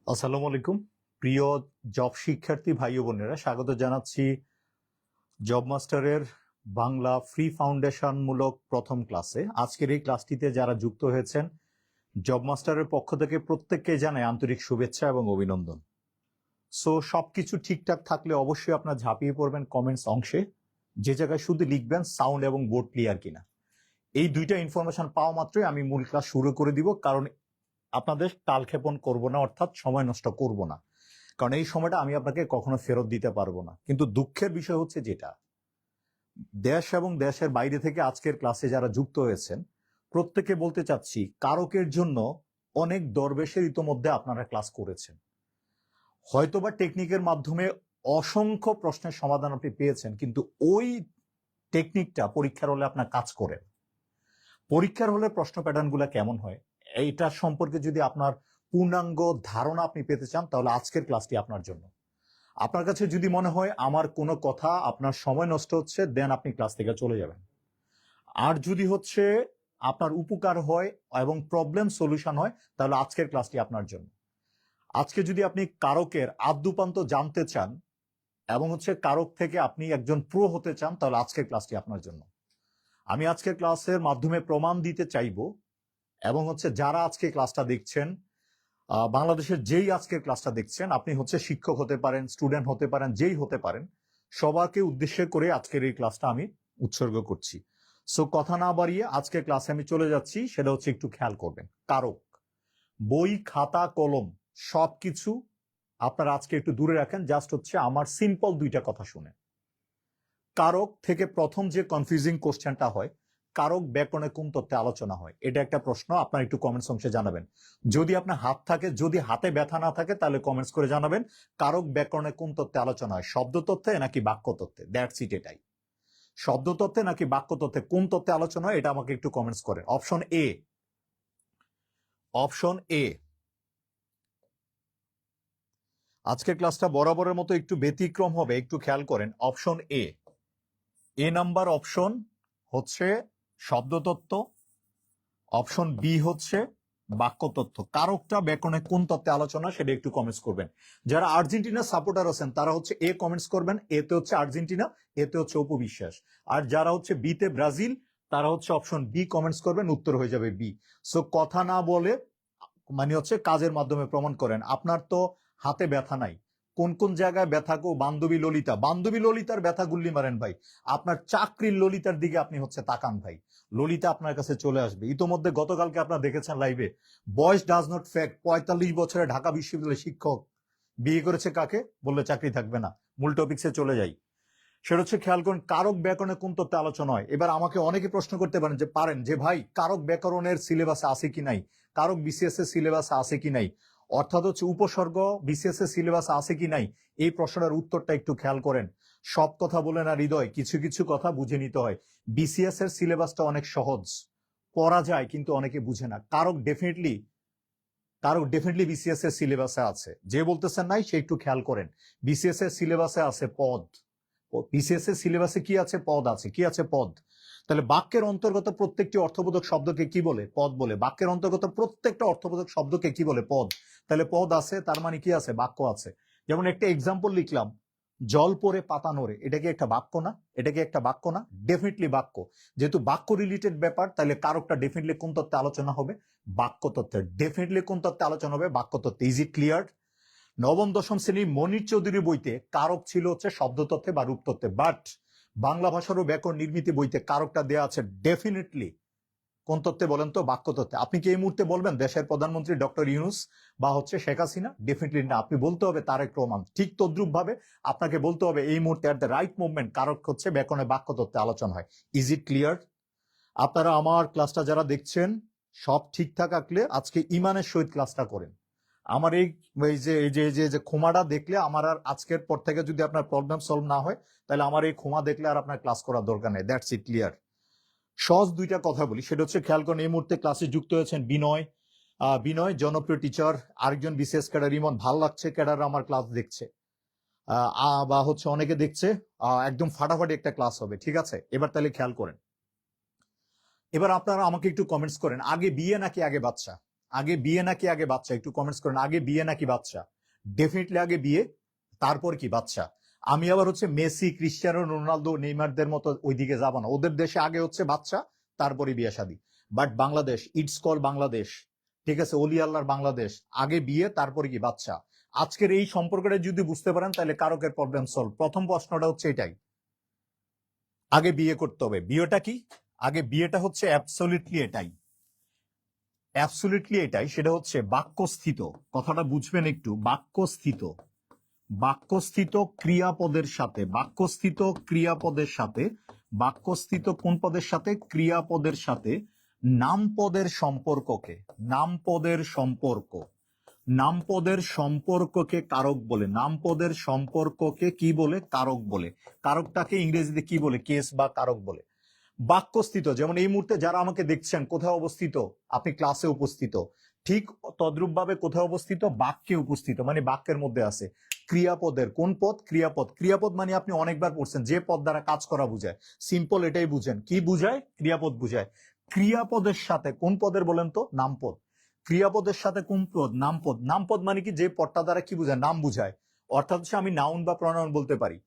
আসসালামু আলাইকুম প্রিয় জব শিক্ষার্থী ভাই ও বোনেরা, স্বাগত জানাচ্ছি জব মাস্টারের বাংলা ফ্রি ফাউন্ডেশন মূলক প্রথম ক্লাসে। আজকের এই ক্লাসটিতে যারা যুক্ত হয়েছেন জব মাস্টারের পক্ষ থেকে প্রত্যেককে জানাই আন্তরিক শুভেচ্ছা এবং অভিনন্দন। সো সবকিছু ঠিকঠাক থাকলে অবশ্যই আপনার ঝাঁপিয়ে পড়বেন কমেন্টস অংশে, যে জায়গায় শুধু লিখবেন সাউন্ড এবং বোর্ড ক্লিয়ার কিনা। এই দুইটা ইনফরমেশন পাওয়া মাত্রই আমি মূল ক্লাস শুরু করে দিব, কারণ আপনাদের কালক্ষেপণ করব না, অর্থাৎ সময় নষ্ট করব না, কারণ এই সময়টা আমি আপনাকে কখনো ফেরত দিতে পারবো না। কিন্তু দুঃখের বিষয় হচ্ছে যেটা, দেশ এবং দেশের বাইরে থেকে আজকের ক্লাসে যারা যুক্ত হয়েছেন প্রত্যেকে বলতে চাচ্ছি, কারকের জন্য অনেক দরবেশের ইতোমধ্যে আপনারা ক্লাস করেছেন, হয়তোবা টেকনিকের মাধ্যমে অসংখ্য প্রশ্নের সমাধান আপনি পেয়েছেন, কিন্তু ওই টেকনিকটা পরীক্ষার হলে আপনার কাজ করেন। পরীক্ষার হলে প্রশ্ন প্যাটার্নগুলো কেমন হয় এইটা সম্পর্কে যদি আপনার পূর্ণাঙ্গ ধারণা আপনি পেতে চান, তাহলে আজকের ক্লাসটি আপনার জন্য। আপনার কাছে যদি মনে হয় আমার কোনো কথা আপনার সময় নষ্ট হচ্ছে, দেন আপনি ক্লাস থেকে চলে যাবেন। আর যদি হচ্ছে আপনার উপকার হয় এবং প্রবলেম সলিউশন হয়, তাহলে আজকের ক্লাসটি আপনার জন্য। আজকে যদি আপনি কারকের আদ্যুপান্ত জানতে চান এবং হচ্ছে কারক থেকে আপনি একজন প্রো হতে চান, তাহলে আজকের ক্লাসটি আপনার জন্য। আমি আজকের ক্লাসের মাধ্যমে প্রমাণ দিতে চাইব, এবং হচ্ছে যারা আজকে ক্লাসটা দেখছেন, বাংলাদেশের যেই আজকের ক্লাসটা দেখছেন, আপনি হচ্ছে শিক্ষক হতে পারেন, স্টুডেন্ট হতে পারেন, যেই হতে পারেন, সবাইকে উদ্দেশ্য করে আজকের এই ক্লাসটা আমি উৎসর্গ করছি। সো কথা না বাড়িয়ে আজকের ক্লাসে আমি চলে যাচ্ছি, সেটা হচ্ছে একটু খেয়াল করবেন। কারক, বই খাতা কলম সবকিছু আপনারা আজকে একটু দূরে রাখেন, জাস্ট হচ্ছে আমার সিম্পল দুইটা কথা শুনে। কারক থেকে প্রথম যে কনফিউজিং কোশ্চেনটা হয়, কারক ব্যাকরণে কোন তত্ত্বে আলোচনা হয়, এটা একটা প্রশ্ন, আপনার একটু কমেন্টস অংশে জানাবেন। যদি আপনার হাত থাকে, যদি হাতে ব্যথা না থাকে, তাহলে কমেন্টস করে জানাবেন কারক ব্যাকরণে কোন তত্ত্বে আলোচনা হয়, শব্দ তত্ত্বে নাকি বাক্য তত্ত্বে। দ্যাটস ইট, এটাই। শব্দ তত্ত্বে নাকি বাক্য তত্ত্বে, কোন তত্ত্বে আলোচনা হয়, এটা আমাকে একটু কমেন্টস করেন। Option A, option A. আজকের ক্লাসটা বরাবরের মতো একটু ব্যতিক্রম হবে, একটু খেয়াল করেন। Option A, A number option হচ্ছে শব্দতত্ত্ব, অপশন বি হচ্ছে বাক্য তত্ত্ব। কারকটা ব্যাকরণে কোন তত্ত্বে আলোচনা, সেটা একটু কমেন্টস করবেন। যারা আর্জেন্টিনা সাপোর্টার আছেন তারা হচ্ছে এ কমেন্টস করবেন, এতে হচ্ছে আর্জেন্টিনা, এতে হচ্ছে অপবিশ্বাস। আর যারা হচ্ছে বিতে ব্রাজিল, তারা হচ্ছে অপশন বি কমেন্টস করবেন, উত্তর হয়ে যাবে বি। সো কথা না বলে মানে হচ্ছে কাজের মাধ্যমে প্রমাণ করেন। আপনার তো হাতে ব্যথা নাই, কোন কোন জায়গায় ব্যথা গো বান্ধবী ললিতা, বান্ধবী ললিতার ব্যথা গুল্লি মারেন ভাই, আপনার চাকরির ললিতার দিকে আপনি হচ্ছে তাকান ভাই, ললিতা আপনার কাছে চলে আসবে। ইতোমধ্যে গতকালকে আপনারা দেখেছেন লাইভে, বয়স ডাজ নট ফ্যাক্ট, 45 বছরে ঢাকা বিশ্ববিদ্যালয়ের শিক্ষক বিয়ে করেছে কাকে, বললে চাকরি থাকবে না। মূল টপিক্সে চলে যাই, সেটা হচ্ছে খেয়াল করুন কারক ব্যাকরণে কোন তত্ত্বে আলোচনা হয়। এবার আমাকে অনেকে প্রশ্ন করতে পারেন যে ভাই কারক ব্যাকরণের সিলেবাসে আছে কি নাই, কারক বিসিএস এর সিলেবাসে আছে কি নাই, অর্থাৎ হচ্ছে উপসর্গ বিসিএস এর সিলেবাসে আছে কি নাই। এই প্রশ্নের উত্তরটা একটু খেয়াল করেন। সব কথা বলে না হৃদয়, কিছু কিছু কথা বুঝে নিতে হয়। বিসিএস এর সিলেবাসটা অনেক সহজ, পড়া যায়, কিন্তু অনেকে বুঝে না। কারক ডেফিনেটলি বিসিএস এর সিলেবাসে আছে, যে বলতেছেন নাই সে একটু খেয়াল করেন। বিসিএস এর সিলেবাসে আছে পদ, বিসিএস এর সিলেবাসে কি আছে, পদ আছে। কি আছে, পদ। তাহলে বাক্যের অন্তর্গত প্রত্যেকটি অর্থবোধক শব্দকে কি বলে, পদ বলে। বাক্যের অন্তর্গত প্রত্যেকটা অর্থবোধক শব্দকে কি বলে, পদ। তাহলে পদ আছে, তার মানে কি আছে, বাক্য আছে। যেমন একটা এক্সাম্পল লিখলাম, জল পরে পাতা নড়ে, এটা কি একটা বাক্য না, এটা কি একটা বাক্য না, ডেফিনেটলি বাক্য। যেহেতু বাক্য রিলেটেড ব্যাপার, তাহলে কারকটা ডেফিনেটলি কোন তত্ত্বে আলোচনা হবে, বাক্য তত্ত্বে। ডেফিনেটলি কোন তত্ত্বে আলোচনা হবে, বাক্য তত্ত্বে। Is it clear? নবম দশম শ্রেণী মনির চৌধুরীর বইতে কারক ছিল হচ্ছে শব্দতত্ত্বে বা রূপতত্ত্বে, বাট বাংলা ভাষার ও ব্যাকরণ নির্মিতি বইতে কারকটা দেয়া আছে ডেফিনেটলি কোন তত্ত্বে বলেন তো, বাক্য তত্ত্বে। আপনি কি এই মুহূর্তে বলবেন দেশের প্রধানমন্ত্রী ডক্টর ইউনূস বা হচ্ছে শেখ হাসিনা? ডেফিনেটলি না। আপনি বলতে হবে তারেক রহমান। ঠিক তদ্রুপ ভাবে আপনাকে বলতে হবে এই মুহূর্তে এট দ্য রাইট মুভমেন্ট কারক হচ্ছে ব্যাকরণে বাক্য তত্ত্বে আলোচনা হয়। Is it clear? আপনারা আমার ক্লাসটা যারা দেখছেন, সব ঠিকঠাক থাকলে আজকে ইমানের সহিত ক্লাসটা করেন। আমার এই যে ক্ষমাটা দেখলে আমার আর আজকের পর থেকে যদি আপনার প্রবলেম সলভ না হয়, তাহলে আমার এই ক্ষমা দেখলে আর আপনার ক্লাস করার দরকার নেই। That's it clear? সহজ দুইটা কথা বলি, সেটা হচ্ছে খেয়াল করেন। এই মুহূর্তে ক্লাসে যুক্ত হয়েছেন বিনয়, বিনয় জনপ্রিয় টিচার, আরেকজন বিশেষ ক্যাডার ইমন। ভালো লাগছে ক্যাডার আমার ক্লাস দেখছে, বা হচ্ছে অনেকে দেখছে। একদম ফাটাফাটি একটা ক্লাস হবে, ঠিক আছে? এবার তাহলে খেয়াল করেন, এবার আপনারা আমাকে একটু কমেন্টস করেন, আগে বিয়ে নাকি আগে বাচ্চা? আগে বিয়ে নাকি আগে বাচ্চা? একটু কমেন্টস করেন, আগে বিয়ে নাকি বাচ্চা? ডেফিনেটলি আগে বিয়ে, তারপর কি বাচ্চা। আমি আবার হচ্ছে মেসি, ক্রিস্টিয়ানো রোনালদো, নেইমারদের মতো ওইদিকে যাবো না। ওদের দেশে আগে হচ্ছে বাচ্চা, তারপরে বিয়ে শাদী। But Bangladesh, it's call Bangladesh, ঠিক আছে, অলি আল্লাহর বাংলাদেশ, আগে বিয়ে তারপরে কি বাচ্চা। আজকের এই সম্পর্কটা যদি বুঝতে পারেন তাহলে কারকের প্রবলেম সলভ। প্রথম প্রশ্নটা হচ্ছে এটাই, আগে বিয়ে করতে হবে। বিয়েটা কি? আগে বিয়েটা হচ্ছে অ্যাবসলিউটলি এটাই, অ্যাবসলিউটলি এটাই। সেটা হচ্ছে বাক্যস্থিত, কথাটা বুঝবেন একটু, বাক্যস্থিত, বাক্যস্থিত ক্রিয়াপদের সাথে, বাক্যস্থিত ক্রিয়াপদের সাথে, বাক্যস্থিত কোন পদের সাথে? ক্রিয়াপদের সাথে নামপদের সম্পর্ককে, নামপদের সম্পর্ক, নামপদের সম্পর্ককে কারক বলে। নামপদের সম্পর্ককে কি বলে? কারক বলে। কারকটাকে ইংরেজিতে কি বলে? কেস বা কারক বলে। বাক্যস্থিত, যেমন এই মুহূর্তে যারা আমাকে দেখছেন কোথায় অবস্থিত? আপনি ক্লাসে উপস্থিত। ঠিক তদ্রূপ ভাবে কোথায় অবস্থিত? বাক্যে উপস্থিত, মানে বাক্যের মধ্যে আছে। ক্রিয়াপদের কোন পদ? ক্রিয়াপদ। ক্রিয়াপদ মানে আপনি অনেকবার পড়ছেন, যে পদ দ্বারা কাজ করা বুঝায়। সিম্পল এটাই বুঝেন, কি বুঝায়? ক্রিয়াপদ বুঝায়। ক্রিয়াপদের সাথে কোন পদের বলেন তো? নামপদ। ক্রিয়াপদের সাথে কোন পদ? নামপদ। নামপদ মানে কি? যে পদটা দ্বারা কি বুঝায়? নাম বুঝায়। অর্থাৎ হচ্ছে আমি নাউন বা প্রনাউন বলতে পারি।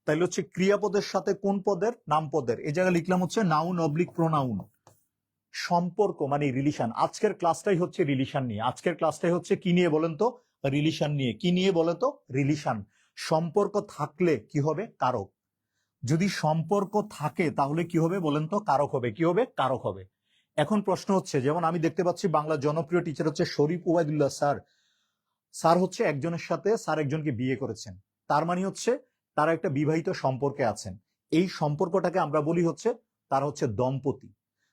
তাইলে হচ্ছে ক্রিয়াপদের সাথে কোন পদের? নাম পদের। এই জায়গায় লিখলাম হচ্ছে নাউন অবলিক প্রোনাউন। সম্পর্ক মানে রিলেশন। আজকের ক্লাসটাই হচ্ছে রিলেশন নিয়ে। আজকের ক্লাসটাই হচ্ছে কি নিয়ে বলেন তো? রিলেশন নিয়ে। কি নিয়ে বলে তো? রিলেশন। সম্পর্ক থাকলে কি হবে? কারক। যদি সম্পর্ক থাকে তাহলে কি হবে বলেন তো? কারক হবে। কি হবে? কারক হবে। এখন প্রশ্ন হচ্ছে, যেমন আমি দেখতে পাচ্ছি বাংলা জনপ্রিয় টিচার হচ্ছে শরীফ ওবায়দুল্লাহ স্যার। স্যার হচ্ছে একজনের সাথে স্যার একজনকে বিয়ে করেছেন, তার মানে হচ্ছে তারা একটা বিবাহিত সম্পর্কে আছেন। এই সম্পর্কটাকে আমরা বলি হচ্ছে তারা হচ্ছে দম্পতি।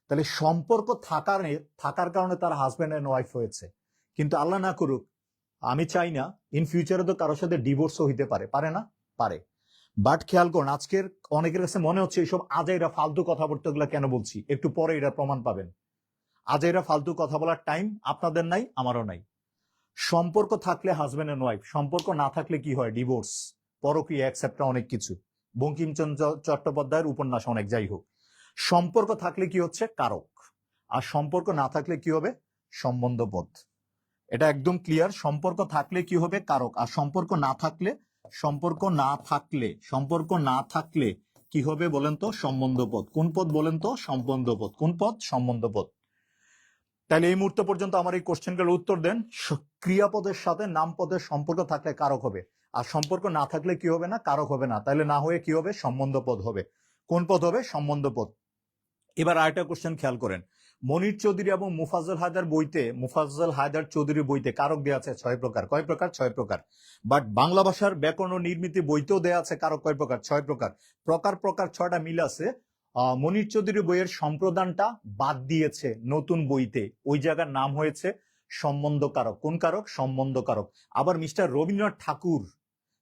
তাহলে সম্পর্ক থাকার কারণে তারা হাজব্যান্ড এন্ড ওয়াইফ হয়েছে। কিন্তু আল্লাহ না করুক, আমি চাই না, ইন ফিউচারে তো কারোর সাথে ডিভোর্সও হইতে পারে, পারে না? পারে। বাট খেয়াল করুন, আজকের অনেকের কাছে মনে হচ্ছে এইসব আজাইরা ফালতু কথাবার্তাগুলো কেন বলছি, একটু পরে এটা প্রমাণ পাবেন। আজাইরা ফালতু কথা বলার টাইম আপনাদের নাই, আমারও নাই। সম্পর্ক থাকলে হাজবেন্ড এন্ড ওয়াইফ, সম্পর্ক না থাকলে কি হয়? ডিভোর্স, পরকীয়া, অ্যাকসেপ্টরা, অনেক কিছু। বঙ্কিমচন্দ্র চট্টোপাধ্যায়ের উপন্যাস অনেক। যাই হোক, সম্পর্ক থাকলে কি হচ্ছে? কারক। আর সম্পর্ক না থাকলে কি হবে? সম্বন্ধপদ। এটা একদম ক্লিয়ার। সম্পর্ক থাকলে কি হবে? কারক। আর সম্পর্ক না থাকলে, সম্পর্ক না থাকলে, সম্পর্ক না থাকলে কি হবে বলেন তো? সম্বন্ধপদ। কোন পদ বলেন তো? সম্বন্ধপদ। কোন পদ? সম্বন্ধপদ। তাহলে এই মুহূর্ত পর্যন্ত আমার এই কোশ্চেনটার উত্তর দেন। ক্রিয়াপদের সাথে নামপদের সম্পর্ক থাকলে কারক হবে, আর সম্পর্ক না থাকলে কি হবে না? কারক হবে না। তাহলে না হয়ে কি হবে? সম্বন্ধ পদ হবে। কোন পদ হবে? সম্বন্ধ পদ। এবার আরেকটা কোশ্চেন খেয়াল করেন। মনির চৌধুরী এবং মুফাজ্জল হায়দার বইতে, মুফাজ্জল হায়দার চৌধুরীর বইতে কারক দেওয়া আছে 6 প্রকার। কয় প্রকার? 6 প্রকার। বাট বাংলা ভাষার ব্যাকরণ ও নির্মিতি বইতেও দেওয়া আছে কারক কয় প্রকার? 6 প্রকার। প্রকার প্রকার 6টা মিল আছে। মনির চৌধুরী বইয়ের সম্প্রদানটা বাদ দিয়েছে নতুন বইতে, ওই জায়গার নাম হয়েছে সম্বন্ধ কারক। কোন কারক? সম্বন্ধ কারক। আবার মিস্টার রবীন্দ্রনাথ ঠাকুর,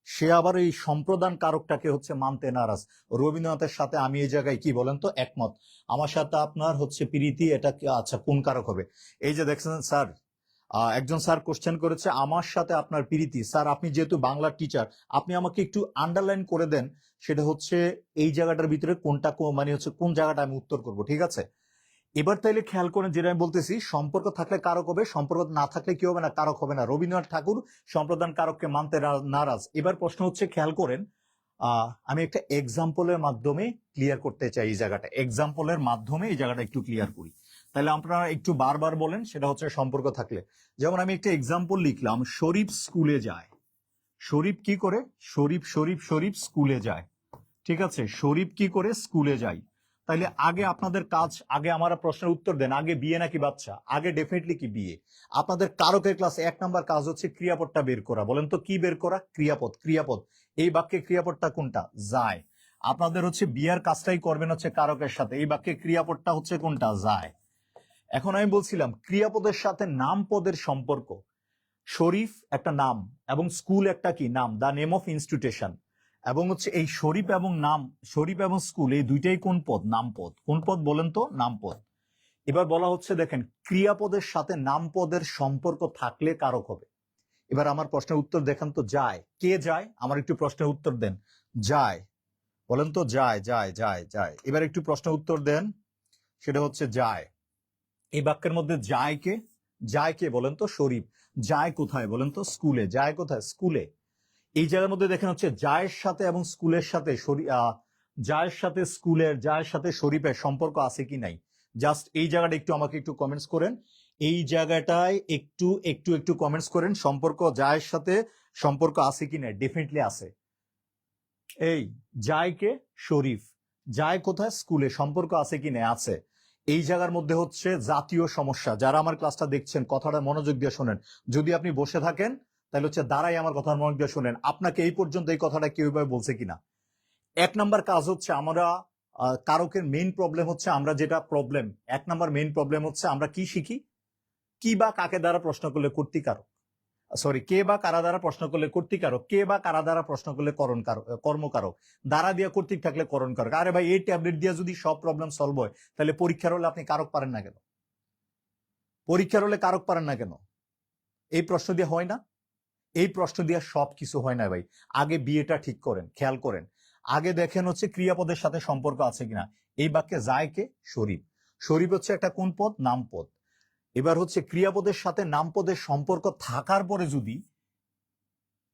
সে আবার এই সম্প্রদান কারকটাকে হচ্ছে মানতে নারাজ। রবীন্দ্রনাথের সাথে আমি এই জায়গায় কি বলেন তো? একমত। আমার সাথে আপনার হচ্ছে প্রীতি, এটা আচ্ছা কোন কারক হবে? এই যে দেখছেন স্যার, একজন স্যার কোশ্চেন করেছে আমার সাথে আপনার প্রীতি। স্যার আপনি যেহেতু বাংলার টিচার, আপনি আমাকে একটু আন্ডারলাইন করে দেন, সেটা হচ্ছে এই জায়গাটার ভিতরে কোনটা, মানে হচ্ছে কোন জায়গাটা আমি উত্তর করব, ঠিক আছে? এবার তাইলে খেয়াল করেন, যেটা আমি বলতেছি, সম্পর্ক থাকলে কারক হবে, সম্পর্ক না থাকলে কি হবে না? কারক হবে না। রবীন্দ্রনাথ ঠাকুর সম্প্রদান কারককে মানতে নারাজ। এবার প্রশ্ন হচ্ছে, খেয়াল করেন, আমি একটা এক্সাম্পলের মাধ্যমে ক্লিয়ার করতে চাই এই জায়গাটা। এক্সাম্পলের মাধ্যমে এই জায়গাটা একটু ক্লিয়ার করি, তাহলে আপনারা একটু বারবার বলেন। সেটা হচ্ছে সম্পর্ক থাকলে, যেমন আমি একটা এক্সাম্পল লিখলাম, শরীফ স্কুলে যায়। শরীফ কি করে? শরীফ শরীফ শরীফ স্কুলে যায়, ঠিক আছে? শরীফ কি করে? স্কুলে যায়। তাইলে আগে আপনাদের কাজ, আগে আমার প্রশ্নের উত্তর দেন, আগে বিয়ে নাকি বাচ্চা? আগে ডেফিনেটলি কি বিয়ে। আপনাদের কারকের ক্লাসে 1 নাম্বার কাজ হচ্ছে ক্রিয়াপদটা বের করা। বলেন তো কি বের করা? ক্রিয়াপদ। ক্রিয়াপদ। এই বাক্যে ক্রিয়াপদটা কোনটা? যায়। আপনাদের হচ্ছে বিয়ার কাজটাই করবেন হচ্ছে কারকের সাথে। এই বাক্যে ক্রিয়াপদটা হচ্ছে কোনটা? যায়। এখন আমি বলছিলাম ক্রিয়াপদের সাথে নাম পদের সম্পর্ক। শরীফ একটা নাম, এবং স্কুল একটা কি নাম, দা নেম অফ ইনস্টিটিউশন। এবং হচ্ছে এই শরীফ এবং নাম, শরীফ এবং স্কুল, এই দুইটাই কোন পদ? নাম পদ। কোন পদ বলেন তো? নাম পদ। এবার বলা হচ্ছে, দেখেন, ক্রিয়াপদের সাথে নাম পদের সম্পর্ক থাকলে কারক হবে। এবার আমার প্রশ্নের উত্তর দেখান তো, যায়। কে যায়? আমার একটু প্রশ্নের উত্তর দেন। যায়, বলেন তো। যায় যায় যায় যায়। এবার একটু প্রশ্নের উত্তর দেন, সেটা হচ্ছে যায়। এই বাক্যের মধ্যে যায় কে? যায় কে বলেন তো? শরীফ। যায় কোথায় বলেন তো? স্কুলে। যায় কোথায়? স্কুলে। এই জায়গার মধ্যে দেখেন হচ্ছে জায়ের সাথে এবং স্কুলের সাথে জায়ের সাথে স্কুলের, জায়ের সাথে শরীফের সম্পর্ক আছে কি নাই, জাস্ট এই জায়গাটা একটু আমাকে একটু কমেন্টস করেন। এই জায়গাটায় একটু একটু একটু কমেন্টস করেন, সম্পর্ক জায়ের সাথে সম্পর্ক আছে কি নাই? ডেফিনেটলি আছে। এই যায় কে? শরীফ। যায় কোথায়? স্কুলে। সম্পর্ক আছে কি নাই? আছে। এই জায়গার মধ্যে হচ্ছে জাতীয় সমস্যা। যারা আমার ক্লাসটা দেখছেন কথাটা মনোযোগ দিয়ে শোনেন। যদি আপনি বসে থাকেন তাহলে হচ্ছে দাঁড়াই আমার কথা মনোযোগ দিয়ে শোনেন, আপনাকে এই পর্যন্ত এই কথাটা কেউ এভাবে বলছে কিনা। এক নাম্বার কাজ হচ্ছে আমরা কারকের মেইন প্রবলেম হচ্ছে আমরা যেটা প্রবলেম, এক নাম্বার মেইন প্রবলেম হচ্ছে আমরা কি শিখি? কি বা কাকে দ্বারা প্রশ্ন করলে কর্তৃকারক, সরি কে বা কারা দ্বারা প্রশ্ন করলে কর্তৃকারক, কে বা কারা দ্বারা প্রশ্ন করলে কর্মকারক, দ্বারা দিয়ে কর্তৃক থাকলে করণকারক। আরে ভাই, এই ট্যাবলেট দিয়ে যদি সব প্রবলেম সলভ হয় তাহলে পরীক্ষার হলে আপনি কারক পারেন না কেন? পরীক্ষার হলে কারক পারেন না কেন? এই প্রশ্ন দিয়ে হয় না? এই প্রশ্ন দিয়ে সব কিছু হয় না ভাই। আগে বিয়েটা ঠিক করেন, খেয়াল করেন। আগে দেখেন হচ্ছে ক্রিয়াপদের সাথে সম্পর্ক আছে কিনা। এই বাক্যে যায় কে? শরীফ। শরীফ হচ্ছে একটা কোন পদ? নামপদ। এবার হচ্ছে ক্রিয়াপদের সাথে নামপদের সম্পর্ক থাকার পরে যদি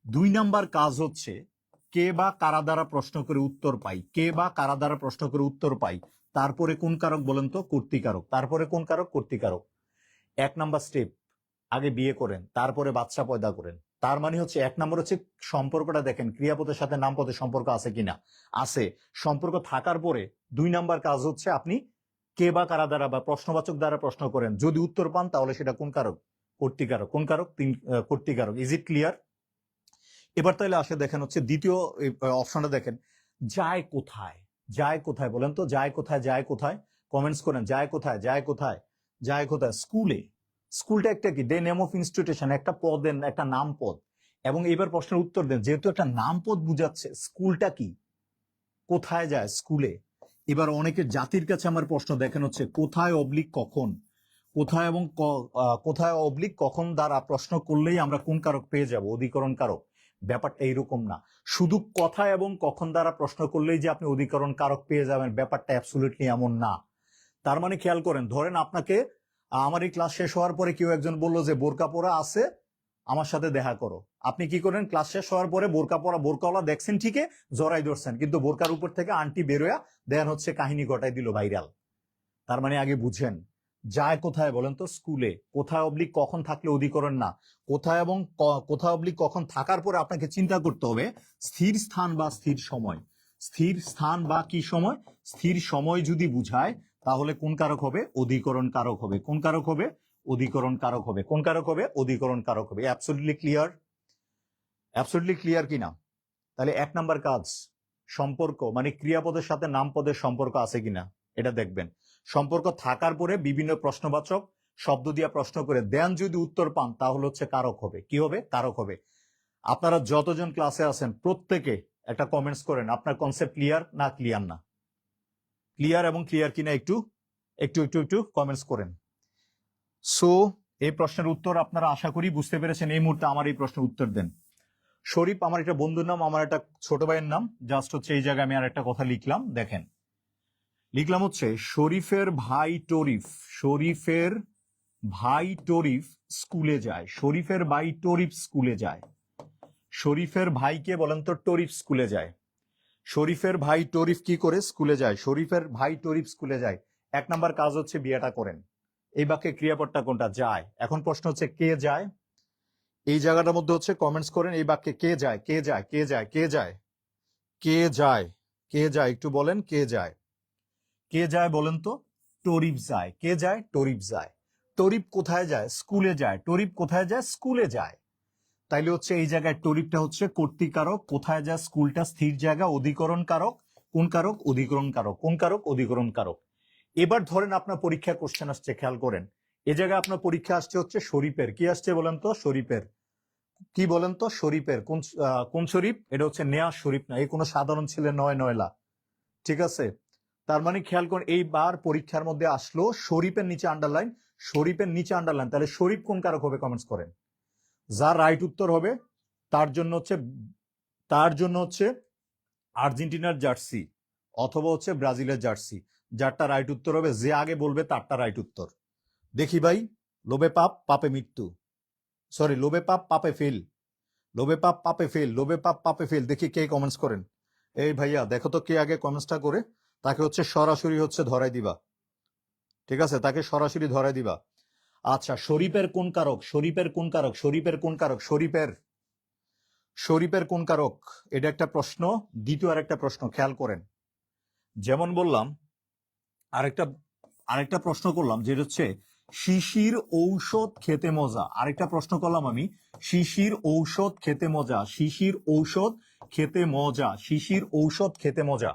2 নাম্বার কাজ হচ্ছে কে বা কারা দ্বারা প্রশ্ন করে উত্তর পাই, কে বা কারা দ্বারা প্রশ্ন করে উত্তর পাই, তারপরে কোন কারক বলেন তো? কর্তৃকারক। তারপরে কোন কারক? কর্তৃকারক। 1 নাম্বার স্টেপ, আগে বিয়ে করেন তারপরে বাচ্চা পয়দা করেন। তার মানে হচ্ছে 1 নম্বর হচ্ছে সম্পর্কটা দেখেন ক্রিয়াপদের সাথে নামপদের সম্পর্ক আছে কিনা। আছে। সম্পর্ক থাকার পরে 2 নাম্বার কাজ হচ্ছে আপনি কে বা কারা দ্বারা বা প্রশ্নবাচক দ্বারা প্রশ্ন করেন, যদি উত্তর পান তাহলে সেটা কোন কারক? কর্তৃকারক। কোন কারক? কর্তৃকারক। Is it clear? এবার তাহলে আসে দেখেন হচ্ছে দ্বিতীয় অপশনটা দেখেন, যায় কোথায়? যায় কোথায় বলেন তো? যায় কোথায়? যায় কোথায়? কমেন্টস করেন। যায় কোথায়? যায় কোথায়? যায় কোথায়? স্কুলে। স্কুলটা একটা কি? ডে নেম অফ ইনস্টিটিউশন, একটা পদের, একটা নাম পদ। এবং এবার প্রশ্নের উত্তর দেন, যেহেতু একটা নাম পদ বুঝাচ্ছে, স্কুলটা কি? কোথায় যায়? স্কুলে। এবার অনেকের জাতির কাছে আমার প্রশ্ন দেখেন হচ্ছে কোথায় অবলিক কখন, কোথায় এবং কোথায় অবলিক কখন দ্বারা প্রশ্ন করলেই আমরা কোন কারক পেয়ে যাব? অধিকরণ কারক। ব্যাপারটা এইরকম না। শুধু কথা এবং কখন দ্বারা প্রশ্ন করলেই যে আপনি অধিকরণ কারক পেয়ে যাবেন, ব্যাপারটা অ্যাবসলিউটলি এমন না। তার মানে খেয়াল করেন, ধরেন আপনাকে আমার এই ক্লাস শেষ হওয়ার পরে কেউ একজন বললো যে বোরকা পরা আছে, আমার সাথে দেখা করো। আপনি কি করেন? ক্লাস শেষ হওয়ার পরে বোরকা পরা, বোরকাওয়ালা দেখছেন ঠিকই, জড়াই ধরছেন, কিন্তু বোরকার উপর থেকে আন্টি বেরোয়া দেন হচ্ছে কাহিনী ঘটাই দিল ভাইরাল। তার মানে আগে বুঝেন যায় কোথায় বলেন তো? স্কুলে। কোথায় অবলিক কখন থাকলে অধিকরণ না। কোথায় এবং কোথায় অবলিক কখন থাকার পরে আপনাকে চিন্তা করতে হবে স্থির স্থান বা স্থির সময়। স্থির স্থান বা কি সময়? স্থির সময় যদি বুঝায় তাহলে কোন কারক হবে? অধিকরণ কারক হবে। কোন কারক হবে? অধিকরণ কারক হবে। কোন কারক হবে? অধিকরণ কারক হবে। Absolutely clear? অ্যাবসলিউটলি ক্লিয়ার কিনা? তাহলে 1 নাম্বার কাজ, সম্পর্ক মানে ক্রিয়াপদের সাথে নামপদের সম্পর্ক আছে কিনা এটা দেখবেন। সম্পর্ক থাকার পরে বিভিন্ন প্রশ্নবাচক শব্দ দিয়ে প্রশ্ন করে দেন, যদি উত্তর পান তাহলে হচ্ছে কারক হবে। কি হবে? কারক হবে। আপনারা যতজন ক্লাসে আছেন প্রত্যেকে একটা কমেন্টস করেন, আপনার কনসেপ্ট ক্লিয়ার না ক্লিয়ার না? ক্লিয়ার এবং ক্লিয়ার কিনা একটু একটু একটু একটু কমেন্টস করেন। সো এই প্রশ্নের উত্তর আপনারা আশা করি বুঝতে পেরেছেন। এই মুহূর্তে আমার এই প্রশ্নের উত্তর দেন। শরীফ আমার একটা বন্ধুর নাম, আমার একটা ছোট ভাইয়ের নাম। জাস্ট হচ্ছে এই জায়গায় আমি আর একটা কথা লিখলাম, দেখেন লিখলাম হচ্ছে শরীফের ভাই টরিফ। শরীফের ভাই টরিফ স্কুলে যায়। শরীফের ভাই টরিফ স্কুলে যায়। শরীফের ভাইকে বলেন তো? টরিফ স্কুলে যায়। শরীফের ভাই টরিফ কি করে? স্কুলে যায়। শরীফের ভাই টরিফ স্কুলে যায়। 1 নাম্বার কাজ হচ্ছে বিয়েটা করেন। এই বাক্যে ক্রিয়াপদটা কোনটা? যায়। এখন প্রশ্ন হচ্ছে কে যায়? এই জায়গাটার মধ্যে হচ্ছে কমেন্টস করেন এই বাক্যে কে যায়? কে যায়? কে যায়? কে যায়? কে যায়? কে যায়? একটু বলেন কে যায়? কে যায় বলেন তো? টরিফ যায়। কে যায়? টরিফ যায়। টরিফ কোথায় যায়? স্কুলে যায়। টরিফ কোথায় যায়? স্কুলে যায়। তাইলে হচ্ছে এই জায়গায় টরিফটা হচ্ছে কর্তৃকারক, কোথায় যায়? স্কুলটা স্থির জায়গা, অধিকরণ কারক। কোন কারক? অধিকরণ কারক। কোন কারক? অধিকরণ কারক। এবার ধরেন আপনার পরীক্ষা কোশ্চেন আসছে, খেয়াল করেন। এ জায়গায় আপনার পরীক্ষা আসছে হচ্ছে শরীফের। কি আসছে বলেন তো? শরীফের। কি বলেন তো? শরীফের। কোন শরীফ? এটা হচ্ছে নেয়া শরীফ না, এই কোনো সাধারণ ছেলে নয়, নয়লা। ঠিক আছে? তার মানে খেয়াল করুন, এইবার পরীক্ষার মধ্যে আসলো শরীফের নিচে আন্ডারলাইন, শরীফের নিচে আন্ডারলাইন। তাহলে শরীফ কোন কারক হবে? কমেন্টস করেন। যার রাইট উত্তর হবে তার জন্য হচ্ছে আর্জেন্টিনার জার্সি অথবা হচ্ছে ব্রাজিলের জার্সি। যারটা রাইট উত্তর হবে, যে আগে বলবে তারটা রাইট উত্তর। দেখি ভাই, লোভে পাপ পাপে মৃত্যু, সরি লোভে পাপ পাপে ফেল, লোভে পাপ পাপে ফেল, লোভে পাপ পাপে ফেল। দেখি কে কমেন্টস করেন। এই ভাইয়া দেখো তো কে আগে কমেন্টসটা করে, তাকে হচ্ছে সরাসরি হচ্ছে ধরাই দিবা, ঠিক আছে, তাকে সরাসরি ধরাই দিবা। আচ্ছা, শরীফের কোন কারক, শরীফের কোন কারক, শরীফের কোন কারক, শরীফের কোন কারক, এটা একটা প্রশ্ন। দ্বিতীয় আরেকটা প্রশ্ন খেয়াল করেন, যেমন বললাম আরেকটা আরেকটা প্রশ্ন করলাম যেটা হচ্ছে শিশির ঔষধ খেতে মজা। আরেকটা প্রশ্ন করলাম আমি, শিশির ঔষধ খেতে মজা, শিশির ঔষধ খেতে মজা, শিশির ঔষধ খেতে মজা,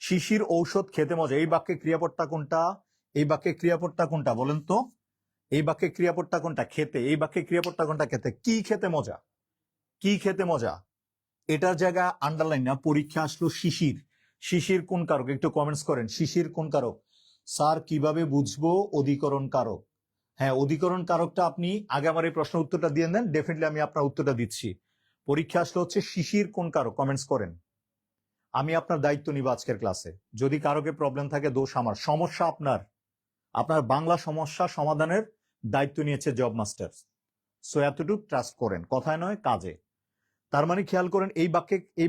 শিশির ঔষধ খেতে মজা। এই বাক্যে ক্রিয়াপদটা কোনটা, এই বাক্যে ক্রিয়াপদটা কোনটা বলেন তো, এই বাক্যে ক্রিয়াপদটা কোনটা, খেতে। এই বাক্যে ক্রিয়াপদটা কোনটা, খেতে। কি খেতে মজা, কি খেতে মজা, এটার জায়গা আন্ডারলাইন না, পরীক্ষা আসলো শিশির। শিশির কোন কারক, একটু কমেন্টস করেন, শিশির কোন কারক। স্যার কিভাবে বুঝবো অধিকরণ কারক? হ্যাঁ, অধিকরণ কারকটা আপনি আগে আমার এই প্রশ্ন উত্তরটা দিয়ে দেন, ডেফিনেটলি আমি আপনার উত্তরটা দিচ্ছি। পরীক্ষা আসলে হচ্ছে শিশির কোন কারক, কমেন্টস করেন। আমি আপনার দায়িত্ব নিব আজকের ক্লাসে। যদি কারকে প্রবলেম থাকে দোষ আমার, সমস্যা আপনার, আপনার বাংলা সমস্যা সমাধানের দায়িত্ব নিয়েছে জব মাস্টার। সো এতটুকু ট্রাস্ট করেন, কথায় নয় কাজে। তার মানে খেয়াল করেন এই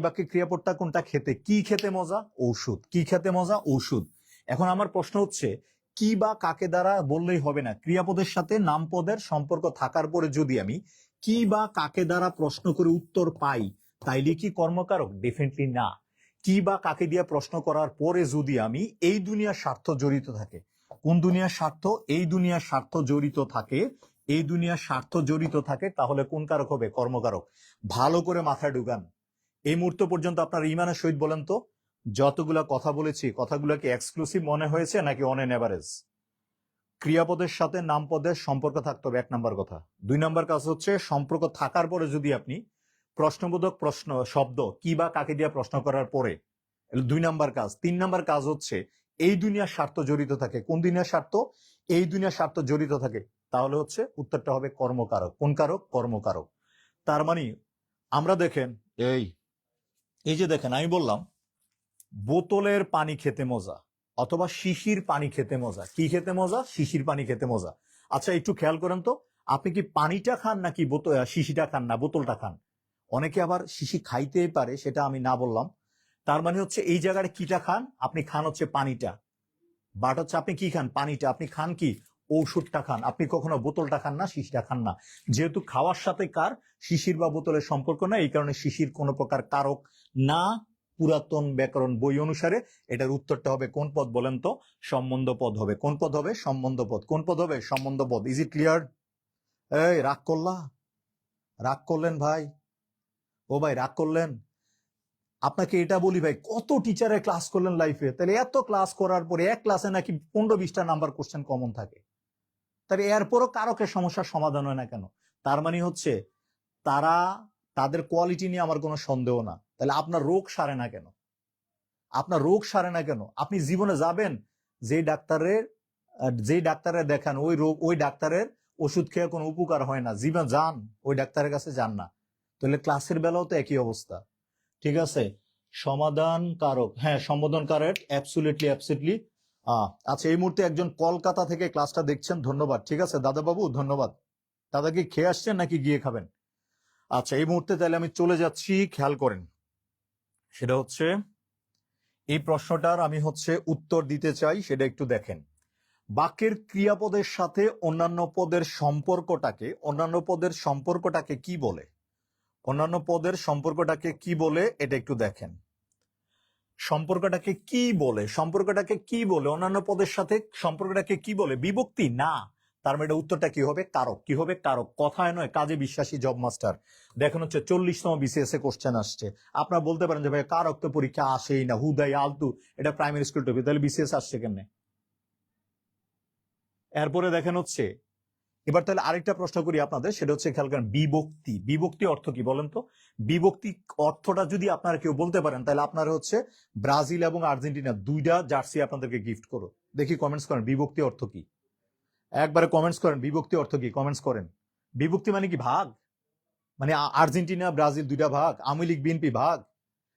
বাক্যে ক্রিয়াপদটা কোনটা, খেতে। কি খেতে মজা, ঔষধ। কি খেতে মজা, ঔষধ। এখন আমার প্রশ্ন হচ্ছে কি বা কাকে দ্বারা বললেই হবে না, ক্রিয়াপদের সাথে নামপদের সম্পর্ক থাকার পরে যদি আমি কি বা কাকে দ্বারা প্রশ্ন করে উত্তর পাই, তাইলে কি কর্মকারক? ডেফিনেটলি না। কি বা কাকে দিয়ে প্রশ্ন করার পরে যদি আমি এই দুনিয়ার স্বার্থ জড়িত থাকে, কোন দুনিয়ার স্বার্থ, এই দুনিয়ার স্বার্থ জড়িত থাকে, এই দুনিয়ার স্বার্থ জড়িত থাকে, তাহলে কোন কারক হবে? কর্মকারক। ভালো করে মাথায় ঢুকান। এই মুহূর্ত পর্যন্ত আপনার ইমানের সহিত বলেন তো, যতগুলা কথা বলেছি কথাগুলো কি এক্সক্লুসিভ মনে হয়েছে নাকি অন এন এভারেজ? ক্রিয়াপদের সাথে নামপদের সম্পর্ক থাকতে হবে, 1 নম্বর কথা। 2 নম্বর কাজ হচ্ছে সম্পর্ক থাকার পরে যদি আপনি প্রশ্নবোধক প্রশ্ন শব্দ কি বা কাকে দিয়ে প্রশ্ন করার পরে, 2 নম্বর কাজ। 3 নম্বর কাজ হচ্ছে এই দুনিয়ার স্বার্থ জড়িত থাকে। কোন দুনিয়ার স্বার্থ? এই দুনিয়ার স্বার্থ জড়িত থাকে, তাহলে হচ্ছে উত্তরটা হবে কর্মকারক। কোন কারক? কর্মকারক। তার মানে আমরা দেখেন, এই এই যে দেখেন আমি বললাম বোতলের পানি খেতে মজা, অথবা শিশির পানি খেতে মজা। কি খেতে মজা? শিশির পানি খেতে মজা। আচ্ছা একটু খেয়াল করেন তো, আপনি কি পানিটা খান নাকি শিশিটা খান, না বোতলটা খান? অনেকে আবার শিশি খাইতেই পারে, সেটা আমি না বললাম। তার মানে হচ্ছে এই জায়গায় কিটা খান, আপনি খান হচ্ছে পানিটা, বাট হচ্ছে আপনি কি খান? পানিটা। আপনি খান কি? ঔষধটা খান। আপনি কখনো বোতলটা খান না, শিশিটা খান না। যেহেতু খাওয়ার সাথে কার শিশির বা বোতলের সম্পর্ক না, এই কারণে শিশির কোনো প্রকার কারক না। পুরাতন ব্যাকরণ বই অনুসারে এটার উত্তরটা হবে কোন পদ বলেন তো? সম্বন্ধ পদ হবে। কোন পদ হবে? সম্বন্ধ পদ। কোন পদ হবে? সম্বন্ধ পদ। Is it clear? এই রাগ করলা, রাগ করলেন ভাই? ও ভাই রাগ করলেন? আপনাকে এটা বলি ভাই, কত টিচারের ক্লাস করলেন লাইফে, তাহলে এত ক্লাস করার পরে এক ক্লাসে নাকি 15-20টা নাম্বার কোশ্চেন কমন থাকে, তাহলে এরপরও কারকের সমস্যার সমাধান হয় না কেন? তার মানে হচ্ছে তারা, তাদের কোয়ালিটি নিয়ে আমার কোনো সন্দেহ না। তাহলে আপনার রোগ সারে না কেন? আপনার রোগ সারে না কেন? আপনি জীবনে যাবেন যে ডাক্তারের দেখান ওই রোগ, ওই ডাক্তারের ওষুধ খেয়ে কোনো উপকার হয় না, জীবন যান ওই ডাক্তারের কাছে যান না। তাহলে ক্লাসের বেলাও তো একই অবস্থা, ঠিক আছে? সমাধান কারক, হ্যাঁ সম্বোধন কারক, অ্যাবসলিউটলি অ্যাবসলিউটলি। আচ্ছা এই মুহূর্তে একজন কলকাতা থেকে ক্লাসটা দেখছেন, ধন্যবাদ। ঠিক আছে দাদা বাবু, ধন্যবাদ। দাদা কি খেয়ে আসছেন নাকি গিয়ে খাবেন? আচ্ছা এই মুহূর্তে তাহলে আমি চলে যাচ্ছি, খেয়াল করেন। সেটা হচ্ছে এই প্রশ্নটার আমি হচ্ছে উত্তর দিতে চাই, সেটা একটু দেখেন। বাক্যের ক্রিয়াপদের সাথে অন্যান্য পদের সম্পর্কটাকে কি বলে? অন্যান্য পদের সম্পর্কটাকে কি বলে এটা একটু দেখেন। সম্পর্কটাকে কি বলে? সম্পর্কটাকে কি বলে? অন্যান্য পদের সাথে সম্পর্কটাকে কি বলে? বিভক্তি না। তার মানে উত্তরটা কি হবে? কারক। কি হবে? কারক। কথায় নয় কাজে বিশ্বাসী জব মাস্টার। দেখেন হচ্ছে 40তম বিসিএস এ কোশ্চেন আসছে। আপনারা বলতে পারেন যে ভাই কারক তো পরীক্ষা আসেই না, হুদাই আলতু, এটা প্রাইমারি স্কুল টপিক, তাহলে বিসিএস আসছে কেমনে? এরপরে দেখেন হচ্ছে, এবার তাহলে আরেকটা প্রশ্ন করি আপনাদের, সেটা হচ্ছে খেয়াল করেন বিভক্তি। বিভক্তি অর্থ কি বলেন তো? বিভক্তি অর্থটা যদি আপনারা কেউ বলতে পারেন, তাহলে আপনারা হচ্ছে ব্রাজিল এবং আর্জেন্টিনা 2টা জার্সি আপনাদেরকে গিফট করো। দেখি কমেন্টস করেন বিভক্তি অর্থ কি, একবারে কমেন্টস করেন বিভক্তি অর্থ কি, কমেন্টস করেন। বিভক্তি মানে কি? ভাগ। মানে আর্জেন্টিনা ব্রাজিল 2টা ভাগ, আওয়ামী লীগ বিএনপি ভাগ,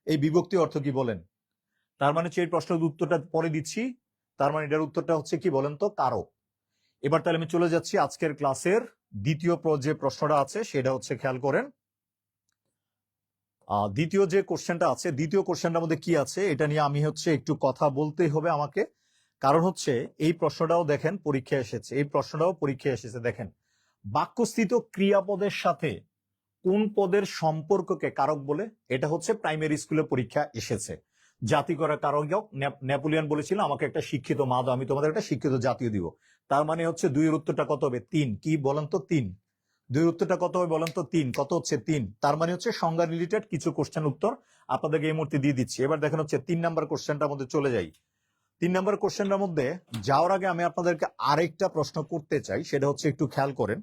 এই বিভক্তি অর্থ কি বলেন? তার মানে হচ্ছে এই প্রশ্নের উত্তরটা পরে দিচ্ছি। তার মানে এটার উত্তরটা হচ্ছে কি বলেন তো? কারক। এবার তাহলে আমি চলে যাচ্ছি আজকের ক্লাসের দ্বিতীয় যে প্রশ্নটা আছে সেটা হচ্ছে, খেয়াল করেন দ্বিতীয় যে কোশ্চেনটা আছে, দ্বিতীয় কোশ্চেনটার মধ্যে কি আছে এটা নিয়ে আমি হচ্ছে একটু কথা বলতেই হবে আমাকে। কারণ হচ্ছে এই প্রশ্নটাও দেখেন পরীক্ষায় এসেছে, এই প্রশ্নটাও পরীক্ষায় এসেছে। দেখেন, বাক্যস্থিত ক্রিয়াপদের সাথে কোন পদের সম্পর্ককে কারক বলে? এটা হচ্ছে প্রাইমারি স্কুলে পরীক্ষা এসেছে। জাতি করা কারক, নেপোলিয়ন বলেছিল আমাকে একটা শিক্ষিত মা দাও, আমি তোমাদের একটা শিক্ষিত জাতীয় দিব। তার মানে হচ্ছে 2 এর উত্তরটা কত হবে? 3। কি বলেন তো? 3। 2 এর উত্তরটা কত হবে বলেন তো? 3। কত হচ্ছে? 3। তার মানে হচ্ছে সংজ্ঞা রিলেটেড কিছু কোশ্চেন উত্তর আপনাদেরকে এই মুহূর্তে দিয়ে দিচ্ছি। এবার দেখেন হচ্ছে 3 নাম্বার কোশ্চেনটার মধ্যে চলে যাই। 3 নাম্বার কোশ্চেনটার মধ্যে যাওয়ার আগে আমি আপনাদেরকে আরেকটা প্রশ্ন করতে চাই, সেটা হচ্ছে একটু খেয়াল করেন।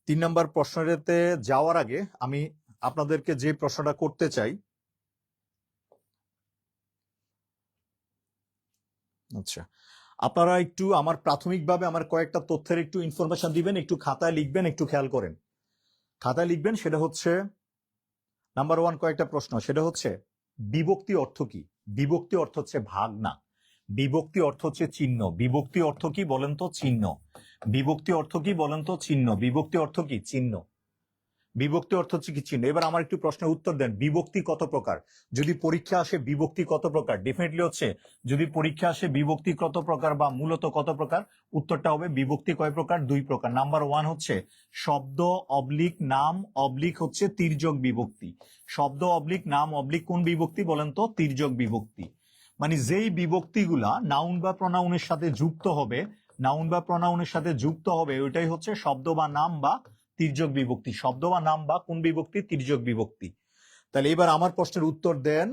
3 নাম্বার প্রশ্নটাতে যাওয়ার আগে আমি আপনাদেরকে যে প্রশ্নটা করতে চাই, আচ্ছা, আপনারা একটু আমার প্রাথমিকভাবে আমার কয়েকটা তথ্যের একটু ইনফরমেশন দিবেন, একটু খাতায় লিখবেন, একটু খেয়াল করেন। খাতায় লিখবেন। সেটা হচ্ছে নাম্বার 1 কয়েকটা প্রশ্ন, সেটা হচ্ছে বিভক্তি অর্থ কি? বিভক্তি অর্থ হচ্ছে ভাগ না, বিভক্তি অর্থ হচ্ছে চিহ্ন। বিভক্তি অর্থ কি বলেন তো? চিহ্ন। বিভক্তি অর্থ কি বলেন তো? চিহ্ন। বিভক্তি অর্থ কি? চিহ্ন। বিভক্তি অর্থ হচ্ছে কি? চিহ্ন। এবার আমার একটু প্রশ্নের উত্তর দেন, বিভক্তি কত প্রকার? যদি পরীক্ষা আসে বিভক্তি কত প্রকার, ডেফিনেটলি হচ্ছে যদি পরীক্ষা আসে বিভক্তি কত প্রকার বা মূলত কত প্রকার, উত্তরটা হবে বিভক্তি কয় প্রকার? 2 প্রকার। নাম্বার 1 হচ্ছে শব্দ অবলিক নাম অবলিক হচ্ছে তির্যক বিভক্তি। শব্দ অবলিক নাম অবলিক কোন বিভক্তি বলেন তো? তির্যক বিভক্তি। মানে যেই বিভক্তিগুলা নাউন বা প্রনাউনের সাথে যুক্ত হবে, নাউন বা প্রনাউনের সাথে যুক্ত হবে, ওইটাই হচ্ছে শব্দ বা নাম বা তির্যক বিভক্তি। শব্দ বা নাম বা কোন বিভক্তি? তির্যক বিভক্তি। তাহলে এবার আমার প্রশ্নের উত্তর দেন।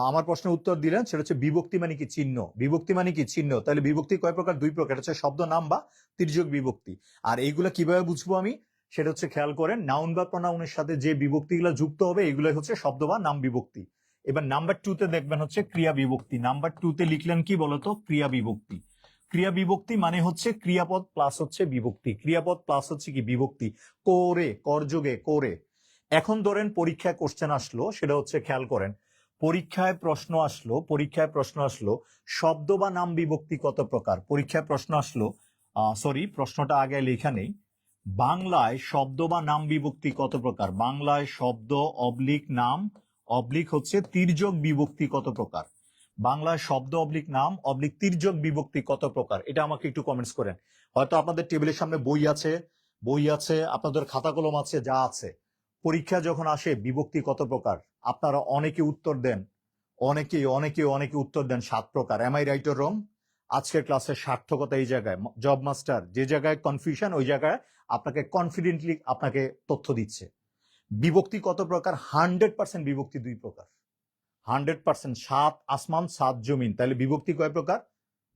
আমার প্রশ্নের উত্তর দিলেন, সেটা হচ্ছে বিভক্তি মানে কি? চিহ্ন। বিভক্তি মানে কি? চিহ্ন। তাহলে বিভক্তি কয় প্রকার? 2 প্রকার, হচ্ছে শব্দ নাম বা তির্যক বিভক্তি। আর এইগুলা কিভাবে বুঝবো আমি? সেটা হচ্ছে খেয়াল করেন, নাউন বা প্রনাউনের সাথে যে বিভক্তিগুলো যুক্ত হবে এগুলাই হচ্ছে শব্দ বা নাম বিভক্তি। এবার নাম্বার 2 তে দেখবেন হচ্ছে ক্রিয়া বিভক্তি। নাম্বার 2 তে লিখলেন কি বলতো? ক্রিয়া বিভক্তি। ক্রিয়া বিভক্তি মানে হচ্ছে ক্রিয়াপদ প্লাস হচ্ছে বিভক্তি। ক্রিয়াপদ প্লাস হচ্ছে কি? বিভক্তি। করে, করযোগে, করে। এখন ধরেন পরীক্ষায় কোশ্চেন আসলো, সেটা হচ্ছে খেয়াল করেন, পরীক্ষায় প্রশ্ন আসলো শব্দ বা নাম বিভক্তি কত প্রকার? পরীক্ষায় প্রশ্ন আসলো, সরি প্রশ্নটা আগে লেখা নেই, বাংলায় শব্দ বা নাম বিভক্তি কত প্রকার? বাংলায় শব্দ অবলিক নাম অবলিক হচ্ছে তির্যক বিভক্তি কত প্রকার? বাংলায় শব্দ অবলিক নাম অবলিক তির্যক বিভক্তি কত প্রকার? এটা আমাকে একটু কমেন্টস করেন। হয়তো আপনাদের টেবিলের সামনে বই আছে, আপনাদের খাতা কলম আছে, যা আছে। পরীক্ষা যখন আসে বিভক্তি কত প্রকার? আপনারা অনেকে উত্তর দেন, অনেকে উত্তর দেন 7 প্রকার। Am I right or wrong? আজকের ক্লাসের সার্থকতা এই জায়গায়। জব মাস্টার যে জায়গায় কনফিউশন, ওই জায়গায় আপনাকে কনফিডেন্টলি আপনাকে তথ্য দিচ্ছে। বিভক্তি কত প্রকার? 100% বিভক্তি 2 প্রকার। 100%। 7 আসমান 7 জমিন। তাহলে বিভক্তি কয় প্রকার?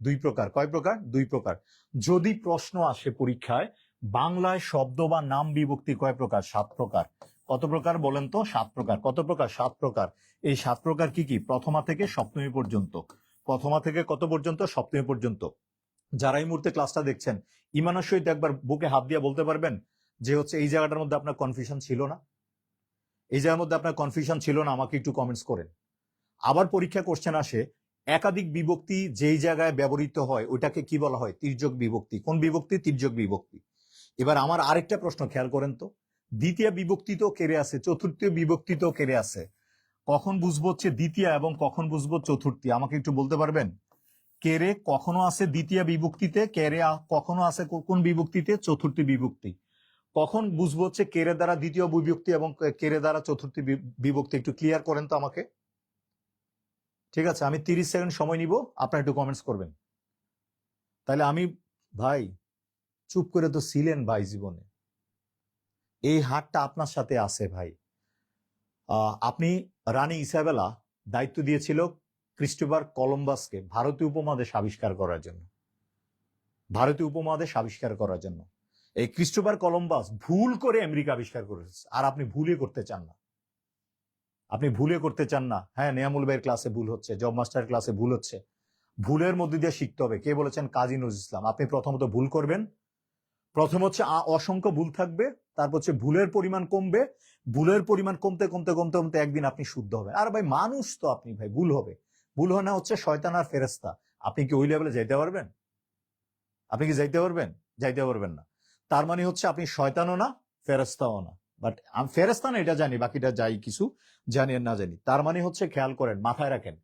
2 প্রকার। কয় প্রকার? 2 প্রকার। যদি প্রশ্ন আসে পরীক্ষায় বাংলায় শব্দ বা নাম বিভক্তি কয় প্রকার? 7 প্রকার। কত প্রকার বলেন তো? 7 প্রকার। কত প্রকার? 7 প্রকার। এই 7 প্রকার কি কি? প্রথমা থেকে সপ্তমী পর্যন্ত। প্রথমা থেকে কত পর্যন্ত? সপ্তমী পর্যন্ত। যারা এই মুহূর্তে ক্লাসটা দেখছেন, ইমানের সহিত একবার বুকে হাত দিয়ে বলতে পারবেন যে হচ্ছে এই জায়গাটার মধ্যে আপনার কনফিউশন ছিল না? এই জায়গার মধ্যে আপনার কনফিউশন ছিল না? আমাকে একটু কমেন্টস করেন। আবার পরীক্ষা কোশ্চেন আসে একাধিক বিভক্তি যেই জায়গায় ব্যবহৃত হয় ওটাকে কি বলা হয়? তির্যক বিভক্তি। কোন বিভক্তি? তির্যক বিভক্তি। এবার আমার আরেকটা প্রশ্ন খেয়াল করেন তো, দ্বিতীয় বিভক্তি তো কেড়ে আছে, চতুর্থ বিভক্তি তো কেড়ে আছে, কখন বুঝবো হচ্ছে দ্বিতীয় এবং কখন বুঝবো চতুর্থী? আমাকে একটু বলতে পারবেন? কেড়ে কখনো আছে দ্বিতীয় বিভক্তিতে, কেড়ে কখনো আছে কোন বিভক্তিতে? চতুর্থী বিভক্তি। কখন বুঝবো হচ্ছে কেড়ে দ্বারা দ্বিতীয় বিভক্তি এবং কেড়ে দ্বারা চতুর্থী বিভক্তি? একটু ক্লিয়ার করেন তো আমাকে। ঠিক আছে, আমি 30 সেকেন্ড সময় নিব, আপনারা একটু কমেন্টস করবেন। তাহলে আমি, ভাই চুপ করে তো ছিলেন ভাই জীবনে, এই হাতটা আপনার সাথে আছে ভাই। আপনি রানী ইসাবেলা দায়িত্ব দিয়েছিল ক্রিস্টোফার কলম্বাসকে ভারতীয় উপমহাদেশ আবিষ্কার করার জন্য। ভারতীয় উপমহাদেশ আবিষ্কার করার জন্য এই ক্রিস্টোফার কলম্বাস ভুল করে আমেরিকা আবিষ্কার করেছে, আর আপনি ভুলে করতে চান না। আপনি ভুলে করতে চান না। হ্যাঁ, নেয়ামুল ভাইয়ের ক্লাসে ভুল হচ্ছে, জব মাস্টার ক্লাসে ভুল হচ্ছে। ভুলের মধ্যে দিয়ে শিখতে হবে। কে বলেছেন? কাজী নজরুল ইসলাম। আপনি প্রথমত ভুল করবেন, প্রথম হচ্ছে অসংখ্য ভুল থাকবে, তারপর হচ্ছে ভুলের পরিমাণ কমবে, ভুলের পরিমাণ কমতে কমতে কমতে কমতে একদিন আপনি শুদ্ধ হবে। আর ভাই মানুষ তো আপনি, ভাই ভুল হবে। ভুল হয় না হচ্ছে শয়তান আর ফেরেস্তা। আপনি কি ওই লেভেলে যেতে পারবেন? আপনি কি যাইতে পারবেন? যাইতে পারবেন না। তার মানে হচ্ছে আপনি শয়তানও না, ফেরেস্তাও না। বাট আমি ফেরেস্তা না এটা জানি, বাকিটা যাই কিছু জানি আর না জানি। তার মানে হচ্ছে খেয়াল করেন, মাথায় রাখেন,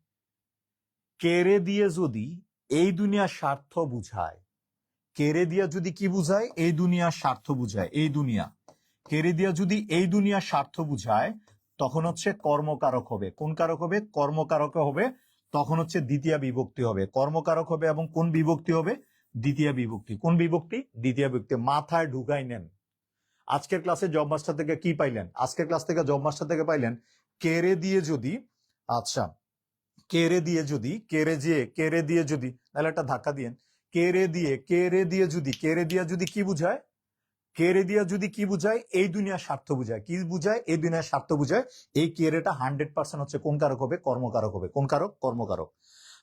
কেড়ে দিয়ে যদি এই দুনিয়ার স্বার্থ বুঝায়, কেড়ে দিয়া যদি কি বুঝায়? এই দুনিয়ার স্বার্থ বুঝায়। এই দুনিয়া কেড়ে দিয়া যদি এই দুনিয়ার স্বার্থ বুঝায়, তখন হচ্ছে কর্মকারক হবে। কোন কারক হবে? কর্মকারক হবে। তখন হচ্ছে দ্বিতীয় বিভক্তি হবে। কর্মকারক হবে এবং কোন বিভক্তি হবে? দ্বিতীয় বিভক্তি। কোন বিভক্তি? দ্বিতীয় বিভক্তি। মাথায় ঢুকাই নেন। আজকের ক্লাসে জব মাস্টার থেকে কি পাইলেন? আজকের ক্লাস থেকে জব মাস্টার থেকে পাইলেন কেড়ে দিয়ে যদি, আচ্ছা কেড়ে দিয়ে যদি, তাহলে একটা ধাক্কা দিয়েন। কেড়ে দিয়ে যদি কি বুঝায়? কেড়ে দিয়া যদি কি বুঝায়? এই দুনিয়ার স্বার্থ বুঝায়। কি বুঝায়? এই দুনিয়ার স্বার্থ বুঝায়। এই কেড়েটা 100% হচ্ছে কোন কারক হবে? কর্মকারক হবে। কোন কারক? কর্মকারক।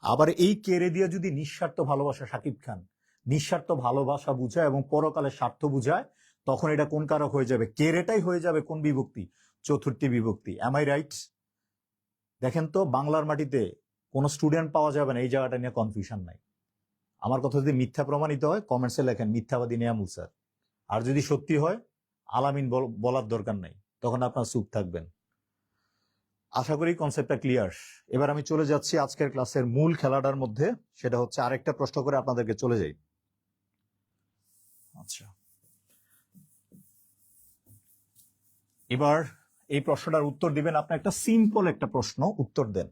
আবার এই কেড়ে দিয়া যদি নিঃস্বার্থ ভালোবাসা, শাকিব খান, নিঃস্বার্থ ভালোবাসা বুঝায় এবং পরকালের স্বার্থ বুঝায়, তখন এটা কোন কারক হয়ে যাবে? কেড়েটাই হয়ে যাবে কোন বিভক্তি? চতুর্থী বিভক্তি। Am I right? দেখেন তো, বাংলার মাটিতে কোন স্টুডেন্ট পাওয়া যাবে না এই জায়গাটা নিয়ে কনফিউশন নাই। আমার কথা যদি মিথ্যা প্রমাণিত হয় কমেন্টসে লেখেন মিথ্যাবাদী নিয়ামুল স্যার। আর যদি সত্যি হয় আলামিন বলার দরকার নাই, তখন আপনার চুপ থাকবেন। আশা করি কনসেপ্টটা ক্লিয়ার। এবার আমি চলে যাচ্ছি আজকের ক্লাসের মূল খেলাটার মধ্যে, সেটা হচ্ছে আরেকটা প্রশ্ন করে আপনাদেরকে চলে যাই। আচ্ছা, এবার এই প্রশ্নটার উত্তর দিবেন। আপনি একটা সিম্পল একটা প্রশ্ন উত্তর দেন।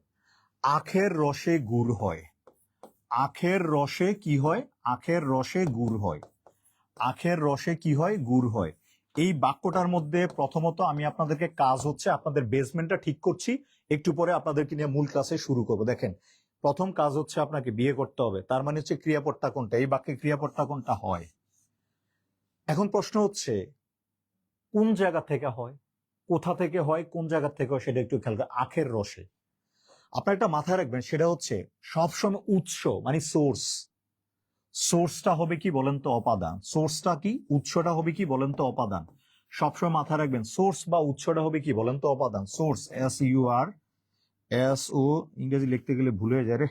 আখের রসে গুড় হয়। আখের রসে কি হয়? আখের রসে গুড় হয়। আখের রসে কি হয়? গুড় হয়। এই বাক্যটার মধ্যে প্রথমত আমি আপনাদেরকে কাজ হচ্ছে আপনাদের বেসমেন্টটা ঠিক করছি, একটু পরে আপনাদেরকে নিয়ে মূল ক্লাসে শুরু করবো। দেখেন, প্রথম কাজ হচ্ছে আপনাকে বিয়ে করতে হবে। তার মানে হচ্ছে ক্রিয়াপদটা কোনটা? এই বাক্যে ক্রিয়াপদটা কোনটা হয়? এখন প্রশ্ন হচ্ছে কোন জায়গা থেকে হয়, কোথা থেকে হয়, কোন জায়গা থেকে হয়, সেটা একটু খেয়াল করেন। আখের রসে আপনার একটা মাথায় রাখবেন, সেটা হচ্ছে সবসময় উৎস মানে সোর্স। সোর্সটা হবে কি বলেন তো? অপাদান। সোর্সটা কি? উৎসটা হবে কি বলেন তো? অপাদান। সবসময় মাথায় রাখবেন, সোর্স বা উৎসটা হবে কি বলেন তো? অপাদান। সোর্স, SOUR, ইংরেজি লিখতে গেলে ভুলে যায় রে,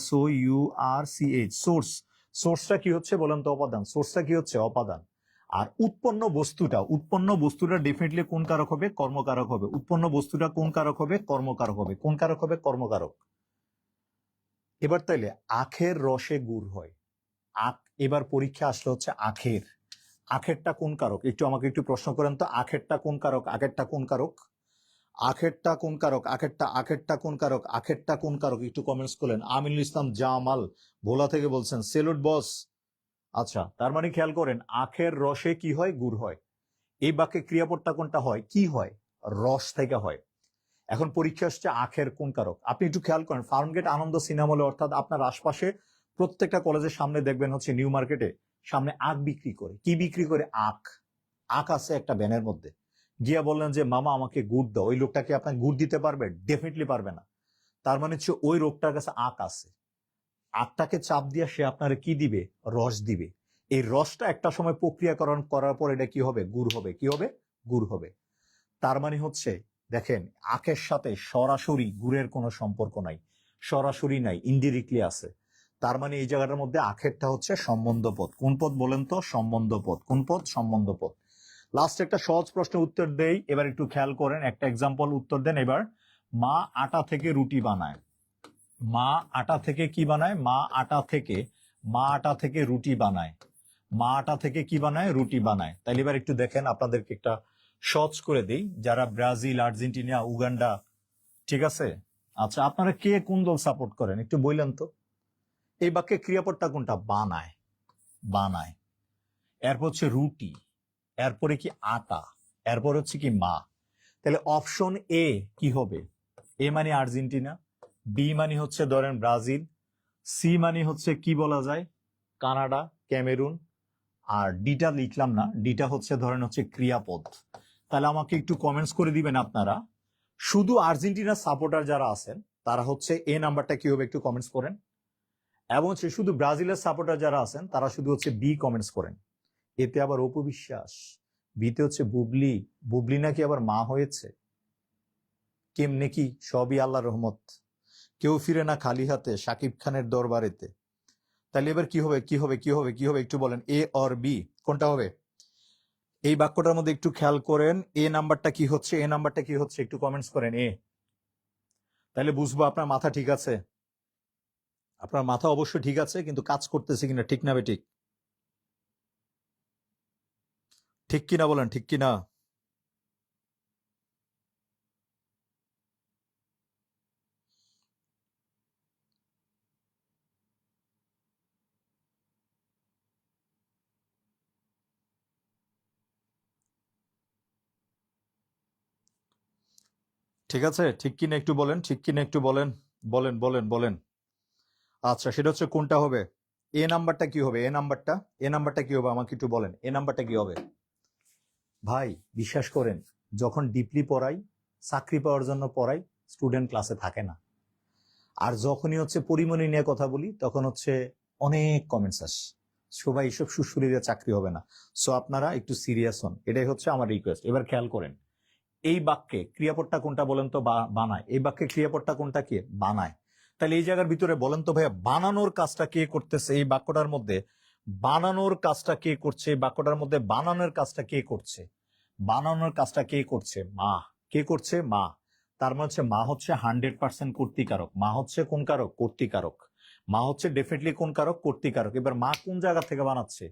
SOURCH, সোর্স। সোর্সটা কি হচ্ছে বলেন তো? অপাদান। সোর্সটা কি হচ্ছে? অপাদান। আর উৎপন্ন বস্তুটা ডেফিনেটলি কোন কারক হবে? কর্মকারক হবে। উৎপন্ন বস্তুটা কোন কারক হবে? কর্মকারক হবে। কোন কারক হবে? কর্মকারক। এবার তাইলে আখের রসে গুড় হয়। এবার পরীক্ষা আসলে হচ্ছে আখের। আখেরটা কোন কারক? একটু আমাকে একটু প্রশ্ন করেন তো, আখেরটা কোন কারক? আখেরটা কোন কারক? আখেরটা কোন কারক? আখেরটা কোন কারক? আখেরটা কোন কারক? একটু কমেন্টস করলেন। আমিনুল ইসলাম জামাল ভোলা থেকে বলছেন সেলুট বস। আচ্ছা, তার মানে খেয়াল করেন, আখের রসে কি হয়? গুড় হয়। এই বাক্যে ক্রিয়াপদটা কোনটা হয়? কি হয়? রস থেকে হয়। এখন পরীক্ষা আসছে আখের কোন কারক। আপনি একটু খেয়াল করেন, ফার্মগেট আনন্দ সিনেমা হলে, অর্থাৎ আপনার আশপাশে প্রত্যেকটা কলেজের সামনে দেখবেন হচ্ছে নিউ মার্কেটে সামনে আখ বিক্রি করে। কি বিক্রি করে? আখ। আখ আছে একটা ব্যানের মধ্যে। গিয়া বললেন যে মামা আমাকে গুড় দাও। ওই লোকটাকে আপনাকে গুড় দিতে পারবে? ডেফিনেটলি পারবে না। তার মানে হচ্ছে ওই লোকটার কাছে আখ আছে। আখটাকে চাপ দিয়া সে আপনার কি দিবে? রস দিবে। এই রসটা একটা সময় প্রক্রিয়াকরণ করার পর এটা কি হবে? গুড় হবে। কি হবে? গুড় হবে। তার মানে হচ্ছে দেখেন, আখের সাথে সরাসরি গুড়ের কোনো সম্পর্ক নাই, সরাসরি নাই, ইনডিরেক্টলি আছে। তার মানে এই জায়গাটার মধ্যে আখেরটা হচ্ছে সম্বন্ধ পদ। কোন পদ বলেন তো? সম্বন্ধ পদ। কোন পদ? সম্বন্ধ পদ। লাস্ট একটা সহজ প্রশ্নের উত্তর দেই, এবার একটু খেয়াল করেন, একটা এক্সাম্পল উত্তর দেন এবার। মা আটা থেকে রুটি বানায়। মা আটা থেকে কি বানায়? মা আটা থেকে রুটি বানায়। মা আটা থেকে কি বানায়? রুটি বানায়। তাইলে এবার একটু দেখেন, আপনাদেরকে একটা সহজ করে দিই। যারা ব্রাজিল, আর্জেন্টিনা, উগান্ডা, ঠিক আছে, আচ্ছা আপনারা কে কোন দল সাপোর্ট করেন একটু বললেন তো। এই বাক্যে ক্রিয়াপদটা কোনটা? বানায়। বানায়। এরপর হচ্ছে রুটি, এরপরে কি আটা, এরপর হচ্ছে কি মা। তাহলে অপশন এ কি হবে? এ মানে আর্জেন্টিনা, বি মানে হচ্ছে ধরেন ব্রাজিল, সি মানে হচ্ছে কি বলা যায়? কানাডা, ক্যামেরুন, আর ডিটা লিখলাম না, ডিটা হচ্ছে ধরেন হচ্ছে ক্রিয়াপদ। তাহলে আমাকে একটু কমেন্টস করে দিবেন আপনারা, শুধু আর্জেন্টিনার সাপোর্টার যারা আছেন তারা হচ্ছে এ নাম্বারটা কি হবে একটু কমেন্টস করেন, এবং হচ্ছে শুধু ব্রাজিলের সাপোর্টার যারা আছেন তারা শুধু হচ্ছে বি কমেন্টস করেন। এতে আবার অপু বিশ্বাস, বিতে হচ্ছে বুবলি, বুবলি নাকি আবার মা হয়েছে। কেমনে কি? সবই আল্লাহর রহমত। কেউ ফিরে না খালি হাতে, শাকিব খানের দরবারেতে। তাহলে এবার কি হবে কি হবে কি হবে কি হবে একটু বলেন, এ অর বি কোনটা হবে? এই বাক্যটার মধ্যে একটু খেয়াল করেন, এ নাম্বারটা কি হচ্ছে, এ নাম্বারটা কি হচ্ছে, একটু কমেন্টস করেন এ। তাহলে বুঝবো আপনার মাথা ঠিক আছে। আপনার মাথা অবশ্যই ঠিক আছে, কিন্তু কাজ করতেছে কিনা, ঠিক না বেঠিক? ঠিক কিনা বলেন, ঠিক কিনা? ঠিক আছে, ঠিক কিনা একটু বলেন, ঠিক কিনা একটু বলেন, বলেন বলেন বলেন। আচ্ছা, সেটা হচ্ছে কোনটা হবে? এ নাম্বারটা কি হবে? এ নাম্বারটা, এ নাম্বারটা কি হবে আমাকে একটু বলেন, এ নাম্বারটা কি হবে? ভাই বিশ্বাস করেন, যখন ডিপলি পড়াই, চাকরি পাওয়ার জন্য পড়াই, স্টুডেন্ট ক্লাসে থাকে না। আর যখনই হচ্ছে পরিমণি নিয়ে কথা বলি, তখন হচ্ছে অনেক কমেন্টস আসে, সবাই এইসব সুশুরি দিয়ে চাকরি হবে না। সো আপনারা একটু সিরিয়াস হন, এটাই হচ্ছে আমার রিকোয়েস্ট। এবার খেয়াল করেন, এই বাক্যে ক্রিয়াপদটা কোনটা বলেন তো? বানায়। এই বাক্যে ক্রিয়াপদটা কোনটা? কে বানায়? তাহলে এই জায়গার ভিতরে বলেন তো ভাইয়া, বানানোর কাজটা কে করতেছে এই বাক্যটার মধ্যে? বানানোর কাজটা কে করছে এই বাক্যটার মধ্যে? বানানোর কাজটা কে করছে? বানানোর কাজটা কে করছে? মা। কে করছে? মা। তার মানে হচ্ছে মা হচ্ছে 100% কর্তৃকারক। মা হচ্ছে কোন কারক? কর্তৃকারক। মা হচ্ছে ডেফিনেটলি কোন কারক? কর্তৃকারক। এবার মা কোন জায়গা থেকে বানাচ্ছে?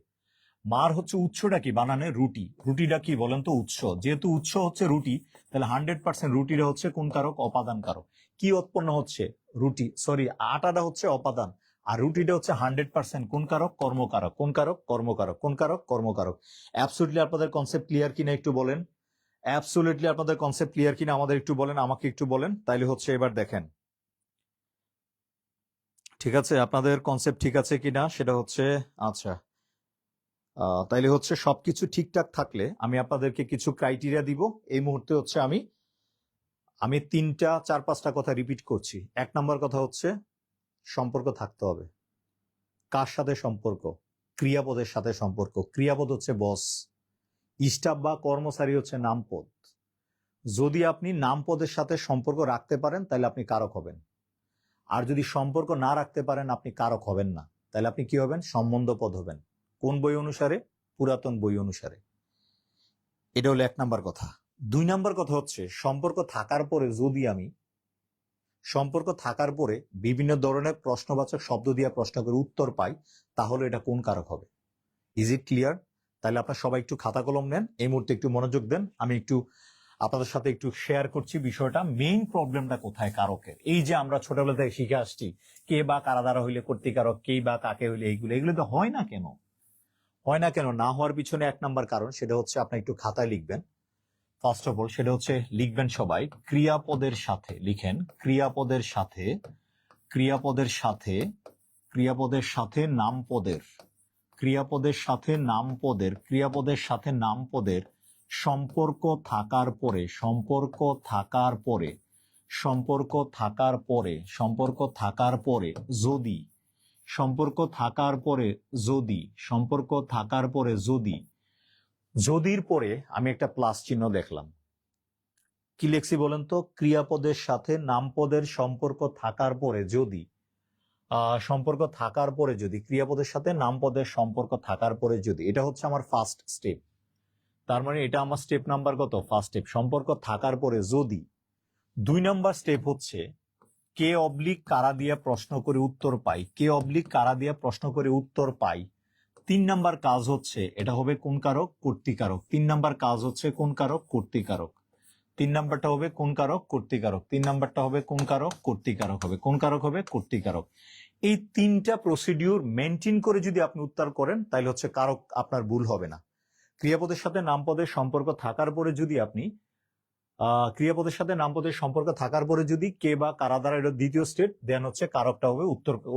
মার হচ্ছে উৎসটা কি বানানে? রুটি। রুটিটা কি বলেন তো? উৎস। যেহেতু উৎস হচ্ছে রুটি, তাহলে 100% রুটিটা হচ্ছে কোন কারক? অপাদান কারক। কি উৎপন্ন হচ্ছে? রুটি, সরি, আটাটা হচ্ছে অপাদান, আর রুটিটা হচ্ছে 100% কোন কারক? কর্মকারক। কোন কারক? কর্মকারক। কোন কারক? কর্মকারক। অ্যাবসলিউটলি আপনাদের কনসেপ্ট ক্লিয়ার কিনা একটু বলেন। অ্যাবসলিউটলি আপনাদের কনসেপ্ট ক্লিয়ার কিনা আমাদের একটু বলেন, আমাকে একটু বলেন, তাইলে হচ্ছে এবার দেখেন। ঠিক আছে, আপনাদের কনসেপ্ট ঠিক আছে কিনা সেটা হচ্ছে, আচ্ছা, তাইলে হচ্ছে সবকিছু ঠিকঠাক থাকলে আমি আপনাদেরকে কিছু ক্রাইটেরিয়া দিব। এই মুহূর্তে হচ্ছে আমি আমি তিনটা চার পাঁচটা কথা রিপিট করছি। এক নম্বর কথা হচ্ছে সম্পর্ক থাকতে হবে। কার সাথে সম্পর্ক? ক্রিয়াপদের সাথে সম্পর্ক। ক্রিয়াপদ হচ্ছে বস, স্টাফ বা কর্মচারী হচ্ছে নামপদ। যদি আপনি নামপদের সাথে সম্পর্ক রাখতে পারেন তাহলে আপনি কারক হবেন, আর যদি সম্পর্ক না রাখতে পারেন আপনি কারক হবেন না। তাহলে আপনি কি হবেন? সম্বন্ধ পদ হবেন। কোন বই অনুসারে? পুরাতন বই অনুসারে। এটা হলো এক নাম্বার কথা। দুই নাম্বার কথা হচ্ছে সম্পর্ক থাকার পরে যদি আমি সম্পর্ক থাকার পরে বিভিন্ন ধরনের প্রশ্নবাচক শব্দ দিয়ে প্রশ্ন করে উত্তর পাই, তাহলে এটা কোন কারক হবে? Is it clear? তাহলে আপনারা সবাই একটু খাতা কলম নেন, এই মুহূর্তে একটু মনোযোগ দেন। আমি একটু আপনাদের সাথে একটু শেয়ার করছি বিষয়টা, মেইন প্রবলেমটা কোথায় কারকের। এই যে আমরা ছোটবেলা থেকে শিখে আসছি কে বা কারা দ্বারা হইলে কর্তৃকারক, কে বা কাকে হইলে এইগুলো, এগুলো তো হয় না কেন? হয় না কেন? না হওয়ার পিছনে এক নাম্বার কারণ, সেটা হচ্ছে আপনি একটু খাতায় লিখবেন। ফার্স্ট অফ অল সেটা হচ্ছে লিখবেন সবাই ক্রিয়াপদের সাথে, লিখেন ক্রিয়াপদের সাথে, ক্রিয়াপদের সাথে, ক্রিয়াপদের সাথে নামপদের, ক্রিয়াপদের সাথে নামপদের, ক্রিয়াপদের সাথে নামপদের সম্পর্ক থাকার পরে, সম্পর্ক থাকার পরে, সম্পর্ক থাকার পরে, সম্পর্ক থাকার পরে যদি, সম্পর্ক থাকার পরে যদি, সম্পর্ক থাকার পরে যদি, যদির পরে আমি একটা প্লাস চিহ্ন দেখলাম। কি লেখছি বলেন তো? ক্রিয়াপদের সাথে নামপদের সম্পর্ক থাকার পরে যদি, সম্পর্ক থাকার পরে যদি, ক্রিয়াপদের সাথে নামপদের সম্পর্ক থাকার পরে যদি, এটা হচ্ছে আমার ফার্স্ট স্টেপ। তার মানে এটা আমার স্টেপ নাম্বার কত? ফার্স্ট স্টেপ, সম্পর্ক থাকার পরে যদি। দুই নাম্বার স্টেপ হচ্ছে কে অবলিক কারা দিয়া প্রশ্ন করে উত্তর পাই, কে অবলিক কারা দিয়া প্রশ্ন করে উত্তর পাই। তিন নাম্বার কাজ হচ্ছে এটা হবে কোন কারক? কর্তৃকারক। তিন নাম্বার কাজ হচ্ছে কোন কারক? কর্তৃকারক। তিন নাম্বারটা হবে কোন কারক? কর্তৃকারক। তিন নাম্বারটা হবে কোন কারক? কর্তৃকারক হবে। কোন কারক হবে? কর্তৃকারক। এই তিনটা প্রসিডিউর মেনটেন করে যদি আপনি উত্তর করেন, তাহলে হচ্ছে কারক আপনার ভুল হবে না। ক্রিয়াপদের সাথে নামপদের সম্পর্ক থাকার পরে যদি আপনি ক্রিয়াপদের সাথে নামপদের সম্পর্ক থাকার পরে যদি কে বা কারা দ্বারা, এটা দ্বিতীয় স্টেপ, দেন হচ্ছে কারকটা হবে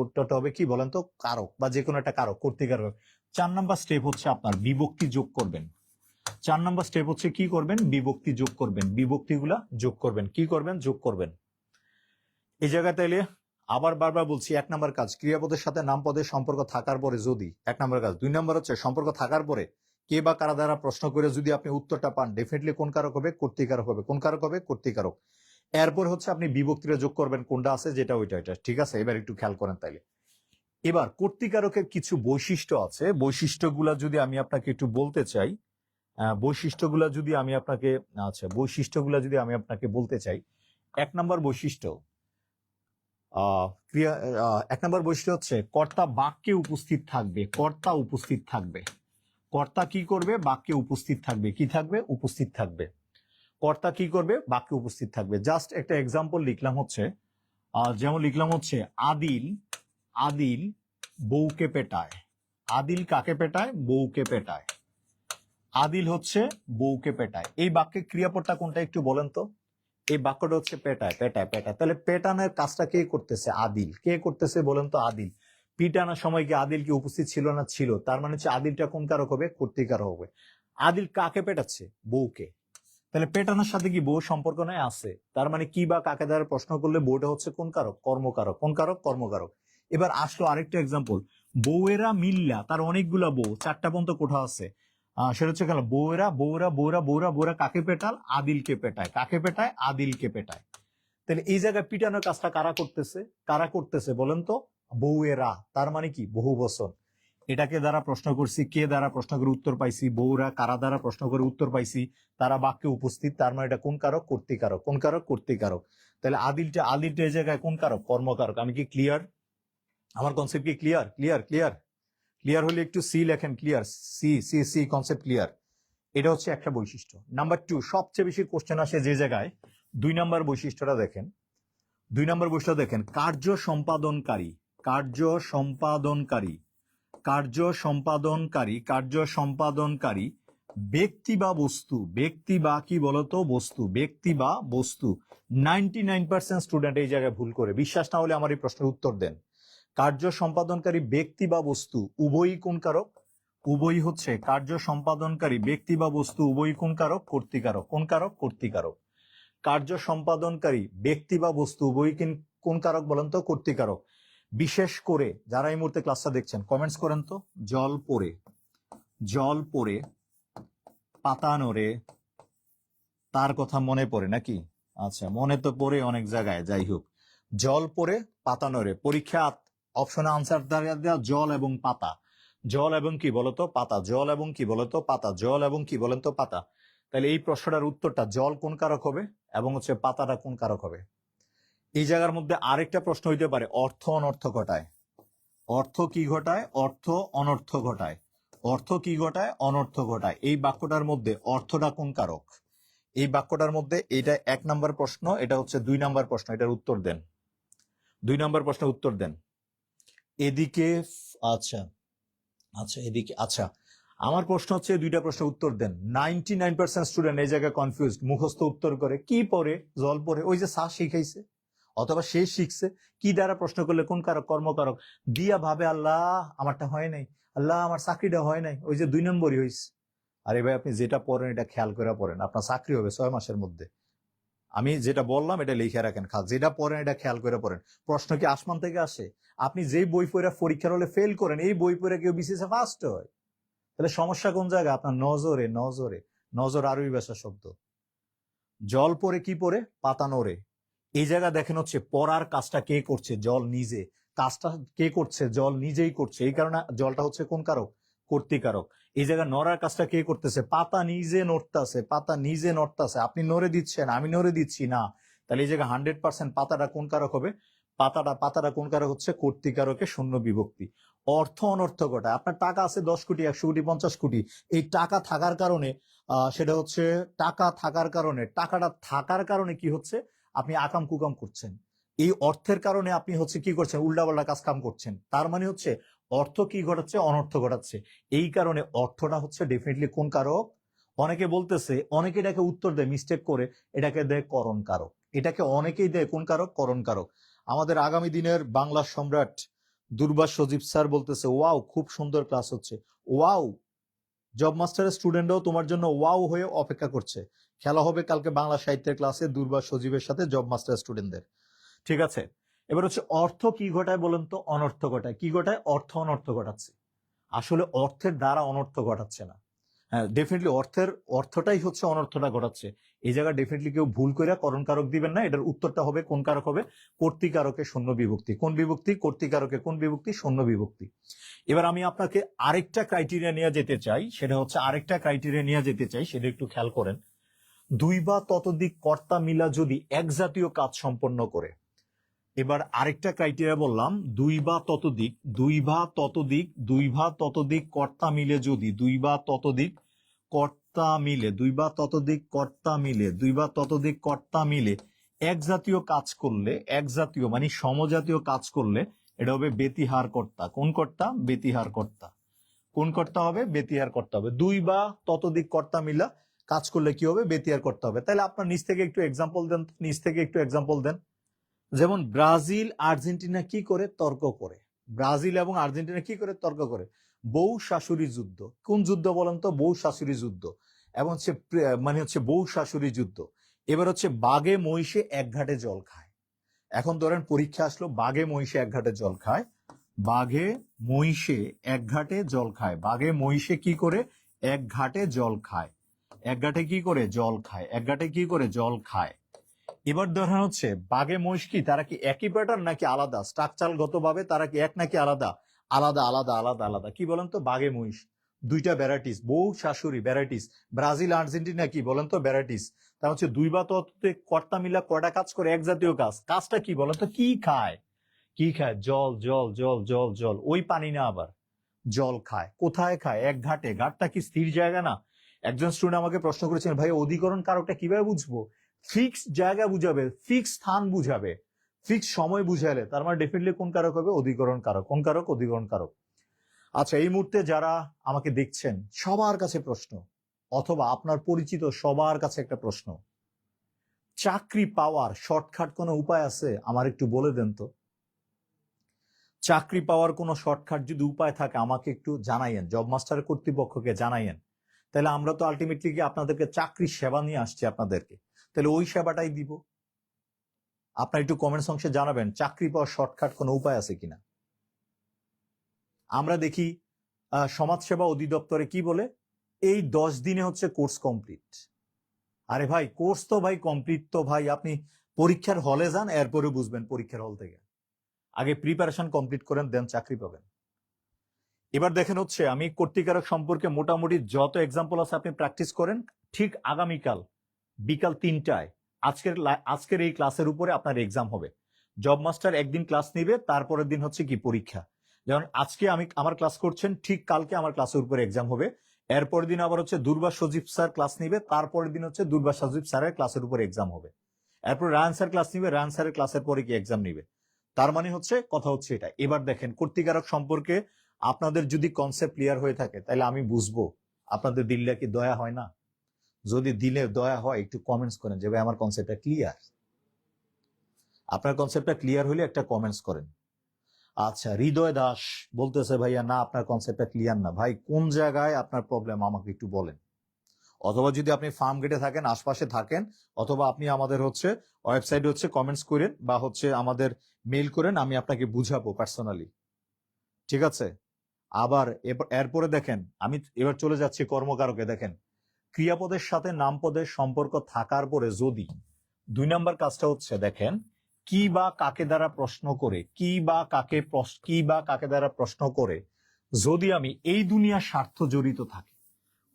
উত্তরটা হবে কি বলেন তো? কারক বা যে কোনো একটা কারক, কর্তৃকারক। চার নাম্বার স্টেপ হচ্ছে আপনার বিভক্তি যোগ করবেন। চার নাম্বার স্টেপ হচ্ছে কি করবেন? বিভক্তি যোগ করবেন। বিভক্তিগুলা যোগ করবেন। কি করবেন? যোগ করবেন। এই জায়গায় তাইলে আবার বারবার বলছি, এক নাম্বার কাজ ক্রিয়াপদের সাথে নামপদের সম্পর্ক থাকার পরে যদি, এক নাম্বার কাজ। দুই নাম্বার হচ্ছে সম্পর্ক থাকার পরে কে বা কারা দ্বারা প্রশ্ন করে যদি আপনি উত্তরটা পান, ডেফিনেটলি কোন কারক হবে? কর্তৃকারক হবে। কোন কারক হবে? কর্তৃকারক। এরপর হচ্ছে আপনি বিভক্তিটা যোগ করবেন, কোনটা আছে যেটা ওইটা এটা। ঠিক আছে, এবার একটু খেয়াল করেন তাইলে। এবার কর্তৃকারকের কিছু বৈশিষ্ট্য আছে, বৈশিষ্ট্যগুলা যদি আমি আপনাকে একটু বলতে চাই, বৈশিষ্ট্যগুলা যদি আমি আপনাকে বৈশিষ্ট্যগুলা যদি আমি আপনাকে বলতে চাই, এক নম্বর বৈশিষ্ট্য ক্রিয়া 1 নম্বর বৈশিষ্ট্য হচ্ছে কর্তা বাক্যে উপস্থিত থাকবে। কর্তা উপস্থিত থাকবে। কর্তা কি করবে? বাক্যে উপস্থিত থাকবে। কি থাকবে? উপস্থিত থাকবে। কর্তা কি করবে? বাক্যে উপস্থিত থাকবে। জাস্ট একটা এক্সাম্পল লিখলাম হচ্ছে, যেমন লিখলাম হচ্ছে আদিল আদিল বউকে পেটায়। আদিল কাকে পেটায়? বউকে পেটায়। আদিল হচ্ছে বউকে পেটায়। এই বাক্যে ক্রিয়াপদটা কোনটা একটু বলেন তো? এই বাক্যটা হচ্ছে পেটায় পেটায় পেটায়। তাহলে পেটানোর কাজটা কে করতেছে? আদিল। কে করতেছে বলেন তো? আদিল। পিটানোর সময় কি আদিল কি উপস্থিত ছিল না? ছিল। তার মানে হচ্ছে আদিলটা কোন কারক হবে? কর্তৃকারক হবে। আদিল কাকে পেটাচ্ছে? বউকে। তাহলে পেটানোর সাথে কি বউ সম্পর্ক নাই? আছে। তার মানে কি বা কাকে দ্বারা প্রশ্ন করলে বউটা হচ্ছে কোন কারক? কর্মকারক। কোন কারক? কর্মকারক। এবার আসলো আরেকটা এক্সাম্পল, বউয়েরা মিল্লা, তার অনেকগুলা বউ, 4টা পর্যন্ত কোঠা আছে। সেটা হচ্ছে কেন? বউয়েরা বউরা বউরা বউরা বউরা কাকে পেটাল? আদিলকে পেটায়। কাকে পেটায়? আদিলকে পেটায়। তাহলে এই জায়গায় পিটানোর কাজটা কারা করতেছে? কারা করতেছে বলেন তো? বউয়েরা। তার মানে কি? বহু বচন। এটাকে দ্বারা প্রশ্ন করছি, কে দ্বারা প্রশ্ন করে উত্তর পাইছি? বউরা। কারা দ্বারা প্রশ্ন করে উত্তর পাইছি? তারা বাক্যে উপস্থিত। তার মানে এটা কোন কারক? কর্তৃকারক। কোন কারক? কর্তৃকারক। তাহলে আদিলটা এই জায়গায় কোন কারক? কর্মকারক। আমি কি ক্লিয়ার? আমার কনসেপ্ট কি ক্লিয়ার? ক্লিয়ার ক্লিয়ার ক্লিয়ার হলে একটু সি লেখেন। Clear? See see see concept clear. এটা হচ্ছে একটা বৈশিষ্ট্য। নাম্বার 2, সবচেয়ে বেশি কোশ্চেন আসে যে জায়গায়, 2 নম্বর বৈশিষ্ট্যটা দেখেন। 2 নম্বর বৈশিষ্ট্য দেখেন, কার্য সম্পাদনকারী। কার্য সম্পাদনকারী। কার্য সম্পাদনকারী। কার্য সম্পাদনকারী ব্যক্তি বা বস্তু। ব্যক্তি বা কি বলতো? বস্তু। ব্যক্তি বা বস্তু। 99% স্টুডেন্ট এই জায়গায় ভুল করে। বিশ্বাস না হলে আমার এই প্রশ্নের উত্তর দেন। কার্য সম্পাদনকারী ব্যক্তি বা বস্তু উভয়ই কোন কারক? উভয়ই হচ্ছে কার্য সম্পাদনকারী ব্যক্তি বা বস্তু উভয়ই কোন কারক? কর্তৃকারক। কোন কারক? কর্তৃকারক। কার্য সম্পাদনকারী ব্যক্তি বা বস্তু উভয়ই কোন কারক বলেন তো? কর্তৃকারক। বিশেষ করে যারা এই মুহূর্তে ক্লাসটা দেখছেন কমেন্টস করেন তো। জল পড়ে। জল পড়ে পাতা নড়ে তার কথা মনে পড়ে নাকি? আচ্ছা, মনে তো পড়ে অনেক জায়গায়, যাই হোক। জল পড়ে পাতা নড়ে। পরীক্ষা অপশনে আনসার দেওয়া জল এবং পাতা। জল এবং কি বলতো? পাতা। জল এবং কি বলতো? পাতা। জল এবং কি বলেন তো? পাতা। তাহলে এই প্রশ্নটার উত্তরটা জল কোন কারক হবে এবং হচ্ছে পাতাটা কোন কারক হবে? এই জায়গার মধ্যে আরেকটা প্রশ্ন হইতে পারে, অর্থ অনর্থ ঘটায়। অর্থ কি ঘটায়? অর্থ অনর্থ ঘটায়। অর্থ কি ঘটায়? অনর্থ ঘটায়। এই বাক্যটার মধ্যে অর্থটা কোন কারক? এই বাক্যটার মধ্যে এটা 1 নম্বর প্রশ্ন, এটা হচ্ছে 2 নম্বর প্রশ্ন। এটার উত্তর দেন। 2 নম্বর প্রশ্নের উত্তর দেন। এদিকে আচ্ছা আচ্ছা এদিকে আচ্ছা, আমার প্রশ্ন হচ্ছে 2টা প্রশ্নের উত্তর দেন। 99% স্টুডেন্ট এই জায়গায় কনফিউজড, মুখস্থ উত্তর করে। কি পড়ে? জল পড়ে। ওই যে সা শিখাইছে অথবা সে শিখছে। কি দ্বারা প্রশ্ন করলে কোন কারক? কর্মকারক। দিয়া ভাবে আল্লাহ আমারটা হয় নাই, আল্লাহ আমার চাকরিটা হয় নাই, ওই যে 2 নম্বরই হয়েছে। আরে ভাই, আপনি যেটা পড়েন এটা খেয়াল করে পড়েন, আপনার চাকরি হবে 6 মাসের মধ্যে। আমি যেটা বললাম এটা লিখে রাখেন, যেটা পড়েন এটা খেয়াল করে পড়েন। প্রশ্ন কি আসমান থেকে আসে? আপনি যেই বই পড়ে পরীক্ষার হলে ফেল করেন, এই বই পড়ে কেউ বিসিএস ফার্স্ট হয়? তাহলে সমস্যা কোন জায়গায়? আপনার নজরে। নজরে। নজর আরবি ভাষা শব্দ। জল পড়ে কি পড়ে? পাতা নড়ে। এই জায়গা দেখেন হচ্ছে পড়ার কাজটা কে করছে? জল নিজে। কাজটা কে করছে? জল নিজেই করছে। এই কারণে জলটা হচ্ছে কোন কারক? কর্তৃকারক। এই জায়গায় নড়ার কাজটা কে করতেছে? পাতা নিজে নড়তাছে। পাতা নিজে নড়তাছে। আপনি নড়ে দিচ্ছেন, আমি নড়ে দিচ্ছি না। তাহলে এই জায়গায় 100% পাতাটা কোন কারক হবে? পাতাটা কোন কারক হচ্ছে? কর্তৃকারকে শূন্য বিভক্তি। অর্থ অনর্থ ঘটায়। আপনার টাকা আছে 10 কোটি, 100 কোটি, 50 কোটি। এই টাকা থাকার কারণে সেটা হচ্ছে টাকা থাকার কারণে, টাকাটা থাকার কারণে কি হচ্ছে? আপনি আকাম কুকাম করছেন। এই অর্থের কারণে আপনি হচ্ছে কি করছেন? উল্টাপাল্টা কাজ কাম করছেন। তার মানে হচ্ছে অর্থ কি ঘটাচ্ছে? অনর্থ ঘটাচ্ছে। এই কারণে অর্থটা হচ্ছে ডেফিনেটলি কোন কারক? অনেকে বলতেছে, অনেকে এটাকে উত্তর দেয় মিস্টেক করে, এটাকে দেয় করণ কারক। এটাকে অনেকেই দেয় কোন কারক? করণ কারক। আমাদের আগামী দিনের বাংলা সম্রাট দুর্বাস সজীব স্যার বলতেছে, ওয়াও খুব সুন্দর ক্লাস হচ্ছে। ওয়াও, জব মাস্টারের স্টুডেন্টরাও তোমার জন্য ওয়াও হয়ে অপেক্ষা করছে। খেলা হবে কালকে বাংলা সাহিত্যের ক্লাসে দুর্বাস সজীবের সাথে জব মাস্টার স্টুডেন্টদের। ঠিক আছে? এবার হচ্ছে অর্থ কি ঘটায় বলেন তো? অনর্থ ঘটায়। কি ঘটায়? অর্থ অনর্থ ঘটাচ্ছে। আসলে অর্থের দ্বারা অনর্থ ঘটাচ্ছে না। হ্যাঁ, ডেফিনেটলি অর্থটাই হচ্ছে অনর্থটা ঘটাচ্ছে। এই জায়গায় ডেফিনেটলি কেউ ভুল করে করণ কারক দিবেন না। এটার উত্তরটা হবে কোন কারক হবে? কর্তৃকারকে শূন্য বিভক্তি। কোন বিভক্তি? কর্তৃকারকে কোন বিভক্তি? শূন্য বিভক্তি। এবার আমি আপনাকে আরেকটা ক্রাইটেরিয়া নিয়ে যেতে চাই, সেটা একটু খেয়াল করেন। দুই বা ততোধিক কর্তা মিলা যদি এক জাতীয় কাজ সম্পন্ন করে, এবার আরেকটা ক্রাইটেরিয়া বললাম, দুই বা ততোধিক কর্তা মিলে যদি দুই বা ততোধিক কর্তা মিলে এক জাতীয় কাজ করলে, এক জাতীয় মানে সমজাতীয় কাজ করলে এটা হবে ব্যতিহার কর্তা। কোন কর্তা? ব্যতিহার কর্তা। কোন কর্তা হবে? ব্যতিহার কর্তা হবে। দুই বা ততোধিক কর্তা মিলা কাজ করলে কি হবে? ব্যতিহার করতে হবে। তাহলে আপনার নিচ থেকে একটু এক্সাম্পল দেন। যেমন ব্রাজিল আর্জেন্টিনা কি করে? তর্ক করে। ব্রাজিল এবং আর্জেন্টিনা কি করে? তর্ক করে। বউ শাশুড়ি যুদ্ধ। কোন যুদ্ধ বলেন তো? বউ শাশুড়ি যুদ্ধ। এবং হচ্ছে বউ শাশুড়ি যুদ্ধ। এবার হচ্ছে বাঘে মহিষে এক ঘাটে জল খায়। এখন ধরেন পরীক্ষা আসলো, বাঘে মহিষে এক ঘাটে জল খায়। বাঘে মহিষে এক ঘাটে জল খায়। বাঘে মহিষে কি করে? এক ঘাটে জল খায়। এক ঘাটে কি করে? জল খায়। এক ঘাটে কি করে? জল খায়। এবার ধরেন হচ্ছে বাঘে মহিষ কি তারা কি একই প্যাটার্ন নাকি আলাদা? স্ট্রাকচারগত ভাবে তারা কি এক নাকি আলাদা? আলাদা আলাদা আলাদা আলাদা। কি বলেন তো? বাঘে মহিষ দুইটা ভ্যারাইটিস, বউ শাশুড়ি ভ্যারাইটিস। ব্রাজিল আর্জেন্টিনা কি বলেন তো? ভ্যারাইটিস। তা হচ্ছে দুই বা ততোধিক কর্তা মিলা কয়টা কাজ করে? এক জাতীয় কাজ। কাজটা কি বলেন তো? কি খায়? কি খায়? জল জল জল জল জল। ওই পানি না, আবার জল খায়। কোথায় খায়? এক ঘাটে। ঘাটটা কি স্থির জায়গা না? একজন স্টুডেন্ট আমাকে প্রশ্ন করেছেন, ভাই অধিকরণ কারকটা কিভাবে বুঝবো? ফিক্স জায়গা বুঝাবে, ফিক্স স্থান বুঝাবে, ফিক্স সময় বুঝালে, তার মানে ডেফিনেটলি কোন কারক হবে? অধিকরণ কারক। কোন কারক? অধিকরণ কারক। আচ্ছা, এই মুহূর্তে যারা আমাকে দেখছেন সবার কাছে প্রশ্ন, অথবা আপনার পরিচিত সবার কাছে একটা প্রশ্ন, চাকরি পাওয়ার শর্টকাট কোনো উপায় আছে? আমার একটু বলে দেন তো। চাকরি পাওয়ার কোনো শর্টকাট যদি উপায় থাকে আমাকে একটু জানাইয়েন, জব মাস্টার কর্তৃপক্ষকে জানাইয়েন। তাহলে আমরা তো আলটিমেটলি কি আপনাদেরকে চাকরির সেবা নিয়ে আসছি আপনাদেরকে, তাহলে ওই সেবাটাই দিব। আপনার একটু কমেন্টস অংশে জানাবেন চাকরি পাওয়ার শর্টকাট কোনো উপায় আছে কিনা। আমরা দেখি সমাজসেবা অধিদপ্তরে কি বলে, এই 10 দিনে হচ্ছে কোর্স কমপ্লিট। আরে ভাই কোর্স তো ভাই কমপ্লিট তো ভাই আপনি পরীক্ষার হলে যান, এরপরে বুঝবেন পরীক্ষার হল থেকে। আগে প্রিপারেশন কমপ্লিট করেন, দেন চাকরি পাবেন। এবার দেখেন হচ্ছে আমি কর্তৃকারক সম্পর্কে মোটামুটি যত এক্সাম্পল আছে আপনি প্র্যাকটিস করেন। ঠিক আগামীকাল বিকাল 3টায় আজকের এই ক্লাসের উপরে আপনার এক্সাম হবে। জব মাস্টার একদিন ক্লাস নিবে, তারপরের দিন হচ্ছে কি পরীক্ষা। যেমন আজকে আমার ক্লাস করছেন, ঠিক কালকে আমার ক্লাসের উপরে এক্সাম হবে। এরপরের দিন আবার হচ্ছে দুর্বা সজীব স্যার ক্লাস নিবে, তারপরের দিন হচ্ছে দুর্বা সজীব স্যারের ক্লাসের উপরে এক্সাম হবে। এরপর রায়ান স্যার ক্লাস নিবে, রায়ান স্যারের ক্লাসের পরে কি এক্সাম নিবে। তার মানে হচ্ছে কথা হচ্ছে এটা। এবার দেখেন কর্তৃকারক সম্পর্কে আপনাদের যদি কনসেপ্ট ক্লিয়ার হয়ে থাকে তাহলে আমি বুঝবো আপনাদের দিলটা কি দয়া হয় না। যদি দিলে দয়া হয় একটু কমেন্টস করেন যে ভাই আমার কনসেপ্টটা ক্লিয়ার। আপনার কনসেপ্টটা ক্লিয়ার হলে একটা কমেন্টস করেন। আচ্ছা, হৃদয় দাস বলতেছে ভাইয়া না আপনার কনসেপ্টটা ক্লিয়ার না। ভাই কোন জায়গায় আপনার প্রবলেম আমাকে একটু বলেন। অথবা যদি আপনি ফার্ম গেটে থাকেন, আশপাশে থাকেন, অথবা আপনি আমাদের হচ্ছে ওয়েবসাইটে হচ্ছে কমেন্টস করেন বা হচ্ছে আমাদের মেইল করেন, আমি আপনাকে বুঝাবো পার্সোনালি। ঠিক আছে। আবার এরপরে দেখেন আমি এবার চলে যাচ্ছি কর্মকারকে। দেখেন ক্রিয়াপদের সাথে নামপদের সম্পর্ক থাকার পরে যদি 2 নম্বর কাজটা হচ্ছে দেখেন কি বা কাকে দ্বারা প্রশ্ন করে, কি বা কাকে দ্বারা প্রশ্ন করে যদি আমি এই দুনিয়ার স্বার্থ জড়িত থাকে।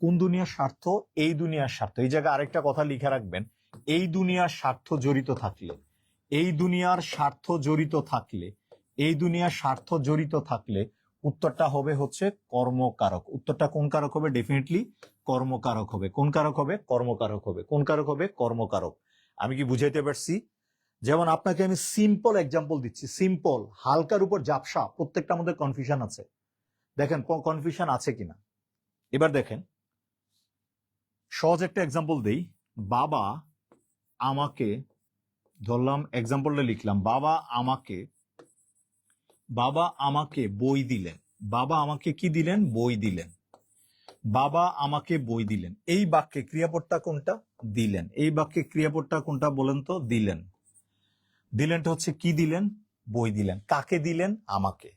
কোন দুনিয়ার স্বার্থ? এই দুনিয়ার স্বার্থ। এই জায়গায় আরেকটা কথা লিখে রাখবেন, এই দুনিয়ার স্বার্থ জড়িত থাকলে, এই দুনিয়ার স্বার্থ জড়িত থাকলে, এই দুনিয়ার স্বার্থ জড়িত থাকলে উত্তরটা হবে হচ্ছে কর্মকারক। উত্তরটা কোন কারক হবে? ডেফিনেটলি কর্মকারক হবে। কোন কারক হবে? কর্মকারক হবে। কোন কারক হবে? কর্মকারক। আমি কি বুঝাইতে পারছি? যেমন আপনাকে আমি সিম্পল এক্সাম্পল দিচ্ছি, সিম্পল, হালকার উপর ঝাপসা, প্রত্যেকটা মধ্যে কনফিউশন আছে। দেখেন কনফিউশন আছে কিনা। এবার দেখেন সহজ একটা এক্সাম্পল দেই। বাবা আমাকে, ধরলাম এক্সাম্পলটা লিখলাম, বাবা আমাকে বই দিলেন। বাবা আমাকে কি দিলেন? বই দিলেন। বাবা আমাকে বই দিলেন। এই বাক্যে ক্রিয়াপদটা কোনটা? দিলেন। এই বাক্যে ক্রিয়াপদটা কোনটা বলেন তো? দিলেন। দিলেনটা হচ্ছে কি দিলেন? বই দিলেন। কাকে দিলেন? আমাকে।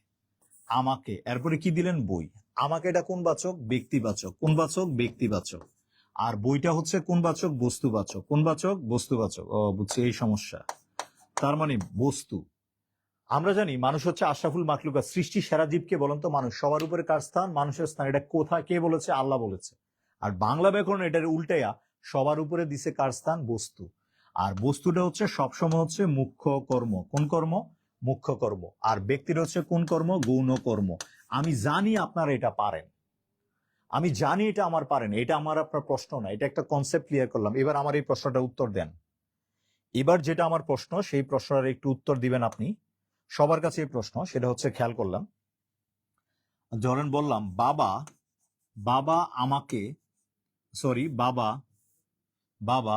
আমাকে। এরপরে কি দিলেন? বই। আমাকে এটা কোন বাচক? ব্যক্তিবাচক। কোন বাচক? ব্যক্তিবাচক। আর বইটা হচ্ছে কোন বাচক? বস্তুবাচক। কোন বাচক? বস্তুবাচক। ও বুঝছি, এই সমস্যা। তার মানে বস্তু। আমরা জানি মানুষ হচ্ছে আশরাফুল মাখলুকাত, সৃষ্টি সেরা জীবকে বলেন তো মানুষ। সবার উপরে কার স্থান? মানুষের স্থান। এটা কোথায় কে বলেছে? আল্লাহ বলেছে। আর বাংলা ব্যাকরণ এটার উল্টাইয়া সবার উপরে দিছে কার স্থান? বস্তু। আর বস্তুটা হচ্ছে সবসময় হচ্ছে মুখ্য কর্ম। কোন কর্ম? মুখ্য কর্ম। আর ব্যক্তির হচ্ছে কোন কর্ম? গৌণ কর্ম। আমি জানি আপনারা এটা পারেন, আমি জানি এটা আমার পারেন, এটা আমার আপনার প্রশ্ন না, এটা একটা কনসেপ্ট ক্লিয়ার করলাম। এবার আমার এই প্রশ্নটা উত্তর দেন। এবার যেটা আমার প্রশ্ন, সেই প্রশ্নটার একটু উত্তর দিবেন আপনি। সবার কাছে এই প্রশ্ন, সেটা হচ্ছে খেয়াল করলাম। ধরেন বললাম বাবা, বাবা আমাকে, সরি, বাবা, বাবা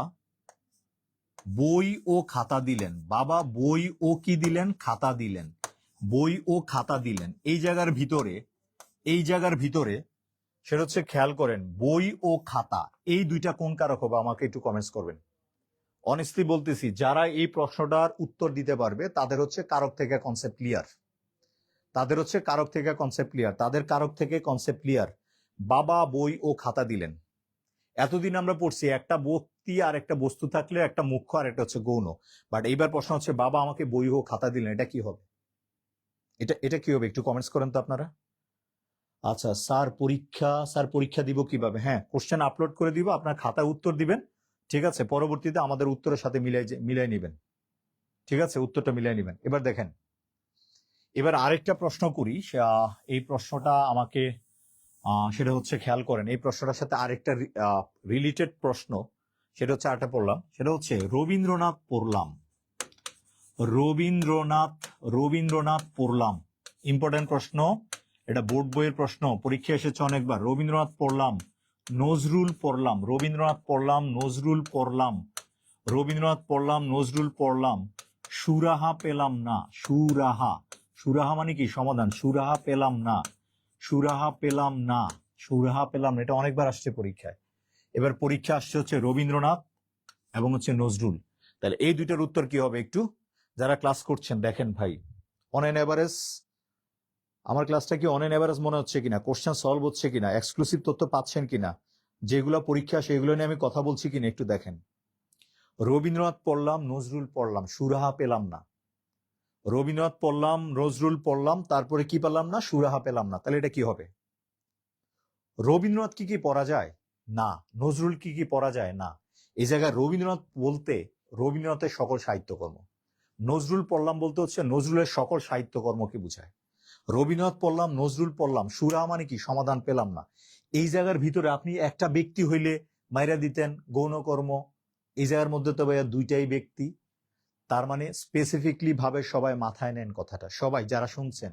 বই ও খাতা দিলেন। বাবা বই ও কি দিলেন? খাতা দিলেন। বই ও খাতা দিলেন। এই জায়গার ভিতরে সেটা হচ্ছে, খেয়াল করেন, বই ও খাতা, এই দুইটা কোন কারক হবে? আমাকে একটু কমেন্টস করবেন। অনেস্টলি বলতেছি, যারা এই প্রশ্নটার উত্তর দিতে পারবে তাদের হচ্ছে কারক থেকে কনসেপ্ট ক্লিয়ার। তাদের হচ্ছে কারক থেকে কনসেপ্ট ক্লিয়ার। তাদের কারক থেকে কনসেপ্ট ক্লিয়ার। বাবা বই ও খাতা দিলেন। এতদিন আমরা পড়ছি একটা ব্যক্তি আর একটা বস্তু থাকলে একটা মুখ্য আর একটা হচ্ছে গৌণ। বাট এইবার প্রশ্ন হচ্ছে বাবা আমাকে বই ও খাতা দিলেন, এটা কি হবে? এটা কি হবে? একটু কমেন্টস করেন তো আপনারা। আচ্ছা, স্যার পরীক্ষা দিব কিভাবে? হ্যাঁ, কোশ্চেন আপলোড করে দিব, আপনার খাতায় উত্তর দিবেন। ঠিক আছে, পরবর্তীতে আমাদের উত্তরের সাথে মিলাই নিবেন। ঠিক আছে, উত্তরটা মিলাই নিবেন। এবার দেখেন, এবার আরেকটা প্রশ্ন করি। এই প্রশ্নটা আমাকে সেটা হচ্ছে, খেয়াল করেন, এই প্রশ্নটার সাথে আরেকটা রিলেটেড প্রশ্ন, সেটা হচ্ছে আরেকটা পড়লাম, সেটা হচ্ছে রবীন্দ্রনাথ পড়লাম। রবীন্দ্রনাথ পড়লাম, ইম্পর্টেন্ট প্রশ্ন। এটা বোর্ড বইয়ের প্রশ্ন, পরীক্ষা এসেছে অনেকবার। রবীন্দ্রনাথ পড়লাম, নজরুল পড়লাম। রবীন্দ্রনাথ পড়লাম, নজরুল পড়লাম। রবীন্দ্রনাথ পড়লাম, নজরুল পড়লাম। সুরাহা পেলাম না। সুরাহা, সুরাহা মানে কি? সমাধান। সুরাহা পেলাম না, সুরাহা পেলাম না, সুরাহা পেলাম না। এটা অনেকবার আসছে পরীক্ষায়। এবার পরীক্ষা আসছে হচ্ছে রবীন্দ্রনাথ এবং হচ্ছে নজরুল। তাহলে এই দুইটার উত্তর কি হবে? একটু যারা ক্লাস করছেন দেখেন ভাই, অন এন এভারেজ আমার ক্লাসটা কি অন এন এভারেজ মনে হচ্ছে কিনা? কোশ্চেন সলভ হচ্ছে কিনা? এক্সক্লুসিভ তথ্য পাচ্ছেন কিনা? যেগুলো পরীক্ষা সেগুলো নিয়ে আমি কথা বলছি কিনা একটু দেখেন। রবীন্দ্রনাথ পড়লাম, নজরুল পড়লাম, সুরাহা পেলাম না। রবীন্দ্রনাথ পড়লাম, নজরুল পড়লাম, তারপরে কি পেলাম না? সুরাহা পেলাম না। তাহলে এটা কি হবে? রবীন্দ্রনাথ কি পড়া যায়? না। নজরুল কি পড়া যায়? না। এই জায়গায় রবীন্দ্রনাথ বলতে রবীন্দ্রনাথের সকল সাহিত্যকর্ম, নজরুল পড়লাম বলতে হচ্ছে নজরুলের সকল সাহিত্যকর্মকে বুঝায়। রবীন্দ্রনাথ পড়লাম, নজরুল পড়লাম, সুরাহা মানে কি? সমাধান পেলাম না। এই জায়গার ভিতরে আপনি একটা ব্যক্তি হইলে মাইরা দিতেন গৌণকর্ম। এই জায়গার মধ্যে তো ভাইয়া দুইটাই ব্যক্তি। তার মানে স্পেসিফিকলি ভাবে সবাই মাথায় নেন কথাটা, সবাই যারা শুনছেন।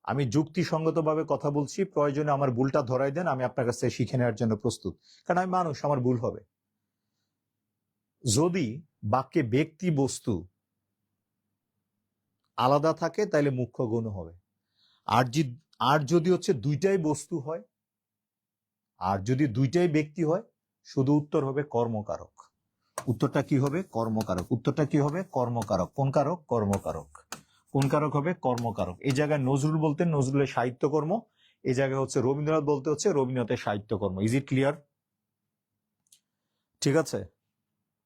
আমি যুক্তিসঙ্গতভাবে কথা বলছি, প্রয়োজনে আমার ভুলটা ধরাই দেন, আমি আপনার কাছে শিখে নেওয়ার জন্য প্রস্তুত। কারণ আমি মানুষ, আমার ভুল হবে। যদি বাক্যে ব্যক্তি বস্তু আলাদা থাকে তাহলে মুখ্য গৌণ হবে। আর যদি হচ্ছে দুইটাই বস্তু হয়, আর যদি দুইটাই ব্যক্তি হয়, শুধু উত্তর হবে কর্মকারক। উত্তরটা কি হবে? কর্মকারক। উত্তরটা কি হবে? কর্মকারক। কোন কারক? কর্মকারক। কোন কারক হবে? কর্মকারক। এই জায়গায় নজরুল বলতে নজরুলের সাহিত্যকর্ম, এই জায়গায় হচ্ছে রবীন্দ্রনাথ বলতে হচ্ছে রবীন্দ্রনাথের সাহিত্যকর্ম। Is it clear? ঠিক আছে,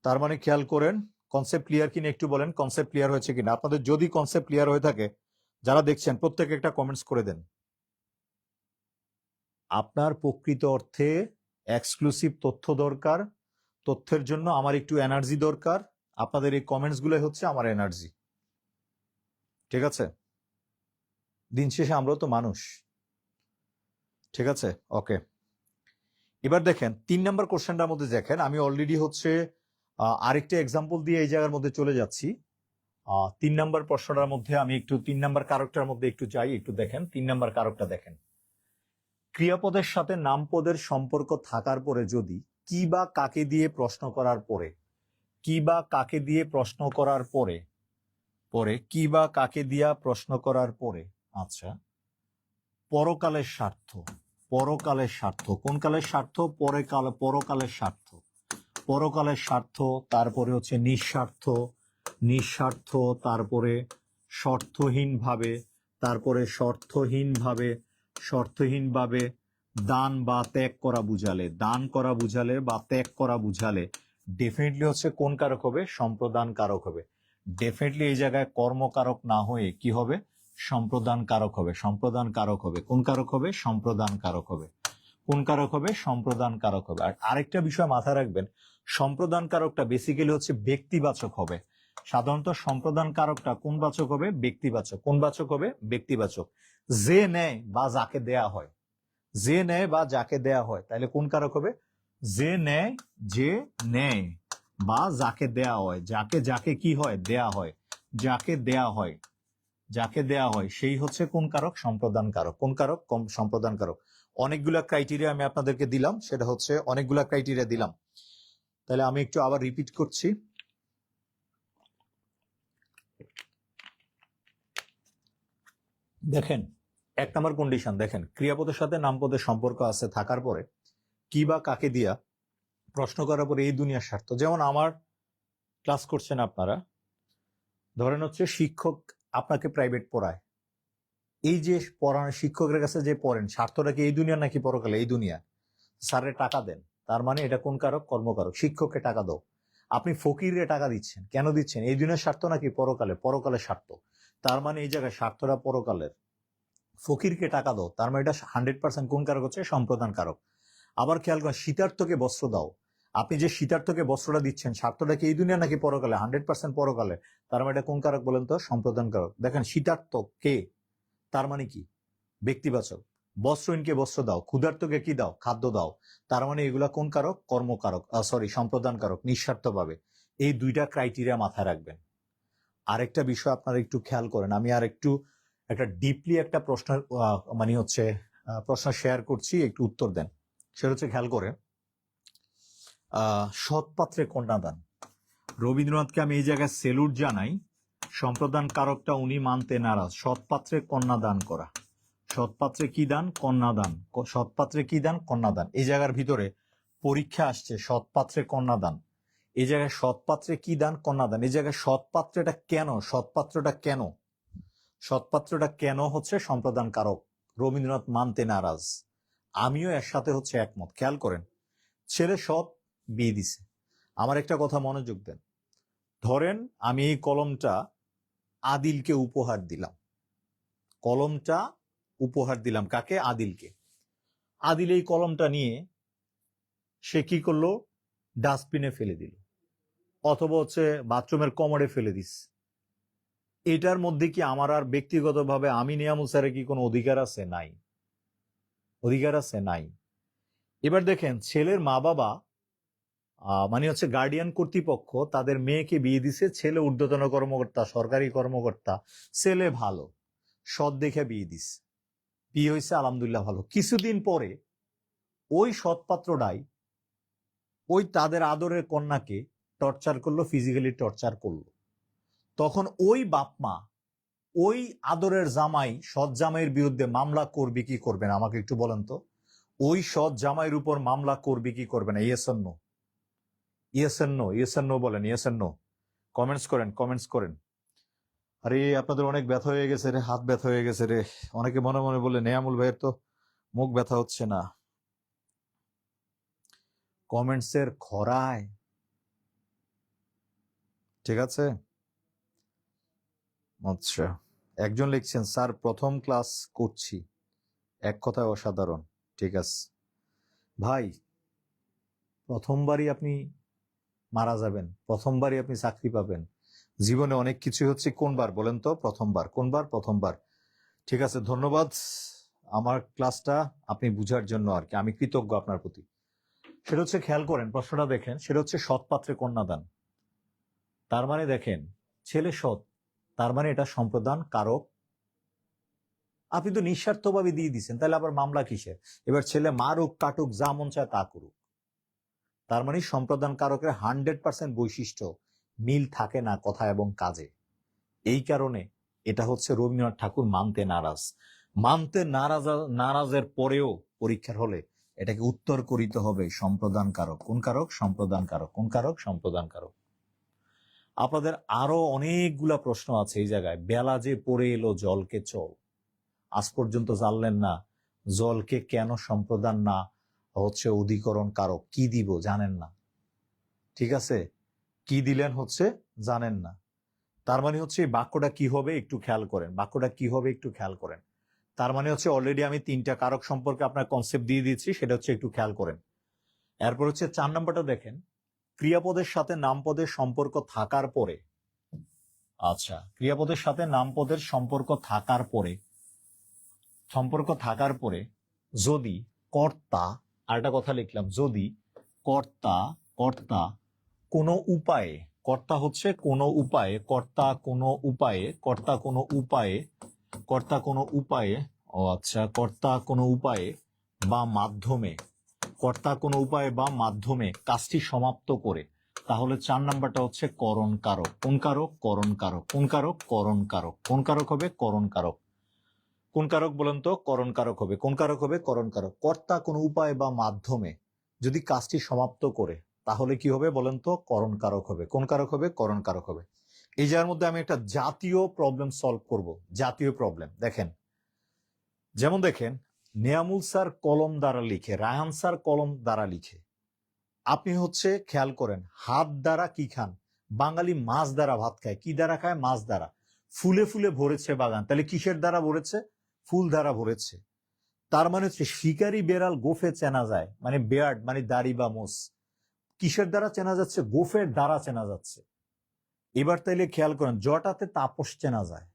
তার মানে খেয়াল করেন, কনসেপ্ট ক্লিয়ার কিনা একটু বলেন, কনসেপ্ট ক্লিয়ার হয়েছে কিনা। আপনাদের যদি কনসেপ্ট ক্লিয়ার হয়ে থাকে, যারা দেখছেন প্রত্যেকে একটা কমেন্টস করে দেন। আপনার প্রকৃত অর্থে এক্সক্লুসিভ তথ্য দরকার, তথ্যের জন্য আমার একটু এনার্জি দরকার। আপনাদের এই কমেন্টস গুলো হচ্ছে আমার এনার্জি। ঠিক আছে, দিন শেষে আমরাও তো মানুষ। ঠিক আছে, ওকে। এবার দেখেন 3 নম্বর কোশ্চেনটার মধ্যে দেখেন, আমি অলরেডি হচ্ছে আরেকটা এক্সাম্পল দিয়ে এই জায়গার মধ্যে চলে যাচ্ছি। 3 নম্বর প্রশ্নটার মধ্যে আমি একটু 3 নম্বর কারকটার মধ্যে একটু যাই, একটু দেখেন 3 নম্বর কারকটা দেখেন। ক্রিয়াপদের সাথে নামপদের সম্পর্ক থাকার পরে যদি কি বা কাকে দিয়ে প্রশ্ন করার পরে, কি বা কাকে দিয়ে প্রশ্ন করার পরে, কি বা কাকে দিয়া প্রশ্ন করার পরে, আচ্ছা, পরকালের স্বার্থ, পরকালের স্বার্থ, কোন কালের স্বার্থ? পরকালের স্বার্থ, পরকালের স্বার্থ, তারপরে হচ্ছে নিঃস্বার্থ, তারপরে শর্তহীন ভাবে, তারপরে শর্তহীন ভাবে, শর্তহীনভাবে দান বা ত্যাগ করা বুঝালে, দান করা বুঝালে বা ত্যাগ করা বুঝালে ডেফিনেটলি হচ্ছে কোন কারক হবে? সম্প্রদান কারক হবে। ডেফিনেটলি এই জায়গায় কর্মকারক না হয়ে কি হবে? সম্প্রদান কারক হবে। সম্প্রদান কারক হবে। কোন কারক হবে? সম্প্রদান কারক হবে। কোন কারক হবে? সম্প্রদান কারক হবে। আর আরেকটা বিষয় মাথায় রাখবেন, সম্প্রদান কারকটা বেসিক্যালি হচ্ছে ব্যক্তিবাচক হবে। সাধারণত সম্প্রদান কারকটা কোন বাচক হবে? ব্যক্তিবাচক। কোন বাচক হবে? ব্যক্তিবাচক। যে নেয় বা যাকে দেয়া হয়, যে নেয় বা যাকে দেয়া হয়, তাহলে কোন কারক হবে? যে নেয়, যে নেয় বা যাকে দেয়া হয়, যাকে যাকে কি হয়? দেয়া হয়। যাকে দেয়া হয়, যাকে দেয়া হয় সেই হচ্ছে কোন কারক? সম্প্রদান কারক। কোন কারক? সম্প্রদান কারক। অনেকগুলা ক্রাইটেরিয়া আমি আপনাদেরকে দিলাম, সেটা হচ্ছে অনেকগুলা ক্রাইটেরিয়া দিলাম। তাহলে আমি একটু আবার রিপিট করছি। দেখেন, 1 নম্বর কন্ডিশন দেখেন, ক্রিয়াপদের সাথে নামপদের সম্পর্ক আছে থাকার পরে কি বা কাকে দিয়া প্রশ্ন করার পরে এই দুনিয়ার স্বার্থ। যেমন আমার ক্লাস করছেন আপনারা, ধরেন হচ্ছে শিক্ষক আপনাকে প্রাইভেট পড়ায়, এই যে পড়ানোর শিক্ষকের কাছে যে পড়েন, স্বার্থটা কি এই দুনিয়া নাকি পরকালে? এই দুনিয়া। স্যারের টাকা দেন, তার মানে এটা কোন কারক? কর্মকারক। শিক্ষককে টাকা দাও, আপনি ফকিরে টাকা দিচ্ছেন, কেন দিচ্ছেন? এই দুনিয়ার স্বার্থ নাকি পরকালে? পরকালের স্বার্থ। তার মানে এই জায়গায় স্বার্থটা পরকালের। ফকিরকে টাকা দাও, তার মানে এটা 100% কোন কারক হচ্ছে? সম্প্রদান কারক। আবার খেয়াল করেন, শীতার্থকে বস্ত্র দাও, আপনি যে শীতার্থকে বস্ত্রটা দিচ্ছেন, স্বার্থটা কি এই দুনিয়া নাকি পরকালে? 100% পরকালে। তার মানে এটা কোন কারক বলেন তো? সম্প্রদান কারক। দেখেন, শীতার্থ কে, তার মানে কি? ব্যক্তিবাচক। বস্ত্রহীনকে বস্ত্র দাও, ক্ষুধার্তকে কি দাও? খাদ্য দাও। তার মানে এগুলা কোন কারক? কর্মকারক, সরি সম্প্রদান কারক, নিঃস্বার্থভাবে। এই দুইটা ক্রাইটেরিয়া মাথায় রাখবেন। আরেকটা বিষয় আপনারা একটু খেয়াল করেন, আমি আর একটু একটা ডিপলি একটা প্রশ্ন মানে হচ্ছে প্রশ্ন শেয়ার করছি, একটু উত্তর দেন। সেটা হচ্ছে, খেয়াল করে, সৎপাত্রে কন্যাদান। রবীন্দ্রনাথকে আমি এই জায়গায় সেলুট জানাই, সম্প্রদান কারকটা উনি মানতে নারাজ। সৎপাত্রে কন্যাদান করা, সৎপাত্রে কি দান? কন্যাদান। সৎপাত্রে কি দান? কন্যাদান। এই জায়গার ভিতরে পরীক্ষা আসছে, সৎপাত্রে কন্যাদান। এই জায়গায় সৎপাত্রে কি দান? কন্যাদান। এই জায়গায় সৎপাত্রটা কেন? সৎপাত্রটা কেন? সৎপাত্রটা কেন হচ্ছে সম্প্রদান কারক? রবীন্দ্রনাথ মানতে নারাজ, আমিও এর সাথে হচ্ছে একমত। খেয়াল করেন, ছেলে সৎ, বিয়ে দিছে। আমার একটা কথা মনোযোগ দেন, ধরেন আমি এই কলমটা আদিলকে উপহার দিলাম, কলমটা উপহার দিলাম কাকে? আদিলকে। আদিল এই কলমটা নিয়ে সে কি করলো? ডাস্টবিনে ফেলে দিল, অথবা হচ্ছে বাথরুমের কমোডে ফেলে দিস। এটার মধ্যে কি আমার আর ব্যক্তিগতভাবে আমি নিয়ামুল স্যারের কি কোনো অধিকার আছে? নাই। অধিকার আছে? নাই। এবার দেখেন, ছেলের মা বাবা মানে হচ্ছে গার্ডিয়ান কর্তৃপক্ষ তাদের মেয়েকে বিয়ে দিছে, ছেলে ঊর্ধ্বতন কর্মকর্তা, সরকারি কর্মকর্তা, ছেলে ভালো, সৎ দেখে বিয়ে দিস, বিয়ে হয়েছে, আলহামদুলিল্লাহ ভালো। কিছুদিন পরে ওই সৎপাত্রটাই ওই তাদের আদরের কন্যাকে টর্চার করলো, ফিজিক্যালি টর্চার করলো। তখন ওই বাপ মা ওই আদরের জামাই, সৎ জামাইয়ের বিরুদ্ধে মামলা করবে কি করবে না? আমাকে একটু বলেন তো। ওই সৎ জামাইয়ের উপর মামলা করবে কি করবে না? Yes or no? Yes or no? Yes or no বলেন, ইয়েস অর নো? কমেন্টস করেন, কমেন্টস করেন। আরে আপনাদের অনেক ব্যথা হয়ে গেছে রে, হাত ব্যথা হয়ে গেছে রে। অনেকে মনে মনে বলে, নেয়ামুল ভাইয়ের তো মুখ ব্যথা হচ্ছে না। কমেন্টসের খরায়, ঠিক আছে। আচ্ছা, একজন লিখছেন, স্যার প্রথম ক্লাস করছি, এক কথায় অসাধারণ। ঠিক আছে ভাই, প্রথমবারই আপনি মারা যাবেন, প্রথমবারই আপনি চাকরি পাবেন। জীবনে অনেক কিছু হচ্ছে কোনবার বলেন তো? প্রথমবার। কোনবার? প্রথমবার। ঠিক আছে, ধন্যবাদ আমার ক্লাসটা আপনি বুঝার জন্য আর কি, আমি কৃতজ্ঞ আপনার প্রতি। সেটা হচ্ছে, খেয়াল করেন প্রশ্নটা দেখেন, সেটা হচ্ছে সৎপাত্রে কন্যাদান। তার মানে দেখেন, ছেলে সৎ, তার মানে এটা সম্প্রদান কারক। আপনি তো নিঃস্বার্থভাবে দিয়ে দিচ্ছেন, তাহলে আবার মামলা কিসের? এবার ছেলে মারুক, কাটুক, যা মন চায় তা করুক। তার মানে সম্প্রদান কারকের 100% বৈশিষ্ট্য মিল থাকে না কথা এবং কাজে। এই কারণে এটা হচ্ছে রবীন্দ্রনাথ ঠাকুর মানতে নারাজ। মানতে নারাজের পরেও পরীক্ষার হলে এটাকে উত্তর করিতে হবে সম্প্রদান কারক। কোন কারক? সম্প্রদান কারক। কোন কারক? সম্প্রদান কারক। আপনাদের আরো অনেকগুলা প্রশ্ন আছে এই জায়গায়। বেলা যে পড়ে এলো জলকে চল, আজ পর্যন্ত জানলেন না জলকে কেন সম্প্রদান না হচ্ছে অধিকরণ কারক, কি দিব জানেন না, ঠিক আছে, কি দিলেন হচ্ছে জানেন না। তার মানে হচ্ছে এই বাক্যটা কি হবে একটু খেয়াল করেন, বাক্যটা কি হবে একটু খেয়াল করেন। তার মানে হচ্ছে অলরেডি আমি 3টা কারক সম্পর্কে আপনার কনসেপ্ট দিয়ে দিচ্ছি, সেটা হচ্ছে একটু খেয়াল করেন। এরপর হচ্ছে 4 নম্বরটা দেখেন, ক্রিয়াপদের সাথে নামপদের সম্পর্ক থাকার পরে, আচ্ছা ক্রিয়াপদের সাথে নামপদের সম্পর্ক থাকার পরে যদি কর্তা, আরেকটা কথা লিখলাম, যদি কর্তা কর্তা কোনো উপায়ে, কর্তা হচ্ছে কোনো উপায়ে, কর্তা কোনো উপায়ে, কর্তা কোনো উপায়ে, কর্তা কোনো উপায়ে, ও আচ্ছা কর্তা কোনো উপায়ে বা মাধ্যমে, কর্তা কোনো উপায়ে বা মাধ্যমে কাজটি সমাপ্ত করে, তাহলে 4 নাম্বারটা হচ্ছে করণ কারক। কোন কারক? করণ কারক। কোন কারক? করণ কারক। কোন কারক হবে? করণ কারক। কোন কারক বলেন তো? করণ কারক হবে। কোন কারক হবে? করণ কারক। কর্তা কোনো উপায় বা মাধ্যমে যদি কাজটি সমাপ্ত করে, তাহলে কি হবে বলেন তো? করণ কারক হবে। কোন কারক হবে? করণ কারক হবে। এই জায়গার মধ্যে আমি একটা জাতীয় প্রবলেম সলভ করব, জাতীয় প্রবলেম। দেখেন, যেমন দেখেন, নেয়ামুল স্যার কলম দ্বারা লিখে, রায়হান স্যার কলম দ্বারা লিখে। আপনি হচ্ছে খেয়াল করেন, হাত দ্বারা কি খান? বাঙালি মাছ দ্বারা ভাত খায়। কি দ্বারা খায়? মাছ দ্বারা। ফুলে ফুলে ভরেছে বাগান, তাহলে কিসের দ্বারা ভরেছে? ফুল দ্বারা ভরেছে। তার মানে হচ্ছে শিকারি বেড়াল গোফে চেনা যায়, মানে বেয়ার্ড মানে দাড়ি বা মোষ। কিসের দ্বারা চেনা যাচ্ছে? গোফের দ্বারা চেনা যাচ্ছে। এবার তাইলে খেয়াল করেন, জটাতে তাপস চেনা যায়,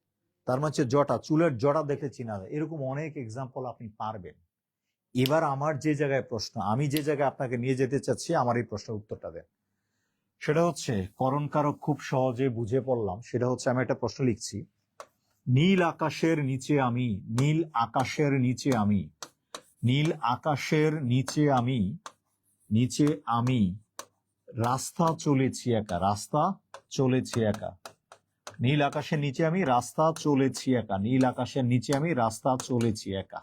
তার মানে হচ্ছে জটা, চুলের জটা দেখে চেনা যায়। এরকম অনেক এক্সাম্পল আপনি পারবেন। এবার আমার যে জায়গায় প্রশ্ন, আমি যে জায়গায় আপনাকে নিয়ে যেতে চাচ্ছি, আমার এই প্রশ্নের উত্তরটা দেন। সেটা হচ্ছে করণ কারক খুব সহজে বুঝে পড়লাম। সেটা হচ্ছে আমি একটা প্রশ্ন লিখছি, নীল আকাশের নিচে আমি, নীল আকাশের নিচে আমি, নীল আকাশের নিচে আমি, নিচে আমি রাস্তা চলেছি একা, রাস্তা চলেছি একা। নীল আকাশের নিচে আমি রাস্তা চলেছি একা, নীল আকাশের নিচে আমি রাস্তা চলেছি একা।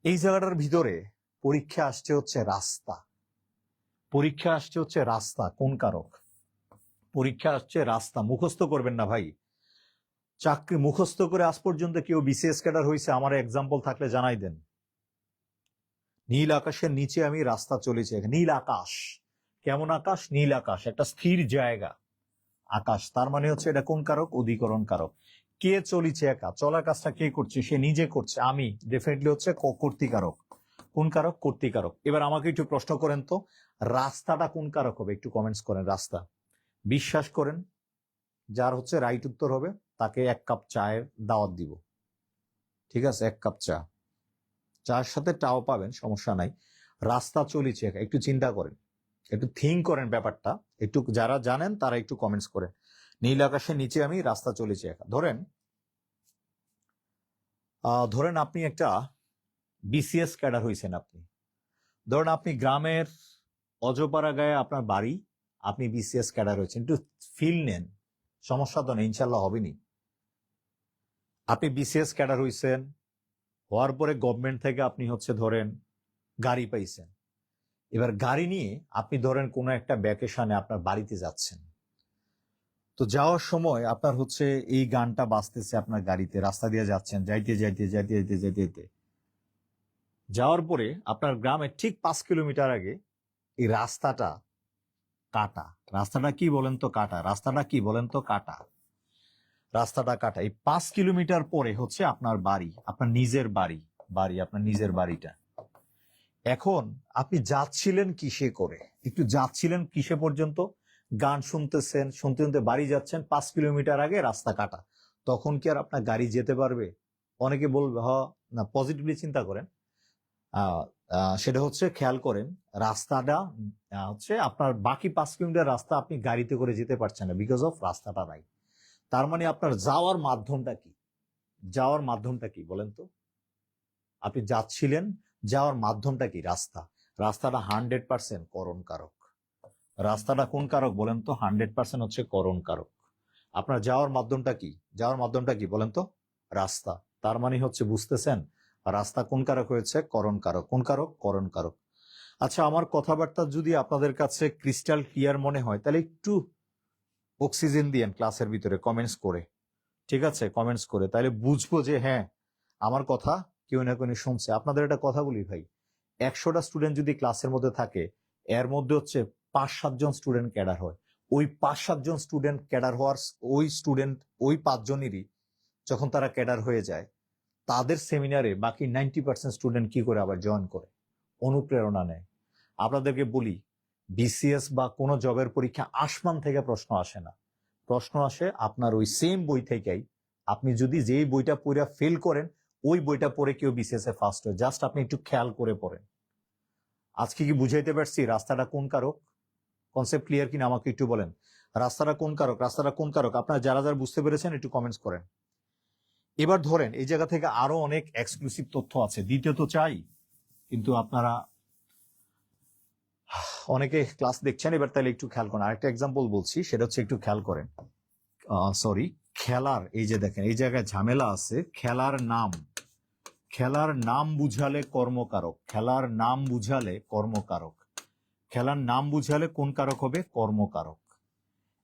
এই জায়গাটার ভিতরে পরীক্ষা আসছে হচ্ছে রাস্তা, পরীক্ষা আসছে হচ্ছে রাস্তা। কোন কারক? পরীক্ষা আসছে রাস্তা। মুখস্থ করবেন না ভাই, চাকরি মুখস্থ করে আজ পর্যন্ত কেউ বিসিএস ক্যাডার হয়েছে? আমার এক্সাম্পল থাকলে জানাই দেন। নীল আকাশের নিচে আমি রাস্তা চলেছি। নীল আকাশ, কেমন আকাশ? নীল আকাশ, একটা স্থির জায়গা আকাশ। তার মানে হচ্ছে এটা কোন কারক? অধিকরণ কারক। কে চলিছে একা? চলার কাজটা কে করছে? সে নিজে করছে। আমি, ডেফিনেটলি হচ্ছে কর্তৃকারক। কোন কারক? কর্তৃকারক। এবার আমাকে একটু প্রশ্ন করেন তো, রাস্তাটা কোন কারক হবে? একটু কমেন্টস করেন। রাস্তা, বিশ্বাস করেন যার হচ্ছে রাইট উত্তর হবে তাকে 1 কাপ চায়ের দাওয়াত দিব, ঠিক আছে? 1 কাপ চা, চায়ের সাথে টাও পাবেন, সমস্যা নাই। রাস্তা চলিছে একা, একটু চিন্তা করেন, একটু থিঙ্ক করেন ব্যাপারটা। একটু যারা জানেন তারা একটু কমেন্টস করেন। নীল আকাশের নিচে আমি রাস্তা চলেছি একা। ধরেন ধরেন আপনি একটা বিসিএস ক্যাডার হয়েছেন। আপনি ধরেন আপনি গ্রামের অজপাড়া গায়ে আপনার বাড়ি, আপনি বিসিএস ক্যাডার হয়েছেন। একটু ফিল নেন, সমস্যা তো নেই, ইনশাল্লাহ হবেনি। আপনি বিসিএস ক্যাডার হয়েছেন, হওয়ার পরে গভর্নমেন্ট থেকে আপনি হচ্ছে ধরেন গাড়ি পাইছেন। এবার গাড়ি নিয়ে আপনি ধরেন কোনো একটা ভ্যাকেশনে আপনার বাড়িতে যাচ্ছেন। তো যাওয়ার সময় আপনার হচ্ছে এই গানটা বাজতেছে আপনার গাড়িতে, রাস্তা দিয়ে যাচ্ছেন, যাইতে যাইতে যাইতে যাইতে যাইতে যেতে যাওয়ার পরে আপনার গ্রামের ঠিক 5 কিলোমিটার আগে এই রাস্তাটা কাটা। রাস্তাটা কি বলেন তো? কাটা। রাস্তাটা কি বলেন তো? কাটা। রাস্তাটা কাটা। এই 5 কিলোমিটার পরে হচ্ছে আপনার বাড়ি, আপনার নিজের বাড়ি, আপনার নিজের বাড়িটা। এখন আপনি যাচ্ছিলেন কিসে করে? একটু যাচ্ছিলেন কিসে পর্যন্ত? গান শুনতেছেন, শুনতে শুনতে বাড়ি যাচ্ছেন, 5 কিলোমিটার আগে রাস্তা কাটা। তখন কি আর আপনার গাড়ি যেতে পারবে? অনেকে বলবে না, পজিটিভলি চিন্তা করেন। সেটা হচ্ছে খেয়াল করেন, রাস্তাটা হচ্ছে আপনার বাকি 5 কিলোমিটার রাস্তা আপনি গাড়িতে করে যেতে পারছেন না, বিকজ অফ রাস্তাটা নাই। তার মানে আপনার যাওয়ার মাধ্যমটা কি? যাওয়ার মাধ্যমটা কি বলেন তো? আপনি যাচ্ছিলেন, যাওয়ার মাধ্যমটা কি? রাস্তা। রাস্তাটা 100% করণ কারক। রাস্তাটা কোন কারক বলেন তো? 100% হচ্ছে করণ কারক। আপনার যাওয়ার মাধ্যমটা কি? যাওয়ার মাধ্যমটা কি বলেন তো? রাস্তা। তার মানে হচ্ছে বুঝতেছেন, রাস্তা কোন কারক হয়েছে? করণ কারক। কোন কারক? করণ কারক। আচ্ছা, আমার কথাবার্তা যদি আপনাদের কাছে ক্রিস্টাল ক্লিয়ার মনে হয়, তাহলে একটু অক্সিজেন দিয়েন ক্লাসের ভিতরে কমেন্টস করে, ঠিক আছে? কমেন্টস করে, তাহলে বুঝবো যে হ্যাঁ আমার কথা কেউ না কেউ শুনছে। আপনাদের একটা কথা বলি ভাই, 100টা স্টুডেন্ট যদি ক্লাসের মধ্যে থাকে, এর মধ্যে হচ্ছে 5-7 জন স্টুডেন্ট ক্যাডার হয়। ওই 5-7 জন স্টুডেন্ট ক্যাডার হওয়ার, ওই 5 জনেরই যখন তারা ক্যাডার হয়ে যায়, তাদের সেমিনারে বাকি 90% স্টুডেন্ট কি করে আবার জয়েন করে, অনুপ্রেরণা নেয়। আপনাদেরকে বলি, বিসিএস বা কোনো জবের পরীক্ষা আসমান থেকে প্রশ্ন আসে না, প্রশ্ন আসে আপনার ওই সেম বই থেকেই। আপনি যদি যেই বইটা পড়ে ফেল করেন, ওই বইটা পড়ে কেউ বিসিএস এ ফার্স্ট হয়, জাস্ট আপনি একটু খেয়াল করে পড়েন। আজকে কি বুঝাইতে পারছি রাস্তাটা কোন কারক? কনসেপ্ট ক্লিয়ার কিনা আমাকে একটু বলেন। রাস্তাটা কোন কারক, রাস্তাটা কোন কারক? আপনারা যারা যারা বুঝতে পেরেছেন একটু কমেন্টস করেন। এবার ধরেন এই জায়গা থেকে আরো অনেক এক্সক্লুসিভ তথ্য আছে, দিতে তো চাই, কিন্তু আপনারা অনেকে ক্লাস দেখছেন, এবার তাহলে একটু খেয়াল করেন। আরেকটা এক্সাম্পল বলছি, সেটা হচ্ছে একটু খেয়াল করেন। সরি, খেলার, এই যে দেখেন এই জায়গায় ঝামেলা আছে। খেলার নাম, খেলার নাম বুঝালে কর্মকারক, খেলার নাম বুঝালে কর্মকারক, খেলার নাম বুঝালে কোন কারক হবে? কর্মকারক।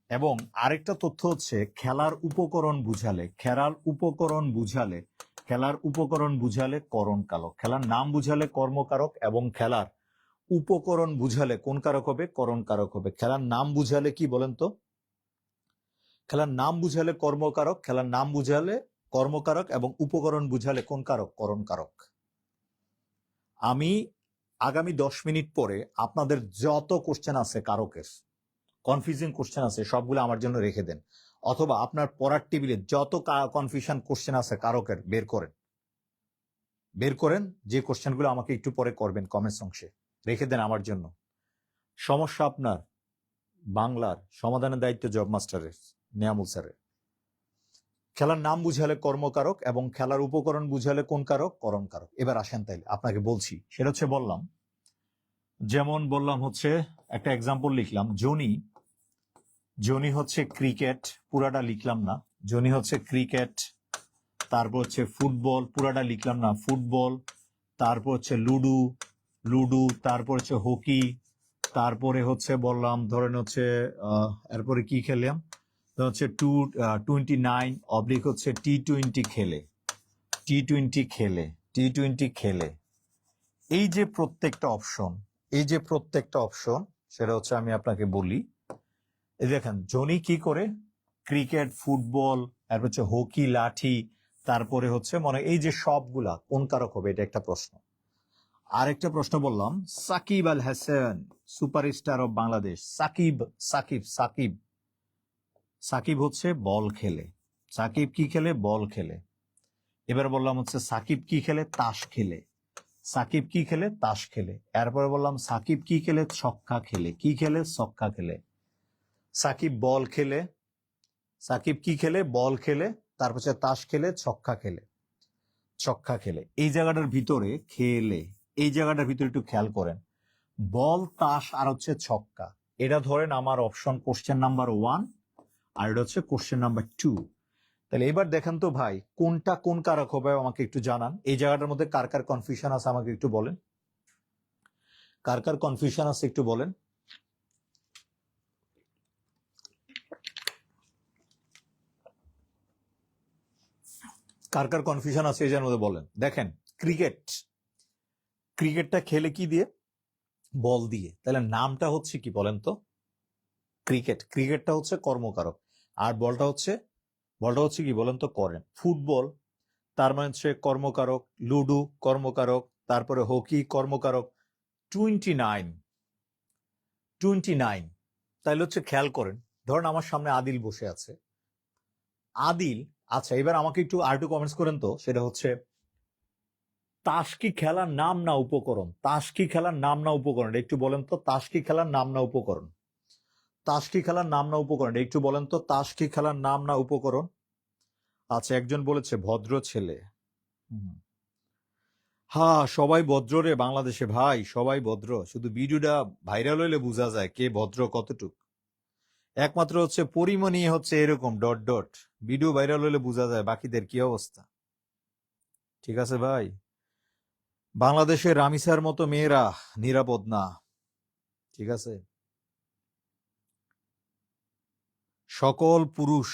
এবং আরেকটা তথ্য হচ্ছে খেলার উপকরণ বুঝালে, খেলার উপকরণ বুঝালে, খেলার উপকরণ বুঝালে করণ কারক। খেলার নাম বুঝালে কর্মকারক এবং খেলার উপকরণ বুঝালে কোন কারক হবে? করণ কারক হবে। খেলার নাম বুঝালে কি বলেন তো? খেলার নাম বুঝালে কর্মকারক, খেলার নাম বুঝালে কর্মকারক এবং উপকরণ বুঝালে কোন কারক? করণ কারক। আমি আগামী 10 মিনিট পরে আপনাদের যত কোশ্চেন আছে কারকের, কনফিউজিং কোশ্চেন আছে, সবগুলো আমার জন্য রেখে দেন। অথবা আপনার পড়ার টেবিলে যত কনফিউশন কোশ্চেন আছে কারকের বের করেন, বের করেন। যে কোশ্চেনগুলো আমাকে একটু পরে করবেন কমেন্টস অংশে রেখে দেন আমার জন্য। সমস্যা আপনার বাংলার সমাধানের দায়িত্ব জব মাস্টারের, নিয়ামুল স্যারের। খেলার নাম বুঝালে কর্মকারক এবং খেলার উপকরণ বুঝালে কোন কারক? করণ কারক। এবার আসেন তাইলে আপনাকে বলছি, সেটা হচ্ছে বললাম, যেমন বললাম হচ্ছে একটা এক্সাম্পল লিখলাম, জনি, জনি হচ্ছে ক্রিকেট, পুরাটা লিখলাম না। জনি হচ্ছে ক্রিকেট, তারপর হচ্ছে ফুটবল, পুরাটা লিখলাম না, ফুটবল, তারপর হচ্ছে লুডু, লুডু, তারপর হচ্ছে হকি, তারপরে হচ্ছে বললাম ধরেন হচ্ছে এরপরে কি খেললাম, হচ্ছে 229 অবলিক হচ্ছে টি-20 খেলে, টি-20 খেলে, টি-20 খেলে। এই যে প্রত্যেকটা অপশন, এই যে প্রত্যেকটা অপশন, সেটা হচ্ছে আমি আপনাকে বলি। এই দেখেন জনি কি করে? ক্রিকেট, ফুটবল, তারপর হচ্ছে হকি, লাঠি, তারপরে হচ্ছে মনে, এই যে সবগুলা কোন কারক হবে? এটা একটা প্রশ্ন। আরেকটা প্রশ্ন বললাম, সাকিব আল হাসান, সুপারস্টার অফ বাংলাদেশ, সাকিব, সাকিব, সাকিব, সাকিব হচ্ছে বল খেলে। সাকিব কি খেলে? বল খেলে। এবার বললাম হচ্ছে সাকিব কি খেলে? তাস খেলে। সাকিব কি খেলে? তাস খেলে। এরপরে বললাম সাকিব কি খেলে? ছক্কা খেলে। কি খেলে? ছক্কা খেলে। সাকিব বল খেলে, সাকিব কি খেলে? বল খেলে, তারপর হচ্ছে তাস খেলে, ছক্কা খেলে, ছক্কা খেলে। এই জায়গাটার ভিতরে খেলে, এই জায়গাটার ভিতরে একটু খেয়াল করেন, বল, তাস আর হচ্ছে ছক্কা। এটা ধরেন আমার অপশন কোশ্চেন নাম্বার 1, আর এটা হচ্ছে কোশ্চেন নাম্বার 2। তাহলে এবার দেখেন তো ভাই, কোনটা কোন কারক হবে আমাকে একটু জানান। এই জায়গাটার মধ্যে কার কার কনফিউশন আছে আমাকে একটু বলেন, কার কার কনফিউশন আছে একটু বলেন। কার কার কনফিউশন আছে এই জায়গার মধ্যে বলেন। দেখেন ক্রিকেট, ক্রিকেটটা খেলে কি দিয়ে? বল দিয়ে। তাহলে নামটা হচ্ছে কি বলেন তো? ক্রিকেট। ক্রিকেটটা হচ্ছে কর্মকারক, আর বলটা হচ্ছে, বলটা হচ্ছে কি বলেন তো? করেন। ফুটবল, তার মানে হচ্ছে কর্মকারক। লুডু কর্মকারক, তারপরে হকি কর্মকারক। 29, 29, তাইলে হচ্ছে খেয়াল করেন, ধরেন আমার সামনে আদিল বসে আছে, আদিল, আচ্ছা এবার আমাকে একটু আর একটু কমেন্টস করেন তো, সেটা হচ্ছে তাস কি খেলার নাম না উপকরণ? তাস কি খেলার নাম না উপকরণ? এটা একটু বলেন তো, তাস কি খেলার নাম না উপকরণ? তাস কি খেলার নাম না উপকরণ? এটা একটু বলেন তো, তাস কি খেলার নাম না উপকরণ? আচ্ছা একজন বলেছে ভদ্র ছেলে। হ্যাঁ সবাই ভদ্র রে বাংলাদেশে ভাই, সবাই ভদ্র, শুধু ভিডিওটা ভাইরাল হইলে বোঝা যায় কে ভদ্র কতটুক। একমাত্র হচ্ছে পরিমণি হচ্ছে এরকম ডট ডট, ভিডিও ভাইরাল হইলে বোঝা যায় বাকিদের কি অবস্থা। ঠিক আছে ভাই, বাংলাদেশের রামিসার মতো মেয়েরা নিরাপদ না। ঠিক আছে, সকল পুরুষ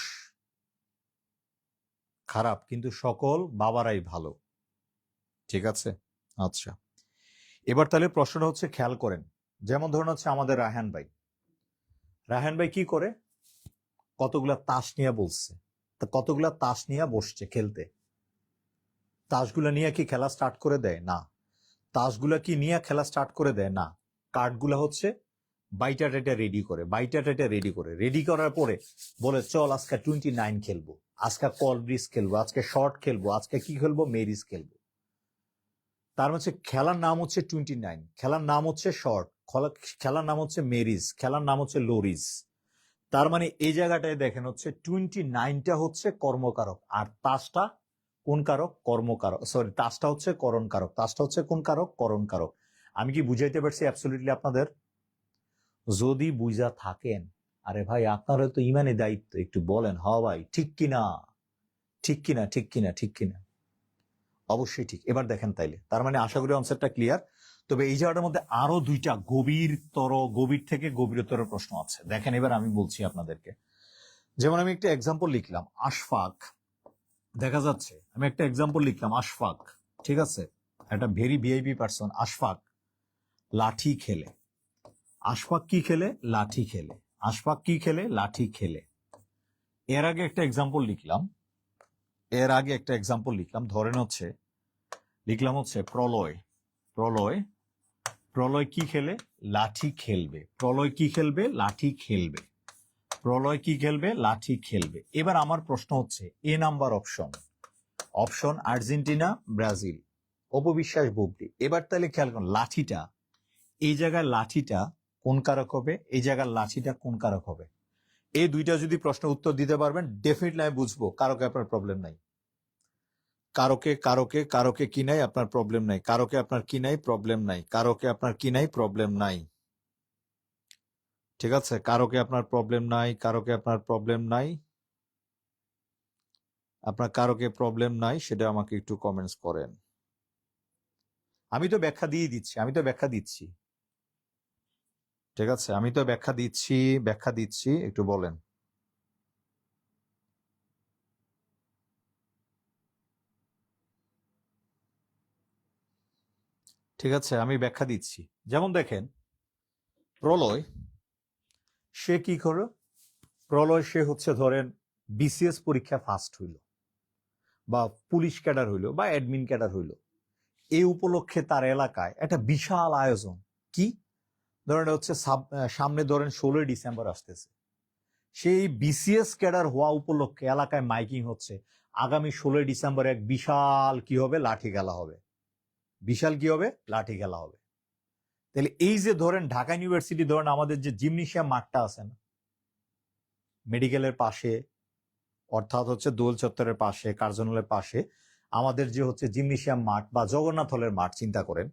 খারাপ কিন্তু সকল বাবারাই ভালো। ঠিক আছে, আচ্ছা। এবার তাহলে প্রশ্নটা হচ্ছে খেয়াল করেন, যেমন ধরুন হচ্ছে আমাদের রায়হান ভাই কি করে, কতগুলা তাস নিয়ে বলছে, তা কতগুলা তাস নিয়ে বসছে খেলতে। তাসগুলা নিয়ে কি খেলা স্টার্ট করে দেয়? না। তাসগুলা কি নিয়ে খেলা স্টার্ট করে দেয়? না। কার্ডগুলা হচ্ছে বাইটা টেটা রেডি করে রেডি করার পরে বলে চল আজকে 29 খেলবো, আজকে কল ব্রিজ খেলবো, আজকে শর্ট খেলবো, আজকে কি খেলবো, মেরিজ খেলবো। তার হচ্ছে খেলার নাম হচ্ছে 29, খেলার নাম হচ্ছে শর্ট, খেলার নাম হচ্ছে মেরিজ, খেলার নাম হচ্ছে লোরিজ। তার মানে এই জায়গাটায় দেখেন হচ্ছে 29টা হচ্ছে কর্মকারক, আর তাসটা কোন কারক? কর্মকারক। সরি, তাসটা হচ্ছে করণ কারক। তাসটা হচ্ছে কোন কারক? করণ কারক। আমি কি বুঝাইতে পারছি অ্যাবসলিউটলি আপনাদের? যদি বুঝা থাকেন, আরে ভাই আপনার তো ইমানে দায়িত্ব, একটু বলেন হ ভাই, ঠিক কিনা, ঠিক কিনা, ঠিক কিনা, ঠিক কিনা। অবশ্যই ঠিক। এবার দেখেন তাইলে, তার মানে আশা করি আনসারটা ক্লিয়ার। তবে এই জায়গাটার মধ্যে আরো দুইটা গভীর থেকে গভীরতর প্রশ্ন আছে। দেখেন এবার আমি বলছি আপনাদেরকে, যেমন আমি একটা এক্সাম্পল লিখলাম আশফাক, দেখা যাচ্ছে আমি একটা এক্সাম্পল লিখলাম আশফাক, ঠিক আছে, একটা ভেরি ভিআইপি পার্সন, আশফাক লাঠি খেলে। আশফাক কি খেলে? লাঠি খেলে। আশফাক কি খেলে? লাঠি খেলে। এর আগে একটা এক্সাম্পল লিখলাম, ধরেন হচ্ছে লিখলাম হচ্ছে প্রলয়। প্রলয় প্রলয় কি খেলে? লাঠি খেলবে। প্রলয় কি খেলবে? লাঠি খেলবে। প্রলয় কি খেলবে? লাঠি খেলবে। এবার আমার প্রশ্ন হচ্ছে এ নাম্বার অপশন আর্জেন্টিনা, ব্রাজিল, অপবিশ্বাস বুবলি। এবার তাহলে খেয়াল করুন, লাঠিটা এই জায়গায় লাঠিটা কোন কারক হবে, এই জায়গার লাঠিটা কোন কারক হবে। এই দুইটা যদি প্রশ্ন উত্তর দিতে পারবেন, ডেফিনেটলি আমি বুঝবো কারকে আপনার প্রবলেম নাই। কারকে কারকে কারকে কি নাই, আপনার প্রবলেম নাই। কারকে আপনার কি নাই, প্রবলেম নাই। কারকে আপনার কি নাই, প্রবলেম নাই। ঠিক আছে, কারকে আপনার প্রবলেম নাই, কারকে আপনার প্রবলেম নাই, আপনার কারকে প্রবলেম নাই, সেটা আমাকে একটু কমেন্টস করেন। আমি তো ব্যাখ্যা দিয়ে দিচ্ছি। ঠিক আছে, আমি তো ব্যাখ্যা দিচ্ছি, একটু বলেন। ঠিক আছে, আমি ব্যাখ্যা দিচ্ছি। যেমন দেখেন প্রলয়, সে কি করো, প্রলয় সে হচ্ছে ধরেন বিসিএস পরীক্ষা ফার্স্ট হইল, বা পুলিশ ক্যাডার হইল, বা অ্যাডমিন ক্যাডার হইল। এই উপলক্ষে তার এলাকায় একটা বিশাল আয়োজন। কি ধরেন হচ্ছে সামনে ধরেন 16ই ডিসেম্বর আসতেছে, সেই বিসিএস ক্যাডার হওয়া উপলক্ষে এলাকায় মাইকিং হচ্ছে, আগামী 16ই ডিসেম্বর এক বিশাল কি হবে, লাঠি খেলা হবে। বিশাল কি হবে? লাঠি খেলা হবে। তাহলে এই যে ধরেন ঢাকা ইউনিভার্সিটি, ধরেন আমাদের যে জিমনেশিয়াম মাঠটা আছে না, মেডিকেলের পাশে, অর্থাৎ হচ্ছে দোল চত্বরের পাশে, কার্জনালের পাশে আমাদের যে হচ্ছে জিমনেশিয়াম মাঠ বা জগন্নাথ হলের মাঠ, চিন্তা করেন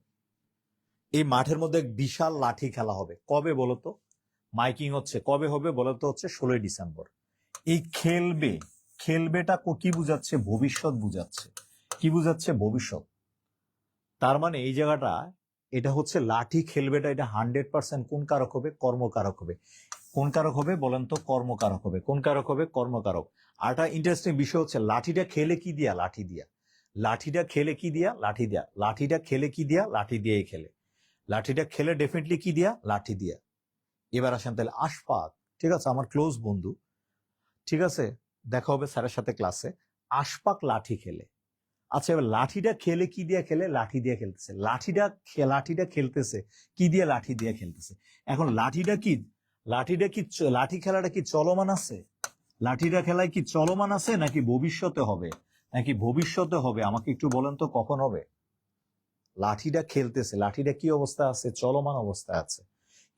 এই মাঠের মধ্যে বিশাল লাঠি খেলা হবে। কবে বলতো? মাইকিং হচ্ছে কবে হবে বলতো? হচ্ছে 16ই ডিসেম্বর। এই খেলবেটা কি বুঝাচ্ছে? ভবিষ্যৎ বুঝাচ্ছে। কি বুঝাচ্ছে? ভবিষ্যৎ। তার মানে এই জায়গাটা, এটা হচ্ছে লাঠি খেলবেটা, এটা 100% কোন কারক হবে? কর্মকারক হবে। কোন কারক হবে বলেন তো? কর্মকারক হবে। কোন কারক হবে? কর্মকারক। আরটা ইন্টারেস্টিং বিষয় হচ্ছে লাঠিটা খেলে কি দিয়া? লাঠি দিয়া। লাঠিটা খেলে কি দিয়া? লাঠি দিয়া। লাঠিটা খেলে কি দিয়া? লাঠি দিয়েই খেলে। লাঠিটা খেলে ডেফিনেটলি কি দিয়া? লাঠি দিয়া। এবার আসেন তাহলে আশফাক, ঠিক আছে, আমার ক্লোজ বন্ধু, ঠিক আছে, দেখা হবে স্যারের সাথে ক্লাসে। আশফাক লাঠি খেলে। আচ্ছা, এবার লাঠিটা খেলে কি দিয়ে খেলে? লাঠি দিয়ে খেলতেছে। লাঠিটা খেলতেছে কি দিয়ে? লাঠি দিয়ে খেলতেছে। এখন লাঠি খেলাটা কি চলমান আছে? লাঠিটা খেলায় কি চলমান আছে, নাকি ভবিষ্যতে হবে? আমাকে একটু বলেন তো কখন হবে? লাঠিটা খেলতেছে, লাঠিটা কি অবস্থা আছে? চলমান অবস্থায় আছে।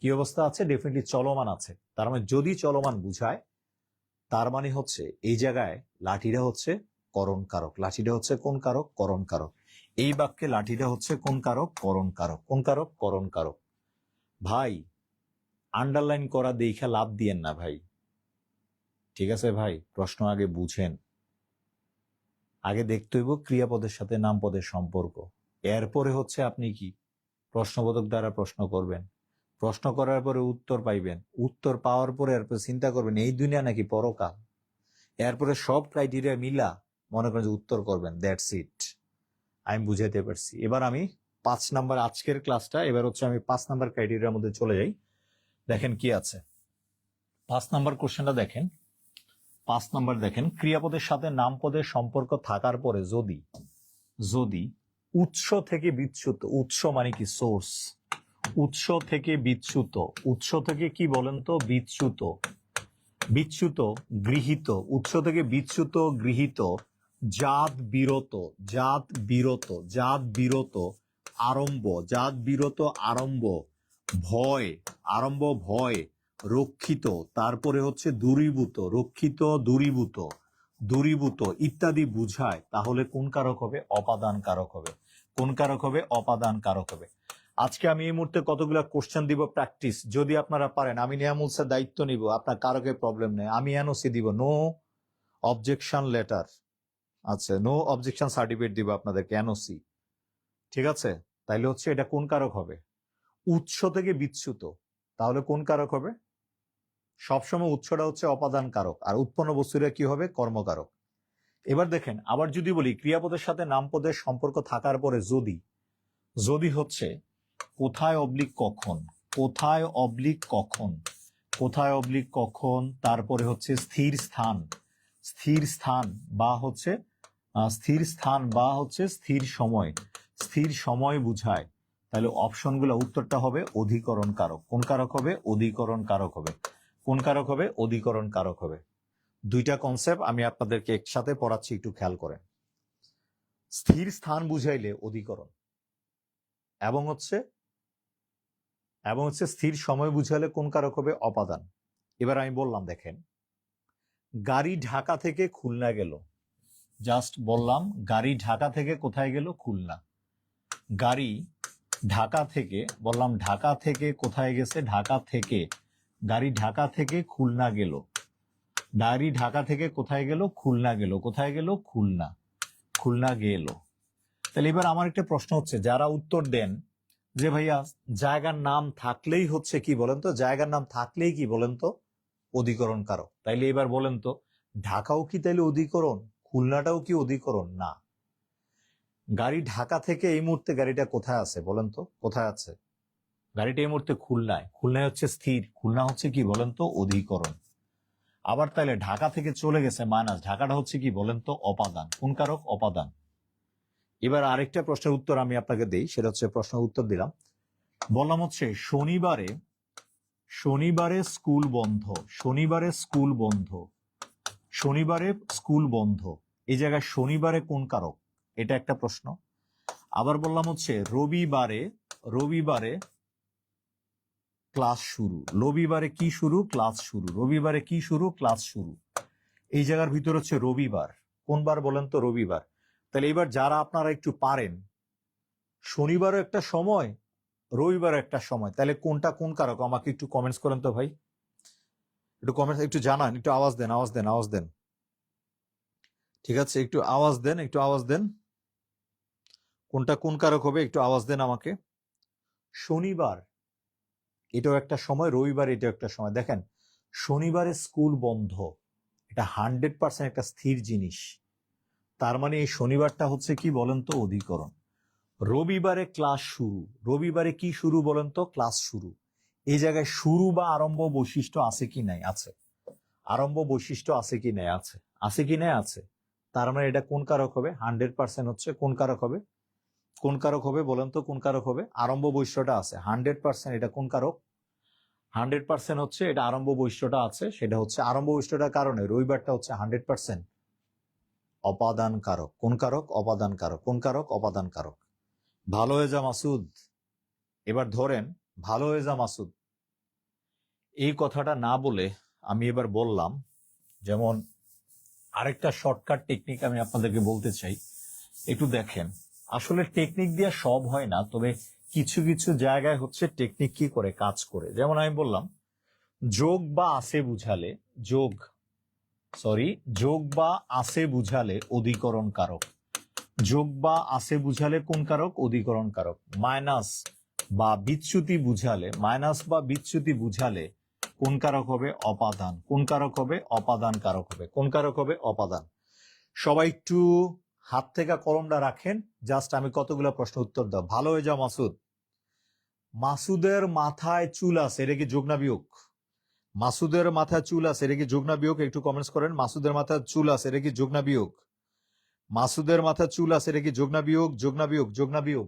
কি অবস্থা আছে? ডেফিনেটলি চলমান আছে। তার মানে যদি চলমান বুঝায়, তার মানে হচ্ছে এই জায়গায় লাঠিটা হচ্ছে করণ কারক। লাঠিটা হচ্ছে কোন কারক? করণ কারক। এই বাক্যে লাঠিটা হচ্ছে কোন কারক? করণ কারক। কোন কারক? করণ কারক। ভাই আন্ডারলাইন করা দেখা লাভ দিয়েন না ভাই, ঠিক আছে ভাই? প্রশ্ন আগে বুঝেন, আগে দেখতে হইব ক্রিয়াপদের সাথে নামপদের সম্পর্ক। এরপরে হচ্ছে আপনি কি প্রশ্নবোধক দ্বারা প্রশ্ন করবেন, প্রশ্ন করার পরে উত্তর পাইবেন, উত্তর পাওয়ার পরে এরপর চিন্তা করবেন এই দুনিয়া নাকি পরকাল। এরপরে সব ক্রাইটেরিয়া মিলা মনে করেন যে উত্তর করবেন, দ্যাটস ইট। আমি বুঝাইতে পারছি। এবার আমি 5 নাম্বার আজকের ক্লাসটা, এবার হচ্ছে আমি 5 নাম্বার ক্রাইটেরিয়ার মধ্যে চলে যাই। দেখেন কি আছে 5 নাম্বার কোশ্চেনটা দেখেন। 5 নাম্বার দেখেন, ক্রিয়াপদের সাথে নামপদের সম্পর্ক থাকার পরে যদি যদি উৎস থেকে বিচ্যুত, উৎস মানে কি সোর্স, উৎস থেকে বিচ্যুত, উৎস থেকে কি বলেন তো বিচ্যুত, বিচ্যুত গৃহীত, উৎস থেকে বিচ্যুত গৃহীত, জাত বিরত, জাত বিরত, জাত বিরত আরম্ভ, জাত বিরত আরম্ভ, ভয়, আরম্ভ ভয়, রক্ষিত, তারপরে হচ্ছে দূরীভূত, রক্ষিত দূরীভূত, দূরীভূত ইত্যাদি বুঝায়, তাহলে কোন কারক হবে? অপাদান কারক হবে। কোন কারক হবে? অপাদান কারক হবে। আজকে আমি এই মুহূর্তে কতগুলো কোশ্চেন দিব প্র্যাকটিস, যদি আপনারা পারেন আমি নিয়ামুল স্যার দায়িত্ব নিব, আপনার কারকের প্রবলেম নেই, আমি এনওসি দিব, নো অবজেকশন লেটার, আচ্ছা নো অবজেকশন সার্টিফিকেট দিব আপনাদেরকে, এনওসি, ঠিক আছে? তাইলে হচ্ছে এটা কোন কারক হবে? উৎস থেকে বিচ্যুত, তাহলে কোন কারক হবে? সবসময় উৎসটা হচ্ছে অপাদান কারক, আর উৎপন্ন বস্তুটা কি হবে? কর্মকারক। এবার দেখেন, আবার যদি বলি ক্রিয়াপদের সাথে নামপদের সম্পর্ক থাকার পরে যদি, যদি হচ্ছে কোথায় অবলিক কখন, কোথায় অবলিক কখন, কোথায় অবলিক কখন, তারপরে হচ্ছে স্থির স্থান, স্থির স্থান বা হচ্ছে স্থির স্থান বা হচ্ছে স্থির সময়, স্থির সময় বুঝায়, তাহলে অপশনগুলো উত্তরটা হবে অধিকরণ কারক। কোন কারক হবে? অধিকরণ কারক হবে। কোন কারক হবে? অধিকরণ কারক হবে। দুইটা কনসেপ্ট আমি আপনাদেরকে একসাথে পড়াচ্ছি, একটু খেয়াল করেন। স্থির স্থান বুঝাইলে অধিকরণ, এবং হচ্ছে স্থির সময় বুঝালে কোন কারক হবে? অপাদান। এবার আমি বললাম দেখেন, গাড়ি ঢাকা থেকে খুলনা গেল, জাস্ট বললাম গাড়ি ঢাকা থেকে কোথায় গেল? খুলনা। গাড়ি ঢাকা থেকে, বললাম ঢাকা থেকে কোথায় গেছে? ঢাকা থেকে, গাড়ি ঢাকা থেকে খুলনা গেল, গাড়ি ঢাকা থেকে কোথায় গেল? খুলনা গেল। কোথায় গেল? খুলনা, খুলনা গেল। তাহলে এবার আমার একটা প্রশ্ন হচ্ছে, যারা উত্তর দেন যে ভাইয়া জায়গার নাম থাকলেই হচ্ছে কি বলেন তো, জায়গার নাম থাকলেই কি বলেন তো অধিকরণ কারক, তাইলে এবার বলেন তো ঢাকাও কি তাইলে অধিকরণ? খুলনাটাও কি অধিকরণ? না। গাড়ি ঢাকা থেকে এই মুহূর্তে গাড়িটা কোথায় আছে বলেন তো? কোথায় আছে গাড়িটা? এই মুহূর্তে খুলনায়। খুলনায় হচ্ছে স্থির, খুলনা হচ্ছে কি বলেন তো? অধিকরণ। আবার তাইলে ঢাকা থেকে চলে গেছে মাইনাস, ঢাকাটা হচ্ছে কি বলেন তো? অপাদান। কোন কারক? অপাদান। এবার আরেকটা প্রশ্নের উত্তর আমি আপনাকে দেই, সেটা হচ্ছে প্রশ্নের উত্তর দিলাম, বললাম হচ্ছে শনিবারে, শনিবারে স্কুল বন্ধ, শনিবারে স্কুল বন্ধ, শনিবারে স্কুল বন্ধ, এই জায়গায় শনিবারে কোন কারক? এটা একটা প্রশ্ন। আবার বললাম হচ্ছে রবিবারে, রবিবারে ক্লাস শুরু, রবিবারে কি শুরু? ক্লাস শুরু, রবিবারে কি শুরু? ক্লাস শুরু। এই জায়গার ভিতর হচ্ছে রবিবার, কোন বার বলেন তো? রবিবার। তাহলে এবার যারা আপনারা একটু পারেন, শনিবারও একটা সময়, রবিবারও একটা সময়, তাহলে কোনটা কোন কারক? আমাকে একটু কমেন্টস করেন তো ভাই, একটু কমেন্টস, একটু জানান, একটু আওয়াজ দেন, আওয়াজ দেন, আওয়াজ দেন, ঠিক আছে? একটু আওয়াজ দেন, একটু আওয়াজ দেন, কোনটা কোন কারক হবে? একটু আওয়াজ দেন আমাকে। শনিবার এটাও একটা সময়, রবিবার এটাও একটা সময়। দেখেন শনিবারে স্কুল বন্ধ, এটা 100% একটা স্থির জিনিস, তার মানে এই শনিবারটা হচ্ছে কি বলেন তো? অধিকরণ। রবিবারে ক্লাস শুরু, রবিবারে কি শুরু বলেন তো? ক্লাস শুরু। এই জায়গায় শুরু বা আরম্ভ বৈশিষ্ট্য আছে কি নাই? আছে। আরম্ভ বৈশিষ্ট্য আছে কি নাই? আছে। আছে কি নাই? আছে। তার মানে এটা কোন কারক হবে? 100% হচ্ছে কোন কারক হবে? কোন কারক হবে বলেন তো? কোন কারক হবে? আরম্ভ বৈশিষ্ট্যটা আছে 100%, এটা কোন কারক? 100% হচ্ছে এটা আরম্ভ বৈশিষ্ট্যটা আছে, সেটা হচ্ছে আরম্ভ বৈশিষ্ট্যটার কারণে রবিবারটা হচ্ছে 100% অপাদান কারক। কোন কারক? অপাদান কারক। কোন কারক? অপাদান কারক। ভালো হয়ে যা মাসুদ, এবার ধরেন ভালো হয়ে যা মাসুদ, এই কথাটা না বলে আমি এবার বললাম, যেমন আরেকটা শর্টকাট টেকনিক আমি আপনাদেরকে বলতে চাই, একটু দেখেন। আসলে টেকনিক দিয়ে সব হয় না, তবে কিছু কিছু জায়গায় হচ্ছে টেকনিক কি করে কাজ করে। যেমন আমি বললাম যোগ বা আছে বুঝালে, যোগ যোগ বা আছে বুঝালে অধিকরণ কারক। যোগ বা আছে বুঝালে কোন কারক? অধিকরণ কারক। মাইনাস বা বিচ্যুতি বুঝালে, মাইনাস বা বিচ্যুতি বুঝালে কোন কারক হবে? অপাদান। কোন কারক হবে? অপাদান কারক হবে। কোন কারক হবে? অপাদান। সবাই একটু হাত থেকে কলমটা রাখেন, জাস্ট আমি কতগুলো প্রশ্ন উত্তর দাও। ভালো হয়ে যাও মাসুদ। মাসুদের মাথায় চুল আছে, এটা কি যোগ না বিয়োগ? মাসুদের মাথায় চুল আছে, এটা কি যোগ না বিয়োগ? একটু কমেন্টস করেন। মাসুদের মাথায় চুল আছে, এটা কি যোগ না বিয়োগ? মাসুদের মাথায় চুল আছে, এটা কি যোগ না বিয়োগ? যোগ না বিয়োগ? যোগ না বিয়োগ?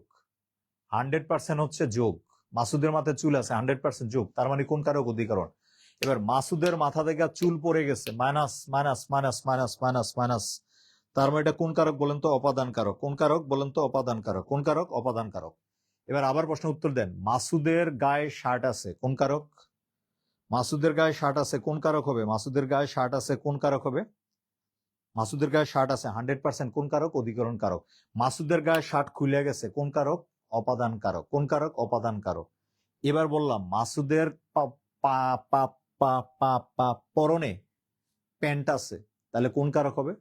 100% হচ্ছে যোগ। মাসুদের মাথায় চুল আছে, 100% যোগ। তার মানে কোন কারক অধিকরণ? এবার মাসুদের মাথা থেকে চুল পড়ে গেছে, minus minus minus minus minus minus, তার মানে এটা কোন কারক বলেন তো? অপাদান কারক। কোন কারক বলেন তো? অপাদান কারক। কোন কারক? অপাদান কারক। এবার আবার প্রশ্ন উত্তর দেন। মাসুদের গায়ে শার্ট আছে, কোন কারক? মাসুদের গায়ে শার্ট আছে, কোন কারক হবে? মাসুদের গায়ে শার্ট আছে, কোন কারক হবে? মাসুদের গায়ে শার্ট আছে, 100% কোন কারক? অধিকরণ কারক। মাসুদের গায়ে শার্ট খুলে গেছে, কোন কারক? অপাদান কারক। কোন কারক? অপাদান কারক। এবার বললাম মাসুদের পরনে প্যান্ট আছে, তাহলে কোন কারক হবে?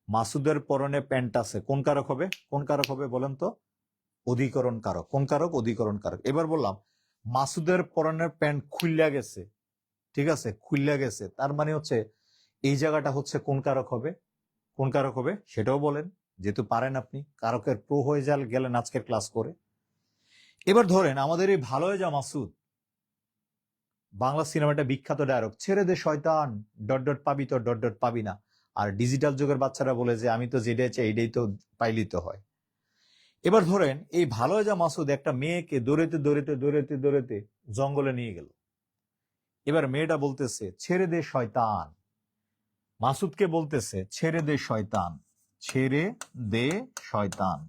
মাসুদের পরনে প্যান্ট আছে, কোন কারক হবে? কোন কারক হবে বলেন তো? অধিকরণ কারক। কোন কারক? অধিকরণ কারক। এবার বললাম মাসুদের পরনের প্যান্ট খুইল্লা গেছে, ঠিক আছে, খুইল্লা গেছে, তার মানে হচ্ছে এই জায়গাটা হচ্ছে কোন কারক হবে? কোন কারক হবে সেটাও বলেন, যেহেতু পারেন আপনি, কারকের প্রো হয়ে গেলেন আজকের ক্লাস করে। এবার ধরেন আমাদের এই ভালো হয়ে যা মাসুদ, বাংলা সিনেমাটা বিখ্যাত ডায়লগ, ছেড়ে দে শয়তান, ডট ডট পাবি তো ডট ডট পাবি না। আর ডিজিটাল যুগের বাচ্চারা বলে যে আমি তো যেটাই চাই এইটাই তো পাইলি তো হয়। এবার ধরেন এই ভালো হয়ে যা মাসুদ একটা মেয়েকে দৌড়াতে দৌড়াতে দৌড়াতে দৌড়াতে জঙ্গলে নিয়ে গেল। এবার মেয়েটা বলতেছে ছেড়ে দে শয়তান, মাসুদকে বলতেছে ছেড়ে দে শয়তান, ছেড়ে দে শয়তান,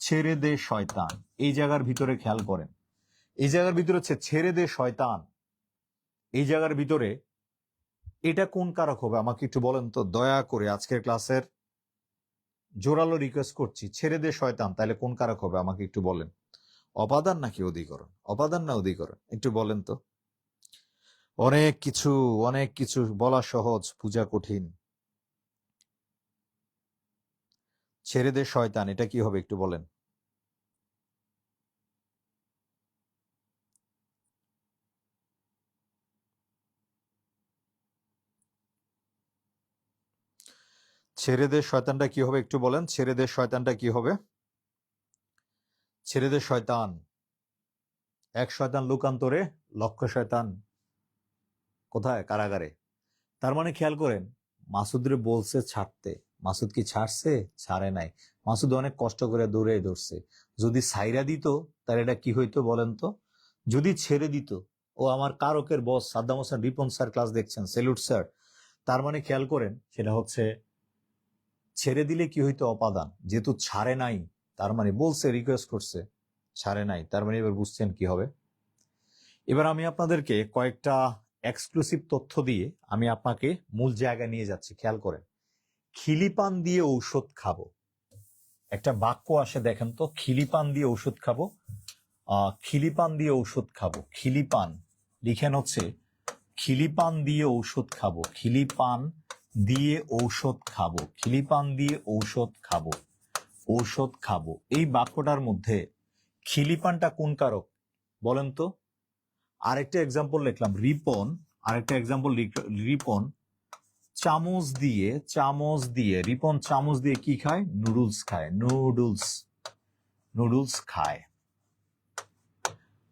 ছেড়ে দে শয়তান। এই জায়গার ভিতরে খেয়াল করেন, এই জায়গার ভিতরে হচ্ছে ছেড়ে দে শয়তান, এই জায়গার ভিতরে এটা কোন কারক হবে আমাকে একটু বলেন তো দয়া করে। আজকের ক্লাসের জোরালো রিকোয়েস্ট করছি, ছেড়ে দে শয়তান, তাহলে কোন কারক হবে আমাকে একটু বলেন। অপাদান নাকি অধিকরণ? অপাদান না অধিকরণ? একটু বলেন তো। অনেক কিছু অনেক কিছু বলা সহজ, পূজা কঠিন। ছেড়ে দে শয়তান, এটা কি হবে একটু বলেন। ছেড়ে দে শয়তানটা কি হবে একটু বলেন। ছেড়ে দে শয়তানটা কি হবে? ছেড়ে দে শয়তান, এক শয়তান লোকান্তরে লক্ষ শয়তান কোথায়? কারাগারে। তার মানে খেয়াল করেন মাসুদরে বলছে ছাড়তে, মাসুদ কি ছাড়ছে? ছাড়ে নাই। মাসুদ অনেক কষ্ট করে দৌড়ে ধরছে। যদি ছাইরা দিত তাহলে এটা কি হইতো বলেন তো? যদি ছেড়ে দিত, ও আমার কারকের বস সাদ্দাম হোসেন রিপন স্যার ক্লাস দেখছেন, সেলুট স্যার। তার মানে খেয়াল করেন সেটা হচ্ছে ছেড়ে দিলে কি হইতো? অপাদান। যেহেতু ছাড়ে নাই, তার মানে বলছে, রিকোয়েস্ট করছে, ছাড়ে নাই, তার মানে এবার বুঝছেন কি হবে। এবার আমি আপনাদেরকে কয়েকটা এক্সক্লুসিভ তথ্য দিয়ে আমি আপনাকে মূল জায়গায় নিয়ে যাচ্ছি। খেয়াল করেন, খিলিপান দিয়ে ঔষধ খাবো, একটা বাক্য আসে দেখেন তো, খিলিপান দিয়ে ঔষধ খাবো। খিলিপান দিয়ে ঔষধ খাবো, খিলিপান লিখেন হচ্ছে খিলিপান দিয়ে ঔষধ খাবো, খিলিপান দিয়ে ঔষধ খাবো, খিলিপান দিয়ে ঔষধ খাবো, ঔষধ খাবো। এই বাক্যটার মধ্যে খিলিপানটা কোন কারক বলেন তো? আরেকটা এক্সাম্পল লিখলাম, রিপন, আরেকটা এক্সাম্পল রিপন চামচ দিয়ে, চামচ দিয়ে, রিপন চামচ দিয়ে কি খায়? নুডলস খায়, নুডলস, নুডলস খায়।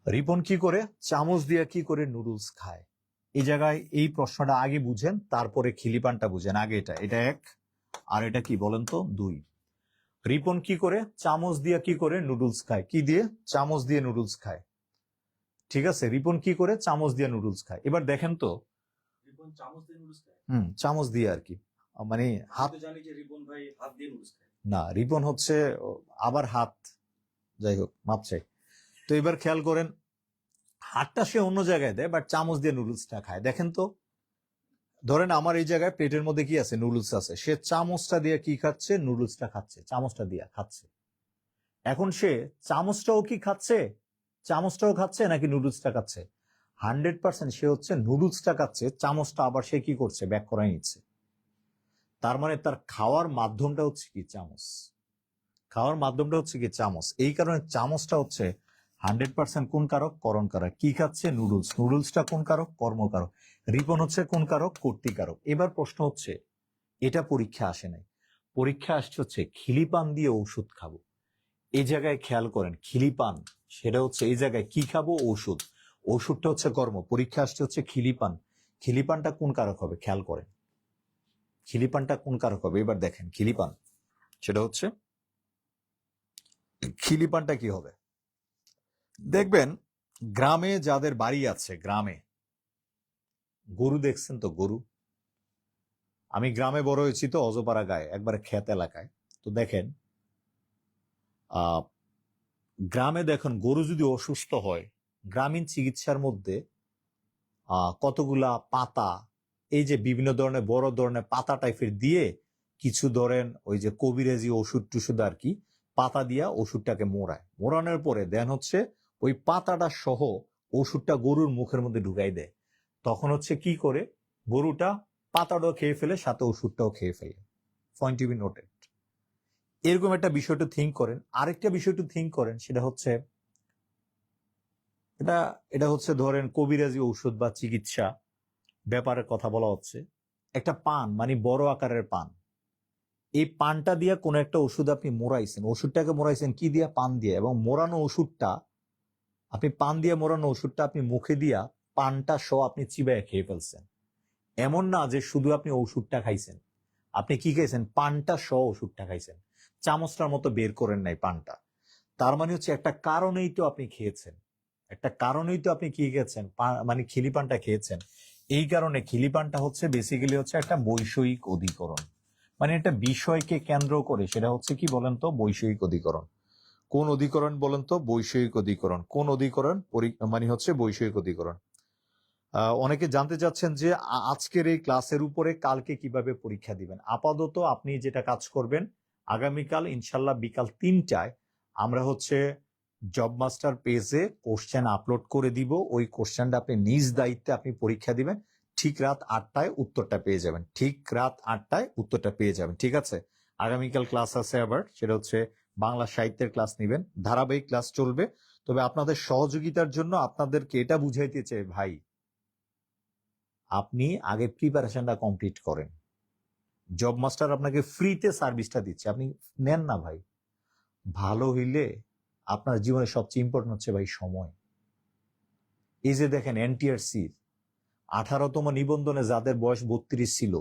রিপন কি করে? চামচ দিয়ে কি করে? নুডলস খায়। এই জায়গায় এই প্রশ্নটা আগে বুঝেন, তারপরে খিলিপানটা বুঝেন। আগে এটা, এটা এক, আর এটা কি বলেন তো? দুই। রিপন কি করে? চামচ দিয়ে কি করে? নুডলস খায়। কি দিয়ে? চামচ দিয়ে নুডলস খায়। ঠিক আছে, রিপন কি করে? চামচ দিয়ে নুডলস খায়। এবার দেখেন তো, রিপন চামচ দিয়ে নুডলস খায়? চামচ দিয়ে আর কি, মানে হাত। আমি তো জানি যে রিপন ভাই হাত দিয়ে নুডলস খায়। না, রিপন হচ্ছে আবার হাত, যাই হোক মাপ চাই। তো এবার খেয়াল করেন, হাতটা সে অন্য জায়গায় দেয়, বাট চামচ দিয়ে নুডলসটা খায়। দেখেন তো, ধরেন আমার এই জায়গায় প্লেটের মধ্যে কি আছে? নুডলস আছে। সে চামচটা দিয়ে কি খাচ্ছে? নুডলসটা খাচ্ছে, চামচটা দিয়ে খাচ্ছে। এখন সে চামচটাও কি খাচ্ছে? চামচটাও খাচ্ছে নাকি নুডলসটা খাচ্ছে? 100% সে হচ্ছে নুডলসটা খাচ্ছে, চামচটা আবার সে কি করছে? ব্যাক করাই নিচ্ছে। তার মানে তার খাওয়ার মাধ্যমটা হচ্ছে কি? চামচ। খাওয়ার মাধ্যমটা হচ্ছে কি? চামচ। এই কারণে চামচটা হচ্ছে 100% কোন কারক? করণ কারক। কি খাচ্ছে? নুডলস। নুডলসটা কোন কারক? কর্মকারক। রিপন হচ্ছে কোন কারক? কর্তৃকারক। এবার প্রশ্ন হচ্ছে, এটা পরীক্ষা আসে নাই, পরীক্ষা আসছে হচ্ছে খিলিপান দিয়ে ওষুধ খাবো। এই জায়গায় খেয়াল করেন, খিলিপান সেটা হচ্ছে এই জায়গায় কি খাবো, ওষুধ। ওষুধটা হচ্ছে কর্ম। পরীক্ষা আসছে হচ্ছে খিলিপান। খিলিপানটা কোন কারক হবে খেয়াল করেন, খিলিপানটা কোন কারক হবে। এবার দেখেন খিলিপান, সেটা হচ্ছে খিলিপানটা কি হবে। দেখবেন গ্রামে যাদের বাড়ি আছে, গ্রামে গরু দেখছেন তো, গরু। আমি গ্রামে বড় হয়েছি তো, অজপাড়া গায়ে, একবারে ক্ষেত এলাকায়। তো দেখেন গ্রামে দেখুন গরু যদি অসুস্থ হয়, গ্রামীণ চিকিৎসার মধ্যে কতগুলা পাতা, এই যে বিভিন্ন ধরনের বড় ধরনের পাতা টাইপের দিয়ে কিছু ধরেন ওই যে কবিরাজি ওষুধ টুষুধ আর কি, পাতা দিয়া ওষুধটাকে মোড়ায়। মোড়ানোর পরে দেন হচ্ছে ওই পাতাটা সহ ওষুধটা গরুর মুখের মধ্যে ঢুকাই দেয়। তখন হচ্ছে কি করে, গরুটা পাতাটাও খেয়ে ফেলে, সাথে ওষুধটাও খেয়ে ফেলে। Point to be noted. এরকম একটা বিষয় একটু থিঙ্ক করেন। আরেকটা বিষয় একটু থিঙ্ক করেন, সেটা হচ্ছে এটা এটা হচ্ছে ধরেন কবিরাজি ঔষধ বা চিকিৎসা ব্যাপারের কথা বলা হচ্ছে। একটা পান মানে বড় আকারের পান, এই পানটা দিয়ে কোন একটা ওষুধ আপনি মোড়াইছেন, ওষুধটাকে মোড়াইছেন কি দিয়া, পান দিয়ে। এবং মোড়ানো ওষুধটা আপনি, পান দিয়ে মোড়ানো ওষুধটা আপনি মুখে দিয়া পানটা সহ আপনি চিবায় খেয়ে ফেলছেন। এমন না যে শুধু আপনি ওষুধটা খাইছেন, আপনি কি খাইছেন, পানটা সহ ওষুধটা খাইছেন, চামচটার মতো বের করেন নাই পানটা। তার মানে হচ্ছে একটা কারণেই তো আপনি খেয়েছেন, একটা কারণেই তো আপনি কি খেয়েছেন, মানে খিলিপানটা খেয়েছেন। এই কারণে খিলিপানটা হচ্ছে বেসিক্যালি হচ্ছে একটা বৈষয়িক অধিকরণ। মানে একটা বিষয়কে কেন্দ্র করে, সেটা হচ্ছে কি বলেন তো, বৈষয়িক অধিকরণ। কোন অধিকরণ বলেন তো, বৈষয়িক অধিকরণ। কোন অধিকরণ, মানে হচ্ছে বৈষয়িক অধিকরণ। অনেকে জানতে চাচ্ছেন যে আজকের এই ক্লাসের উপরে কালকে কিভাবে পরীক্ষা দিবেন। আপাতত আপনি যেটা কাজ করবেন, আগামীকাল ইনশাল্লাহ বিকাল 3টায় আমরা হচ্ছে জব মাস্টার পেজে কোশ্চেন আপলোড করে দিব। ওই কোশ্চেনটা আপনি নিজ দায়িত্বে আপনি পরীক্ষা দিবেন। ঠিক রাত 8টায় উত্তরটা পেয়ে যাবেন, ঠিক রাত 8টায় উত্তরটা পেয়ে যাবেন। ঠিক আছে, আগামীকাল ক্লাস আছে আবার, সেটা হচ্ছে বাংলা সাহিত্যের ক্লাস নিবেন, ধারাবাহিক ক্লাস চলবে। তবে আপনাদের সহযোগিতার জন্য আপনাদেরকে এটা বুঝাইতে চাই ভাই, আপনি আগে প্রিপারেশনটা কমপ্লিট করেন। জব মাস্টার আপনাকে ফ্রিতে সার্ভিসটা দিচ্ছে, আপনি নেন না ভাই। ভালো হইলে আপনার জীবনে সবচেয়ে ইম্পর্টেন্ট হচ্ছে ভাই সময়। এই যে দেখেন এনটিআরসি 18তম নিবন্ধনে যাদের বয়স 32 ছিল,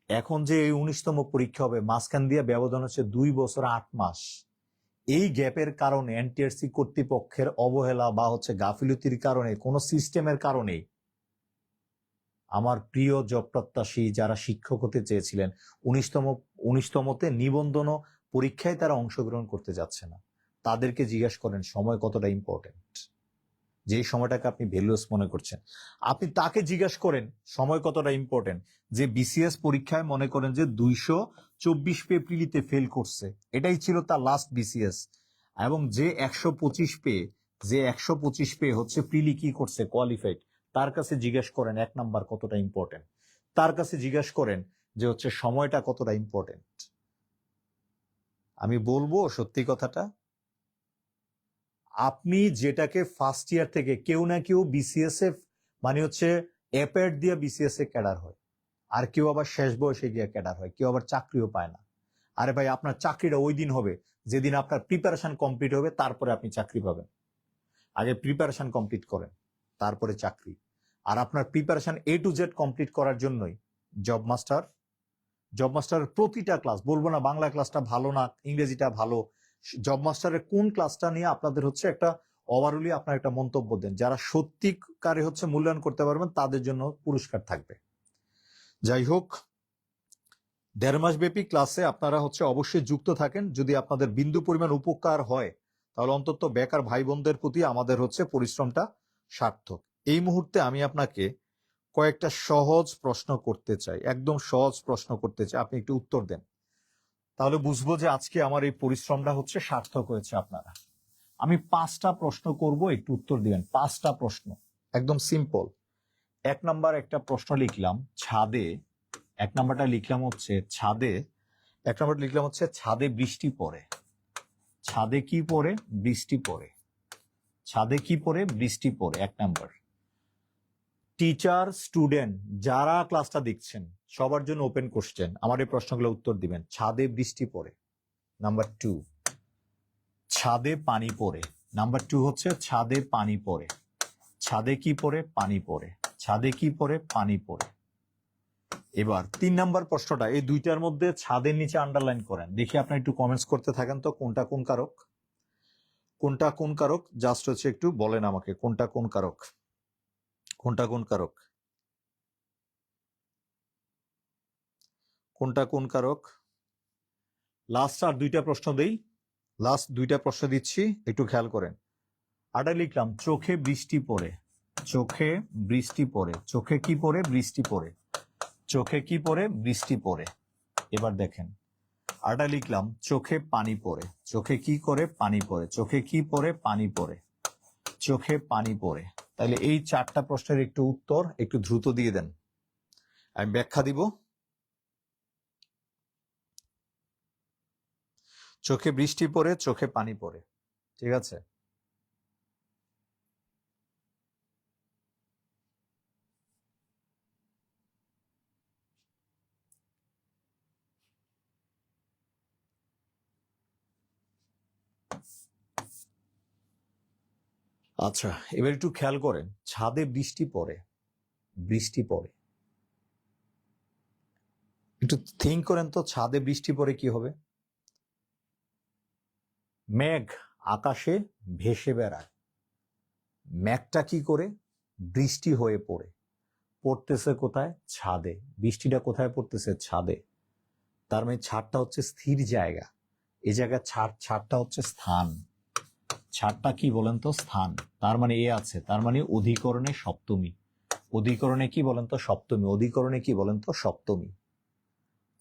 এখন যে এই 19তম পরীক্ষা হবে, মাঝখান দিয়ে ব্যবধান হচ্ছে 2 বছর 8 মাস। এই গ্যাপের কারণে এনটিআরসি কর্তৃপক্ষের অবহেলা বা হচ্ছে গাফিলতির কারণে, কোন সিস্টেমের কারণে আমার প্রিয় জব প্রত্যাশী যারা শিক্ষক হতে চেয়েছিলেন 19তমতে নিবন্ধন পরীক্ষায় তারা অংশগ্রহণ করতে যাচ্ছে না। তাদেরকে জিজ্ঞাসা করেন সময় কতটা ইম্পর্টেন্ট, যে সময়টাকে আপনি ভ্যালুয়াস মনে করছেন। আপনি তাকে জিজ্ঞাসা করেন সময় কতটা ইম্পর্টেন্ট, যে বিসিএস পরীক্ষায় মনে করেন যে 224 পে প্রিলিতে ফেল করছে, এটাই ছিল তার লাস্ট বিসিএস। এবং যে 125 পে হচ্ছে প্রিলি কি করছে, কোয়ালিফাইড, তার কাছে জিজ্ঞেস করেন 1 নাম্বার কতটা ইম্পর্টেন্ট। তার কাছে জিজ্ঞেস করেন যে হচ্ছে সময়টা কতটা ইম্পর্টেন্ট। আমি বলবো সত্যি কথাটা, আপনি যেটাকে ফার্স্ট ইয়ার থেকে কেউ না কেউ বিসিএস এ মানে হচ্ছে অ্যাপেড দিয়ে বিসিএস এ ক্যাডার হয়, আর কেউ আবার শেষ বয়সে গিয়ে ক্যাডার হয়, কেউ আবার চাকরিও পায় না। আরে ভাই, আপনার চাকরিটা ওই দিন হবে যেদিন আপনার প্রিপারেশন কমপ্লিট হবে, তারপরে আপনি চাকরি পাবেন। আগে প্রিপারেশন কমপ্লিট করেন, তারপরে চাকরি। আর আপনার preparation A to Z complete করার জন্যই জব মাস্টারের প্রতিটা ক্লাস, বলবো না বাংলা ক্লাসটা ভালো না, ইংরেজিটা ভালো, জব মাস্টারের কোন ক্লাসটা নিয়ে আপনাদের হচ্ছে একটা ওভারঅলি আপনার একটা মন্তব্য দেন। যারা সত্যিকারে হচ্ছে মূল্যায়ন করতে পারবেন তাদের জন্য পুরস্কার থাকবে। যাই হোক, 1.5 মাস ব্যাপী ক্লাসে আপনারা হচ্ছে অবশ্যই যুক্ত থাকেন। যদি আপনাদের বিন্দু পরিমাণ উপকার হয়, তাহলে অন্তত বেকার ভাই বোনদের প্রতি আমাদের হচ্ছে পরিশ্রমটা সার্থক। এই মুহূর্তে আমি আপনাকে কয়েকটা সহজ প্রশ্ন করতে চাই, একদম সহজ প্রশ্ন করতে চাই, আপনি একটু উত্তর দেন, তাহলে বুঝবো যে আজকে আমার এই পরিশ্রমটা হচ্ছে সার্থক হয়েছে। আপনারা, আমি 5টা প্রশ্ন করব, একটু উত্তর দিবেন। 5টা প্রশ্ন, একদম সিম্পল। 1 নাম্বার একটা প্রশ্ন লিখলাম ছাদে, 1 নাম্বারটা লিখলাম হচ্ছে ছাদে, 1 নাম্বার লিখলাম হচ্ছে ছাদে বৃষ্টি পড়ে। ছাদে কি পড়ে, বৃষ্টি পড়ে। ছাদে কি পড়ে, বৃষ্টি পড়ে। 1 নাম্বার। টিচার স্টুডেন্ট যারা ক্লাসটা দেখছেন, সবার জন্য ওপেন কোশ্চেন, আমার এই প্রশ্নগুলো উত্তর দিবেন। ছাদে বৃষ্টি পড়ে, নাম্বার 2। ছাদে পানি পড়ে, নাম্বার 2 হচ্ছে ছাদে পানি পড়ে। ছাদে কি পড়ে? পানি পড়ে। ছাদে কি পড়ে? পানি পড়ে। এবার 3 নাম্বার প্রশ্নটা, এই দুইটার মধ্যে ছাদের নিচে আন্ডারলাইন করেন, দেখি আপনি একটু কমেন্টস করতে থাকেন তো কোনটা কোন কারক, কোনটা কোন কারক, জাস্ট হচ্ছে একটু বলেন আমাকে কোনটা কোন কারক, কোনটা কোন কারক, কোনটা কোন কারক। লাস্ট আর দুইটা প্রশ্ন দেই, লাস্ট দুইটা প্রশ্ন দিচ্ছি, একটু খেয়াল করেন। আটা লিখলাম চোখে বৃষ্টি পড়ে, চোখে বৃষ্টি পড়ে। চোখে কি পড়ে? বৃষ্টি পড়ে। চোখে কি পড়ে? বৃষ্টি পড়ে। এবার দেখেন, আটা লিখলাম চোখে পানি পড়ে। চোখে কি করে? পানি পড়ে। চোখে কি পড়ে? পানি পড়ে। চোখে পানি পড়ে। তাহলে এই 4টা প্রশ্নের একটু উত্তর একটু দ্রুত দিয়ে দেন, আমি ব্যাখ্যা দিব। চোখে বৃষ্টি পড়ে, চোখে পানি পড়ে, ঠিক আছে। আচ্ছা, এবার একটু খেয়াল করেন, ছাদে বৃষ্টি পড়ে, বৃষ্টি পড়ে, একটু থিঙ্ক করেন তো, ছাদে বৃষ্টি পড়ে কি হবে? মেঘ আকাশে ভেসে বেড়ায়, মেঘটা কি করে? বৃষ্টি হয়ে পড়ে, পড়তেছে কোথায়? ছাদে। বৃষ্টিটা কোথায় পড়তেছে? ছাদে। তার মানে ছাদটা হচ্ছে স্থির জায়গা, এই জায়গায় ছাদটা হচ্ছে স্থান। ছাদটা কি বলেন তো? স্থান। তার মানে এ আছে, তার মানে অধিকরণে সপ্তমী। অধিকরণে কি বলেন তো? সপ্তমী। অধিকরণে কি বলেন তো? সপ্তমী।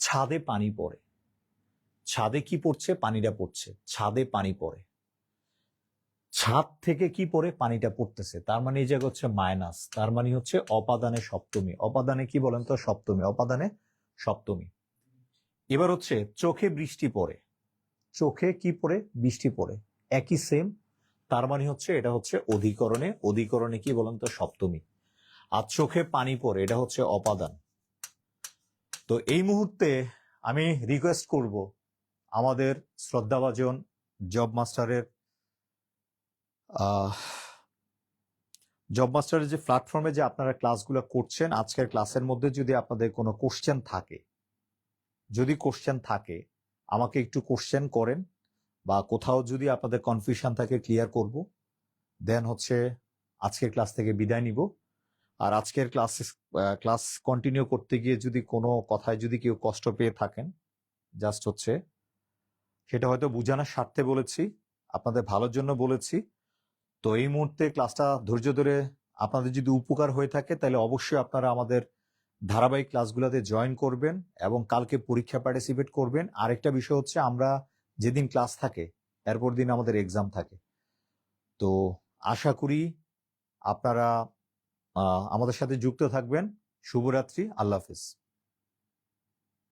ছাদে পানি পড়ে, ছাদে কি পড়ছে? পানিটা পড়ছে, ছাদে পানি পড়ে। ছাদ থেকে কি পড়ে? পানিটা পড়তেছে, তার মানে এই জায়গা হচ্ছে মাইনাস, তার মানে হচ্ছে অপাদানে সপ্তমী। অপাদানে কি বলেন তো? সপ্তমী। অপাদানে সপ্তমী। এবার হচ্ছে চোখে বৃষ্টি পড়ে, চোখে কি পড়ে? বৃষ্টি পড়ে, একই সেম, তার মানে হচ্ছে এটা হচ্ছে অধিকরণে। অধিকরণে কি বলেন তো? সপ্তমী। আর চোখে পানি পড়ে, এটা হচ্ছে অপাদান। তো এই মুহূর্তে আমি রিকোয়েস্ট করব আমাদের শ্রদ্ধাভাজন জব মাস্টারের জব মাস্টারের যে প্ল্যাটফর্মে যে আপনারা ক্লাসগুলো করছেন, আজকের ক্লাসের মধ্যে যদি আপনাদের কোনো কোশ্চেন থাকে, যদি কোশ্চেন থাকে আমাকে একটু কোশ্চেন করেন, বা কোথাও যদি আপনাদের কনফিউশন থাকে ক্লিয়ার করব, দেন হচ্ছে আজকের ক্লাস থেকে বিদায় নিব। আর আজকের ক্লাস কন্টিনিউ করতে গিয়ে যদি কোনো কথায় যদি কেউ কষ্ট পেয়ে থাকেন, জাস্ট হচ্ছে সেটা হয়তো বোঝানোর স্বার্থে বলেছি, আপনাদের ভালোর জন্য বলেছি। তো এই মুহূর্তে ক্লাসটা ধৈর্য ধরে আপনাদের যদি উপকার হয়ে থাকে, তাহলে অবশ্যই আপনারা আমাদের ধারাবাহিক ক্লাসগুলোতে জয়েন করবেন এবং কালকে পরীক্ষা পার্টিসিপেট করবেন। আরেকটা বিষয় হচ্ছে, আমরা যেদিন ক্লাস থাকে এরপর দিন আমাদের এক্সাম থাকে। তো আশা করি আপনারা আমাদের সাথে যুক্ত থাকবেন। শুভরাত্রি, আল্লাহ হাফিজ।